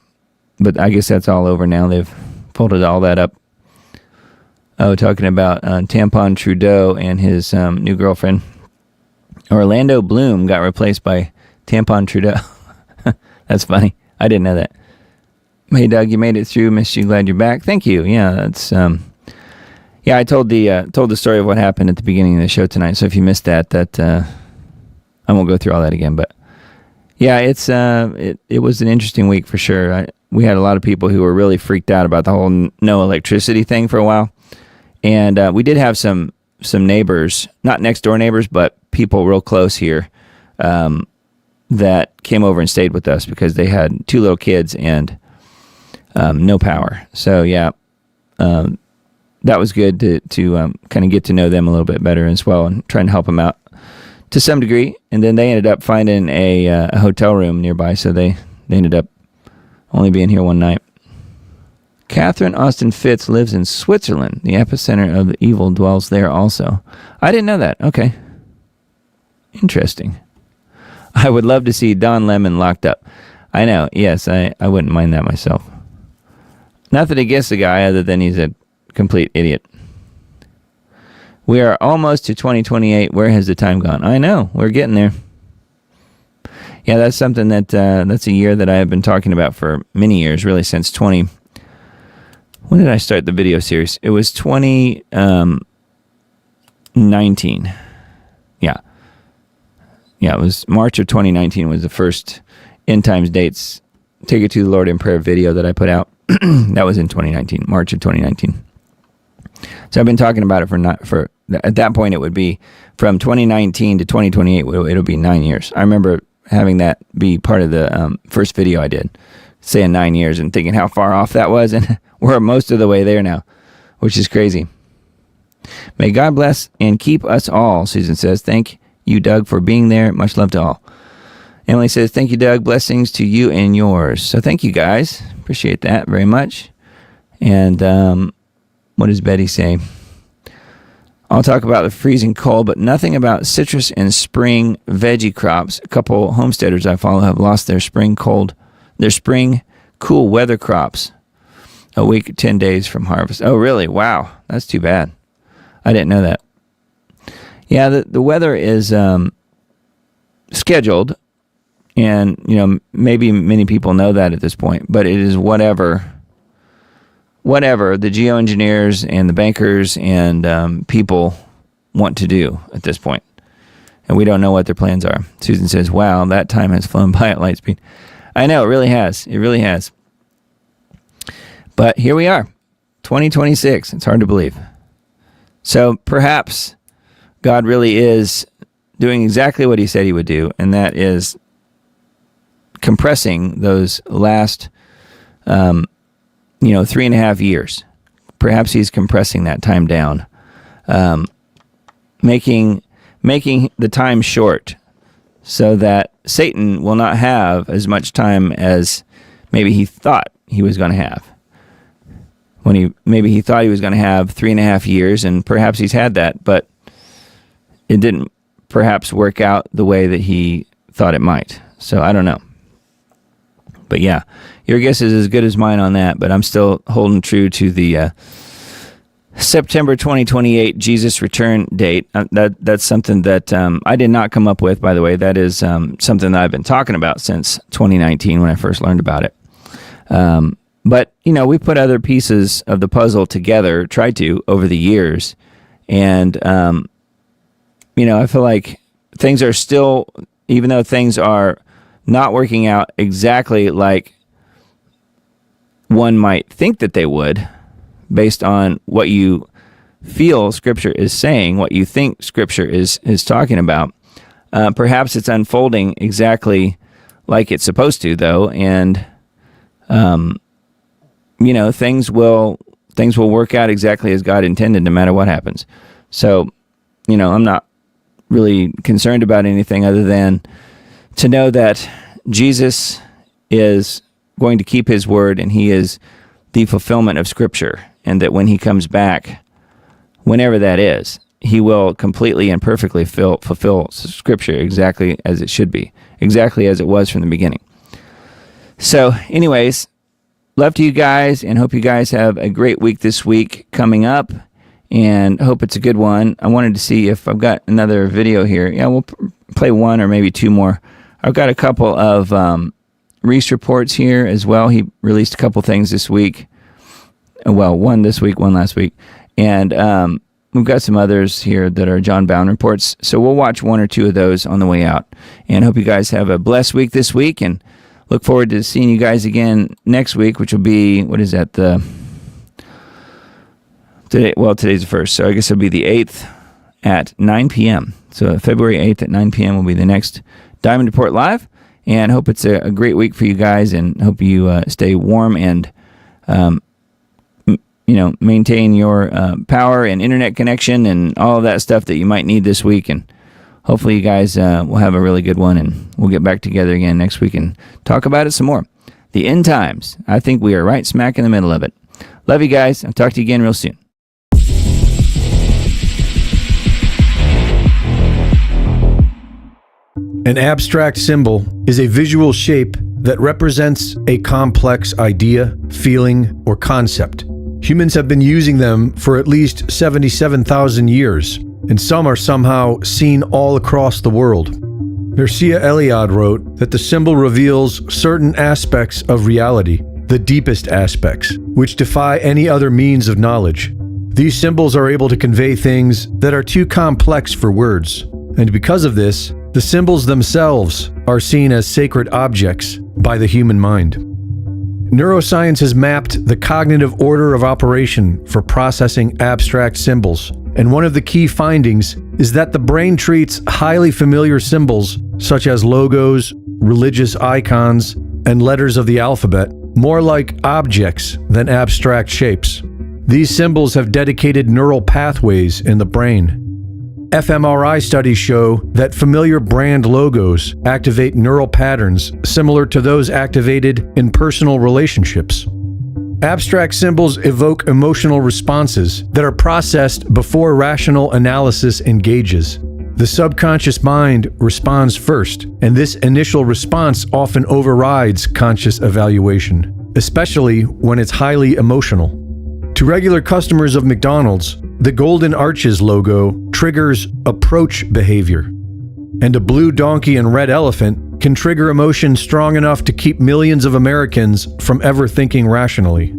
But I guess that's all over now. They've folded all that up. Oh, talking about Tampon Trudeau and his new girlfriend. Orlando Bloom got replaced by Tampon Trudeau. That's funny. I didn't know that. Hey, Doug, you made it through. Miss you. Glad you're back. Thank you. Yeah, that's... yeah, I told the story of what happened at the beginning of the show tonight. So if you missed that I won't go through all that again. But yeah, it was an interesting week for sure. We had a lot of people who were really freaked out about the whole no electricity thing for a while. And we did have some neighbors, not next door neighbors, but people real close here that came over and stayed with us because they had 2 little kids and no power. So yeah, that was good to kind of get to know them a little bit better as well and trying to help them out to some degree. And then they ended up finding a hotel room nearby, so they ended up only being here one night. Catherine Austin Fitz lives in Switzerland. The epicenter of the evil dwells there also. I didn't know that. Okay. Interesting. I would love to see Don Lemon locked up. I know. Yes, I wouldn't mind that myself. Nothing against the guy other than he's a complete idiot. We are almost to 2028. Where has the time gone? I know. We're getting there. Yeah, that's something that's a year that I have been talking about for many years, really since 20... When did I start the video series? It was 2019. Yeah. Yeah, it was March of 2019 was the first End Times Dates Take It to the Lord in Prayer video that I put out. That was in 2019, March of 2019. So I've been talking about it for at that point it would be from 2019 to 2028. It'll be 9 years. I remember having that be part of the first video I did, saying 9 years and thinking how far off that was, and we're most of the way there now, which is crazy. May God bless and keep us all, Susan says. Thank you, Doug, for being there. Much love to all. Emily says, thank you, Doug. Blessings to you and yours. So thank you, guys. Appreciate that very much. And what does Betty say? I'll talk about the freezing cold, but nothing about citrus and spring veggie crops. A couple homesteaders I follow have lost their spring cool weather crops a week, 10 days from harvest. Oh, really? Wow. That's too bad. I didn't know that. Yeah, the weather is scheduled, and maybe many people know that at this point, but it is whatever the geoengineers and the bankers and people want to do at this point. And we don't know what their plans are. Susan says, wow, that time has flown by at light speed. I know, it really has. It really has. But here we are, 2026. It's hard to believe. So perhaps God really is doing exactly what he said he would do, and that is compressing those last 3.5 years. Perhaps he's compressing that time down, making the time short so that Satan will not have as much time as maybe he thought he was going to have. Maybe he thought he was going to have 3.5 years, and perhaps he's had that, but it didn't perhaps work out the way that he thought it might. So I don't know. But yeah, your guess is as good as mine on that, but I'm still holding true to the September 2028 Jesus return date. That's something that I did not come up with, by the way. That is something that I've been talking about since 2019 when I first learned about it. But, we put other pieces of the puzzle together, tried to, over the years. And, I feel like things are still, even though things are not working out exactly like one might think that they would, based on what you feel Scripture is saying, what you think Scripture is talking about. Perhaps it's unfolding exactly like it's supposed to, though, and things will work out exactly as God intended, no matter what happens. So, I'm not really concerned about anything other than to know that Jesus is going to keep his word, and he is the fulfillment of Scripture, and that when he comes back, whenever that is, he will completely and perfectly fulfill Scripture exactly as it should be, exactly as it was from the beginning. So, anyways, love to you guys, and hope you guys have a great week this week coming up, and hope it's a good one. I wanted to see if I've got another video here. Yeah, we'll play one or maybe two more. I've got a couple of Reese reports here as well. He released a couple things this week. Well, one this week, one last week. And we've got some others here that are John Bound reports. So we'll watch one or two of those on the way out. And hope you guys have a blessed week this week. And look forward to seeing you guys again next week, which will be, what is that? Today's the 1st. So I guess it'll be the 8th at 9 p.m. So February 8th at 9 p.m. will be the next Diamond Report Live. And hope it's a great week for you guys, and hope you stay warm and, maintain your power and internet connection and all of that stuff that you might need this week. And hopefully you guys will have a really good one, and we'll get back together again next week and talk about it some more. The end times. I think we are right smack in the middle of it. Love you guys. I'll talk to you again real soon. An abstract symbol is a visual shape that represents a complex idea, feeling, or concept. Humans have been using them for at least 77,000 years, and some are somehow seen all across the world. Mircea Eliade wrote that the symbol reveals certain aspects of reality, the deepest aspects, which defy any other means of knowledge. These symbols are able to convey things that are too complex for words, and because of this, the symbols themselves are seen as sacred objects by the human mind. Neuroscience has mapped the cognitive order of operation for processing abstract symbols, and one of the key findings is that the brain treats highly familiar symbols such as logos, religious icons, and letters of the alphabet more like objects than abstract shapes. These symbols have dedicated neural pathways in the brain. fMRI studies show that familiar brand logos activate neural patterns similar to those activated in personal relationships. Abstract symbols evoke emotional responses that are processed before rational analysis engages. The subconscious mind responds first, and this initial response often overrides conscious evaluation, especially when it's highly emotional. To regular customers of McDonald's, the Golden Arches logo triggers approach behavior, and a blue donkey and red elephant can trigger emotion strong enough to keep millions of Americans from ever thinking rationally.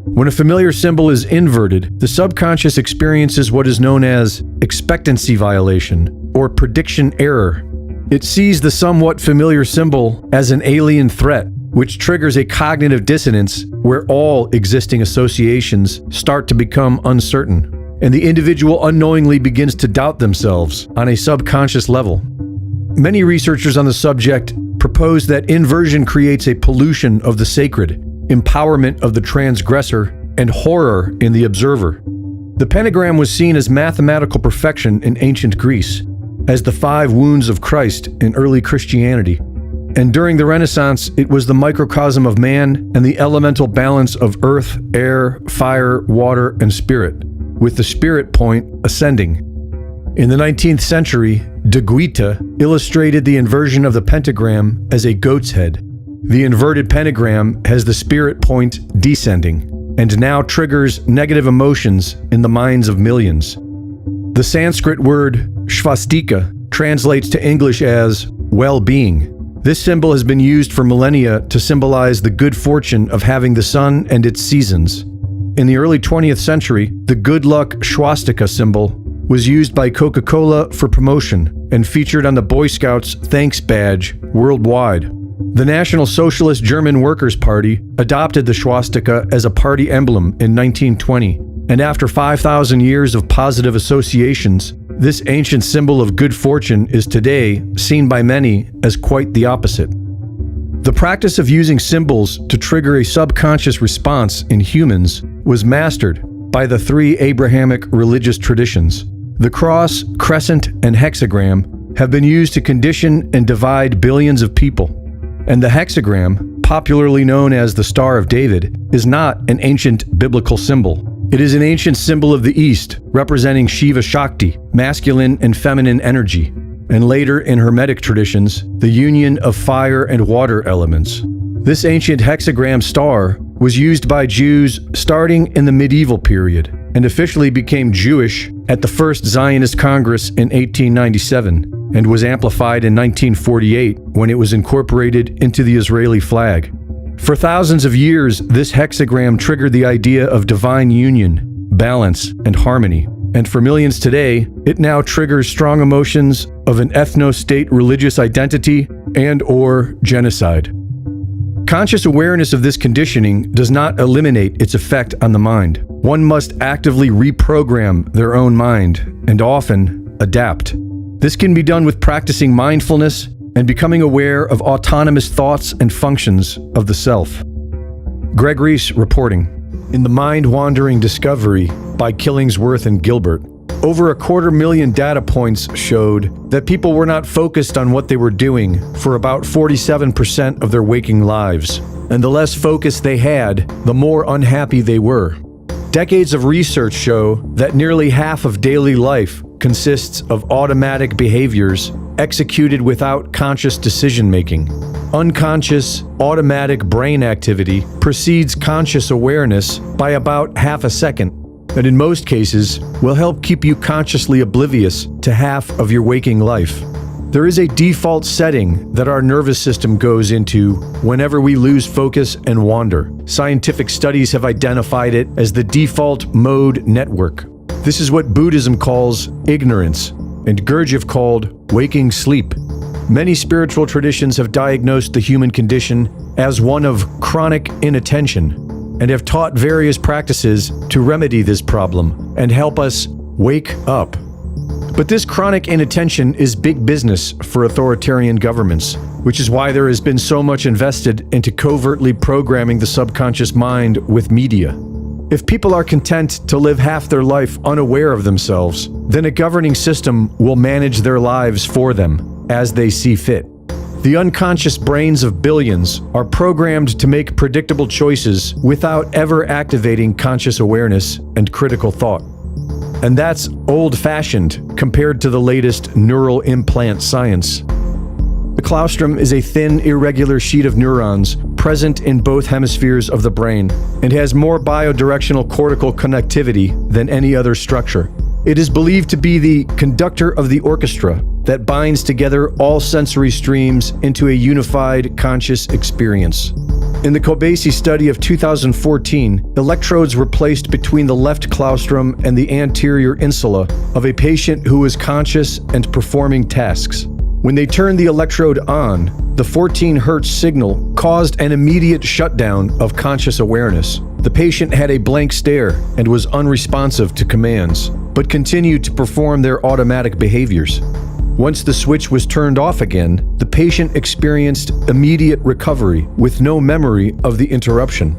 When a familiar symbol is inverted, the subconscious experiences what is known as expectancy violation or prediction error. It sees the somewhat familiar symbol as an alien threat, which triggers a cognitive dissonance where all existing associations start to become uncertain, and the individual unknowingly begins to doubt themselves on a subconscious level. Many researchers on the subject propose that inversion creates a pollution of the sacred, empowerment of the transgressor, and horror in the observer. The pentagram was seen as mathematical perfection in ancient Greece, as the 5 wounds of Christ in early Christianity. And during the Renaissance, it was the microcosm of man and the elemental balance of earth, air, fire, water, and spirit, with the spirit point ascending. In the 19th century, de Guita illustrated the inversion of the pentagram as a goat's head. The inverted pentagram has the spirit point descending, and now triggers negative emotions in the minds of millions. The Sanskrit word svastika translates to English as well-being. This symbol has been used for millennia to symbolize the good fortune of having the sun and its seasons. In the early 20th century, the good luck swastika symbol was used by Coca-Cola for promotion and featured on the Boy Scouts thanks badge worldwide. The National Socialist German Workers' Party adopted the swastika as a party emblem in 1920, and after 5,000 years of positive associations, this ancient symbol of good fortune is today seen by many as quite the opposite. The practice of using symbols to trigger a subconscious response in humans was mastered by the three Abrahamic religious traditions. The cross, crescent, and hexagram have been used to condition and divide billions of people. And the hexagram, popularly known as the Star of David, is not an ancient biblical symbol. It is an ancient symbol of the East, representing Shiva Shakti, masculine and feminine energy, and later in Hermetic traditions, the union of fire and water elements. This ancient hexagram star was used by Jews starting in the medieval period and officially became Jewish at the First Zionist Congress in 1897 and was amplified in 1948 when it was incorporated into the Israeli flag. For thousands of years, this hexagram triggered the idea of divine union, balance, and harmony. And for millions today, it now triggers strong emotions of an ethno-state religious identity and/or genocide. Conscious awareness of this conditioning does not eliminate its effect on the mind. One must actively reprogram their own mind and often adapt. This can be done with practicing mindfulness and becoming aware of autonomous thoughts and functions of the self. Greg Reese reporting. In The Mind-Wandering Discovery by Killingsworth and Gilbert, over 250,000 data points showed that people were not focused on what they were doing for about 47% of their waking lives. And the less focus they had, the more unhappy they were. Decades of research show that nearly half of daily life consists of automatic behaviors executed without conscious decision-making. Unconscious, automatic brain activity precedes conscious awareness by about half a second, and in most cases will help keep you consciously oblivious to half of your waking life. There is a default setting that our nervous system goes into whenever we lose focus and wander. Scientific studies have identified it as the default mode network. This is what Buddhism calls ignorance, and Gurdjieff called waking sleep. Many spiritual traditions have diagnosed the human condition as one of chronic inattention, and have taught various practices to remedy this problem and help us wake up. But this chronic inattention is big business for authoritarian governments, which is why there has been so much invested into covertly programming the subconscious mind with media. If people are content to live half their life unaware of themselves, then a governing system will manage their lives for them as they see fit. The unconscious brains of billions are programmed to make predictable choices without ever activating conscious awareness and critical thought. And that's old-fashioned compared to the latest neural implant science. The claustrum is a thin, irregular sheet of neurons present in both hemispheres of the brain and has more biodirectional cortical connectivity than any other structure. It is believed to be the conductor of the orchestra that binds together all sensory streams into a unified conscious experience. In the Kobesi study of 2014, electrodes were placed between the left claustrum and the anterior insula of a patient who was conscious and performing tasks. When they turned the electrode on, the 14 Hz signal caused an immediate shutdown of conscious awareness. The patient had a blank stare and was unresponsive to commands, but continued to perform their automatic behaviors. Once the switch was turned off again, the patient experienced immediate recovery with no memory of the interruption.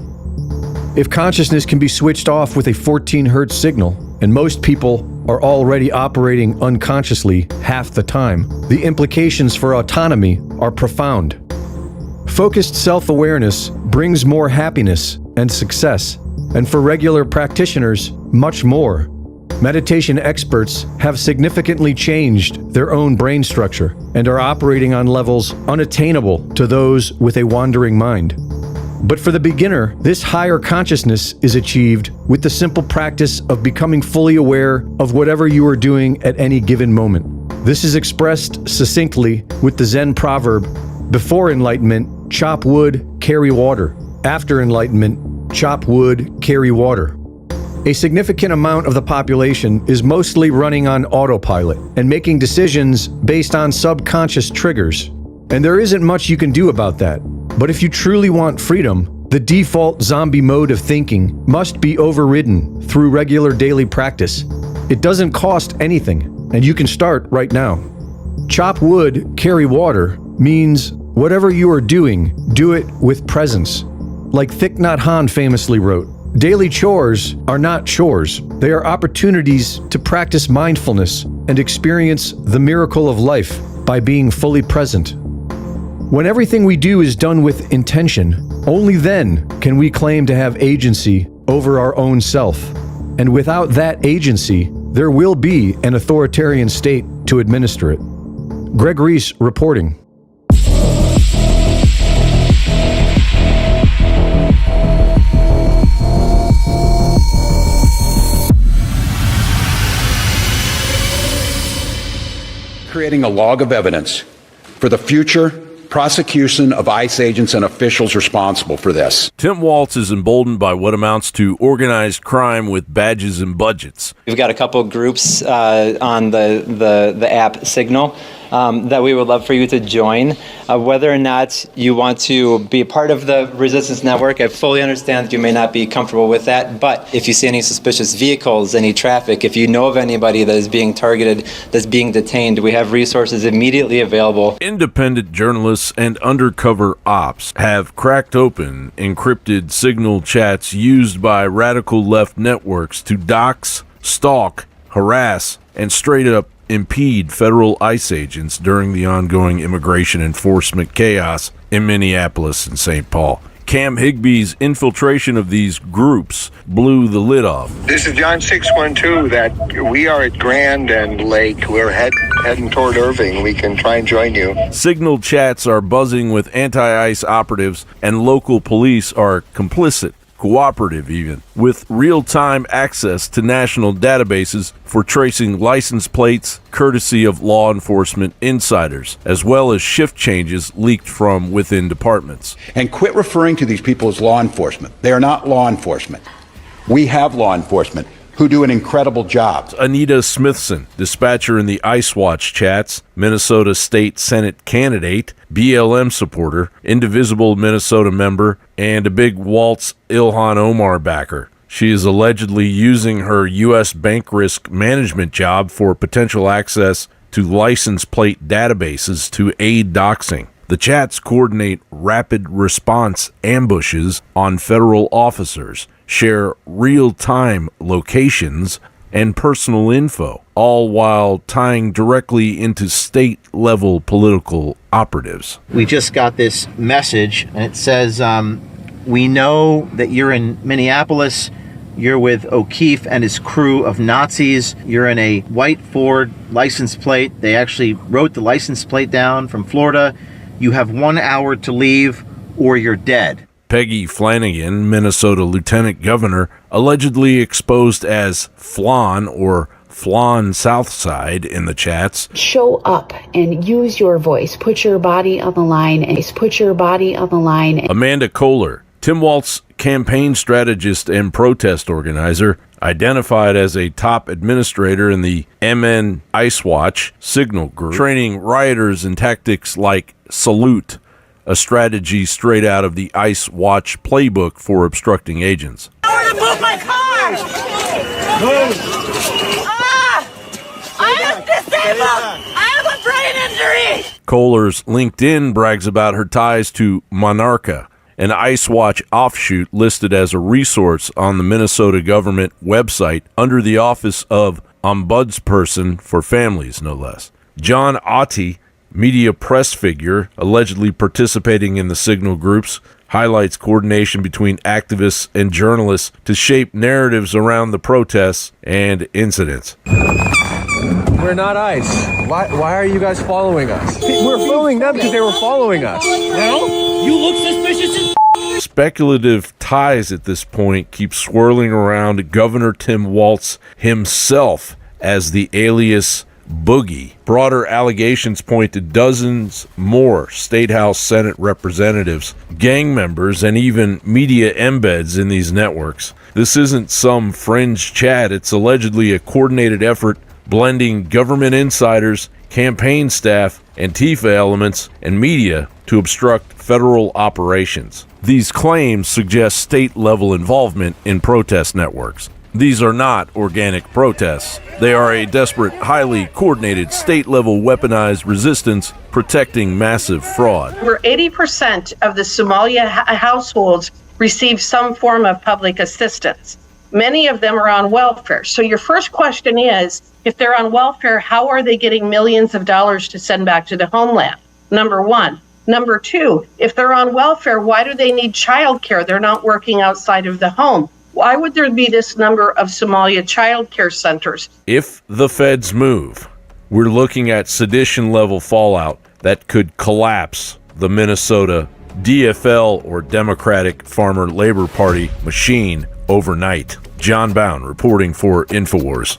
If consciousness can be switched off with a 14 Hz signal, and most people are already operating unconsciously half the time, the implications for autonomy are profound. Focused self-awareness brings more happiness and success, and for regular practitioners, much more. Meditation experts have significantly changed their own brain structure and are operating on levels unattainable to those with a wandering mind. But for the beginner, this higher consciousness is achieved with the simple practice of becoming fully aware of whatever you are doing at any given moment. This is expressed succinctly with the Zen proverb, Before enlightenment, chop wood, carry water. After enlightenment, chop wood, carry water. A significant amount of the population is mostly running on autopilot and making decisions based on subconscious triggers. And there isn't much you can do about that. But if you truly want freedom, the default zombie mode of thinking must be overridden through regular daily practice. It doesn't cost anything, and you can start right now. Chop wood, carry water means whatever you are doing, do it with presence. Like Thich Nhat Hanh famously wrote, daily chores are not chores. They are opportunities to practice mindfulness and experience the miracle of life by being fully present. When everything we do is done with intention, only then can we claim to have agency over our own self. And without that agency, there will be an authoritarian state to administer it. Greg Reese reporting. Creating a log of evidence for the future prosecution of ICE agents and officials responsible for this. Tim Walz is emboldened by what amounts to organized crime with badges and budgets. We've got a couple groups on the app Signal that we would love for you to join. Whether or not you want to be a part of the Resistance Network, I fully understand that you may not be comfortable with that, but if you see any suspicious vehicles, any traffic, if you know of anybody that is being targeted, that's being detained, we have resources immediately available. Independent journalists and undercover ops have cracked open encrypted Signal chats used by radical left networks to dox, stalk, harass, and straight up impede federal ICE agents during the ongoing immigration enforcement chaos in Minneapolis and St. Paul. Cam Higby's infiltration of these groups blew the lid off. This is John 612. That we are at Grand and Lake. We're heading toward Irving. We can try and join you. Signal chats are buzzing with anti-ICE operatives, and local police are complicit, cooperative even, with real-time access to national databases for tracing license plates courtesy of law enforcement insiders, as well as shift changes leaked from within departments. And quit referring to these people as law enforcement. They are not law enforcement. We have law enforcement who do an incredible job. Anita Smithson, dispatcher in the ICE Watch chats, Minnesota State Senate candidate, BLM supporter, Indivisible Minnesota member, and a big Waltz Ilhan Omar backer. She is allegedly using her U.S. bank risk management job for potential access to license plate databases to aid doxing. The chats coordinate rapid response ambushes on federal officers, share real-time locations and personal info, all while tying directly into state-level political operatives. We just got this message, and it says, we know that you're in Minneapolis, you're with O'Keefe and his crew of Nazis, you're in a white Ford license plate. They actually wrote the license plate down from Florida. You have 1 hour to leave or you're dead. Peggy Flanagan, Minnesota Lieutenant Governor, allegedly exposed as Flan or Flan Southside in the chats. Show up and use your voice. Put your body on the line. Put your body on the line. Amanda Kohler, Tim Walz campaign strategist and protest organizer, identified as a top administrator in the MN ICE Watch Signal group, training rioters in tactics like salute, a strategy straight out of the ICE Watch playbook for obstructing agents. I want to move my car! Move! I am disabled! I have a brain injury! Kohler's LinkedIn brags about her ties to Monarcha, an ICE Watch offshoot listed as a resource on the Minnesota government website under the Office of Ombudsperson for Families, no less. John Otte, media press figure allegedly participating in the Signal groups, highlights coordination between activists and journalists to shape narratives around the protests and incidents. We're not ICE. Why are you guys following us? We're following them because they were following us. Well, you look suspicious as Speculative ties at this point keep swirling around Governor Tim Walz himself as the alias boogie. Broader allegations point to dozens more State House Senate representatives, gang members, and even media embeds in these networks. This isn't some fringe chat. It's allegedly a coordinated effort blending government insiders, campaign staff, Antifa elements, and media to obstruct federal operations. These claims suggest state-level involvement in protest networks. These are not organic protests. They are a desperate, highly coordinated, state-level weaponized resistance protecting massive fraud. Over 80% of the Somalia households receive some form of public assistance. Many of them are on welfare. So your first question is, if they're on welfare, how are they getting millions of dollars to send back to the homeland? Number one. Number two, if they're on welfare, why do they need childcare? They're not working outside of the home. Why would there be this number of Somalia child care centers? If the feds move, we're looking at sedition-level fallout that could collapse the Minnesota DFL, or Democratic Farmer Labor Party, machine overnight. John Bound reporting for InfoWars.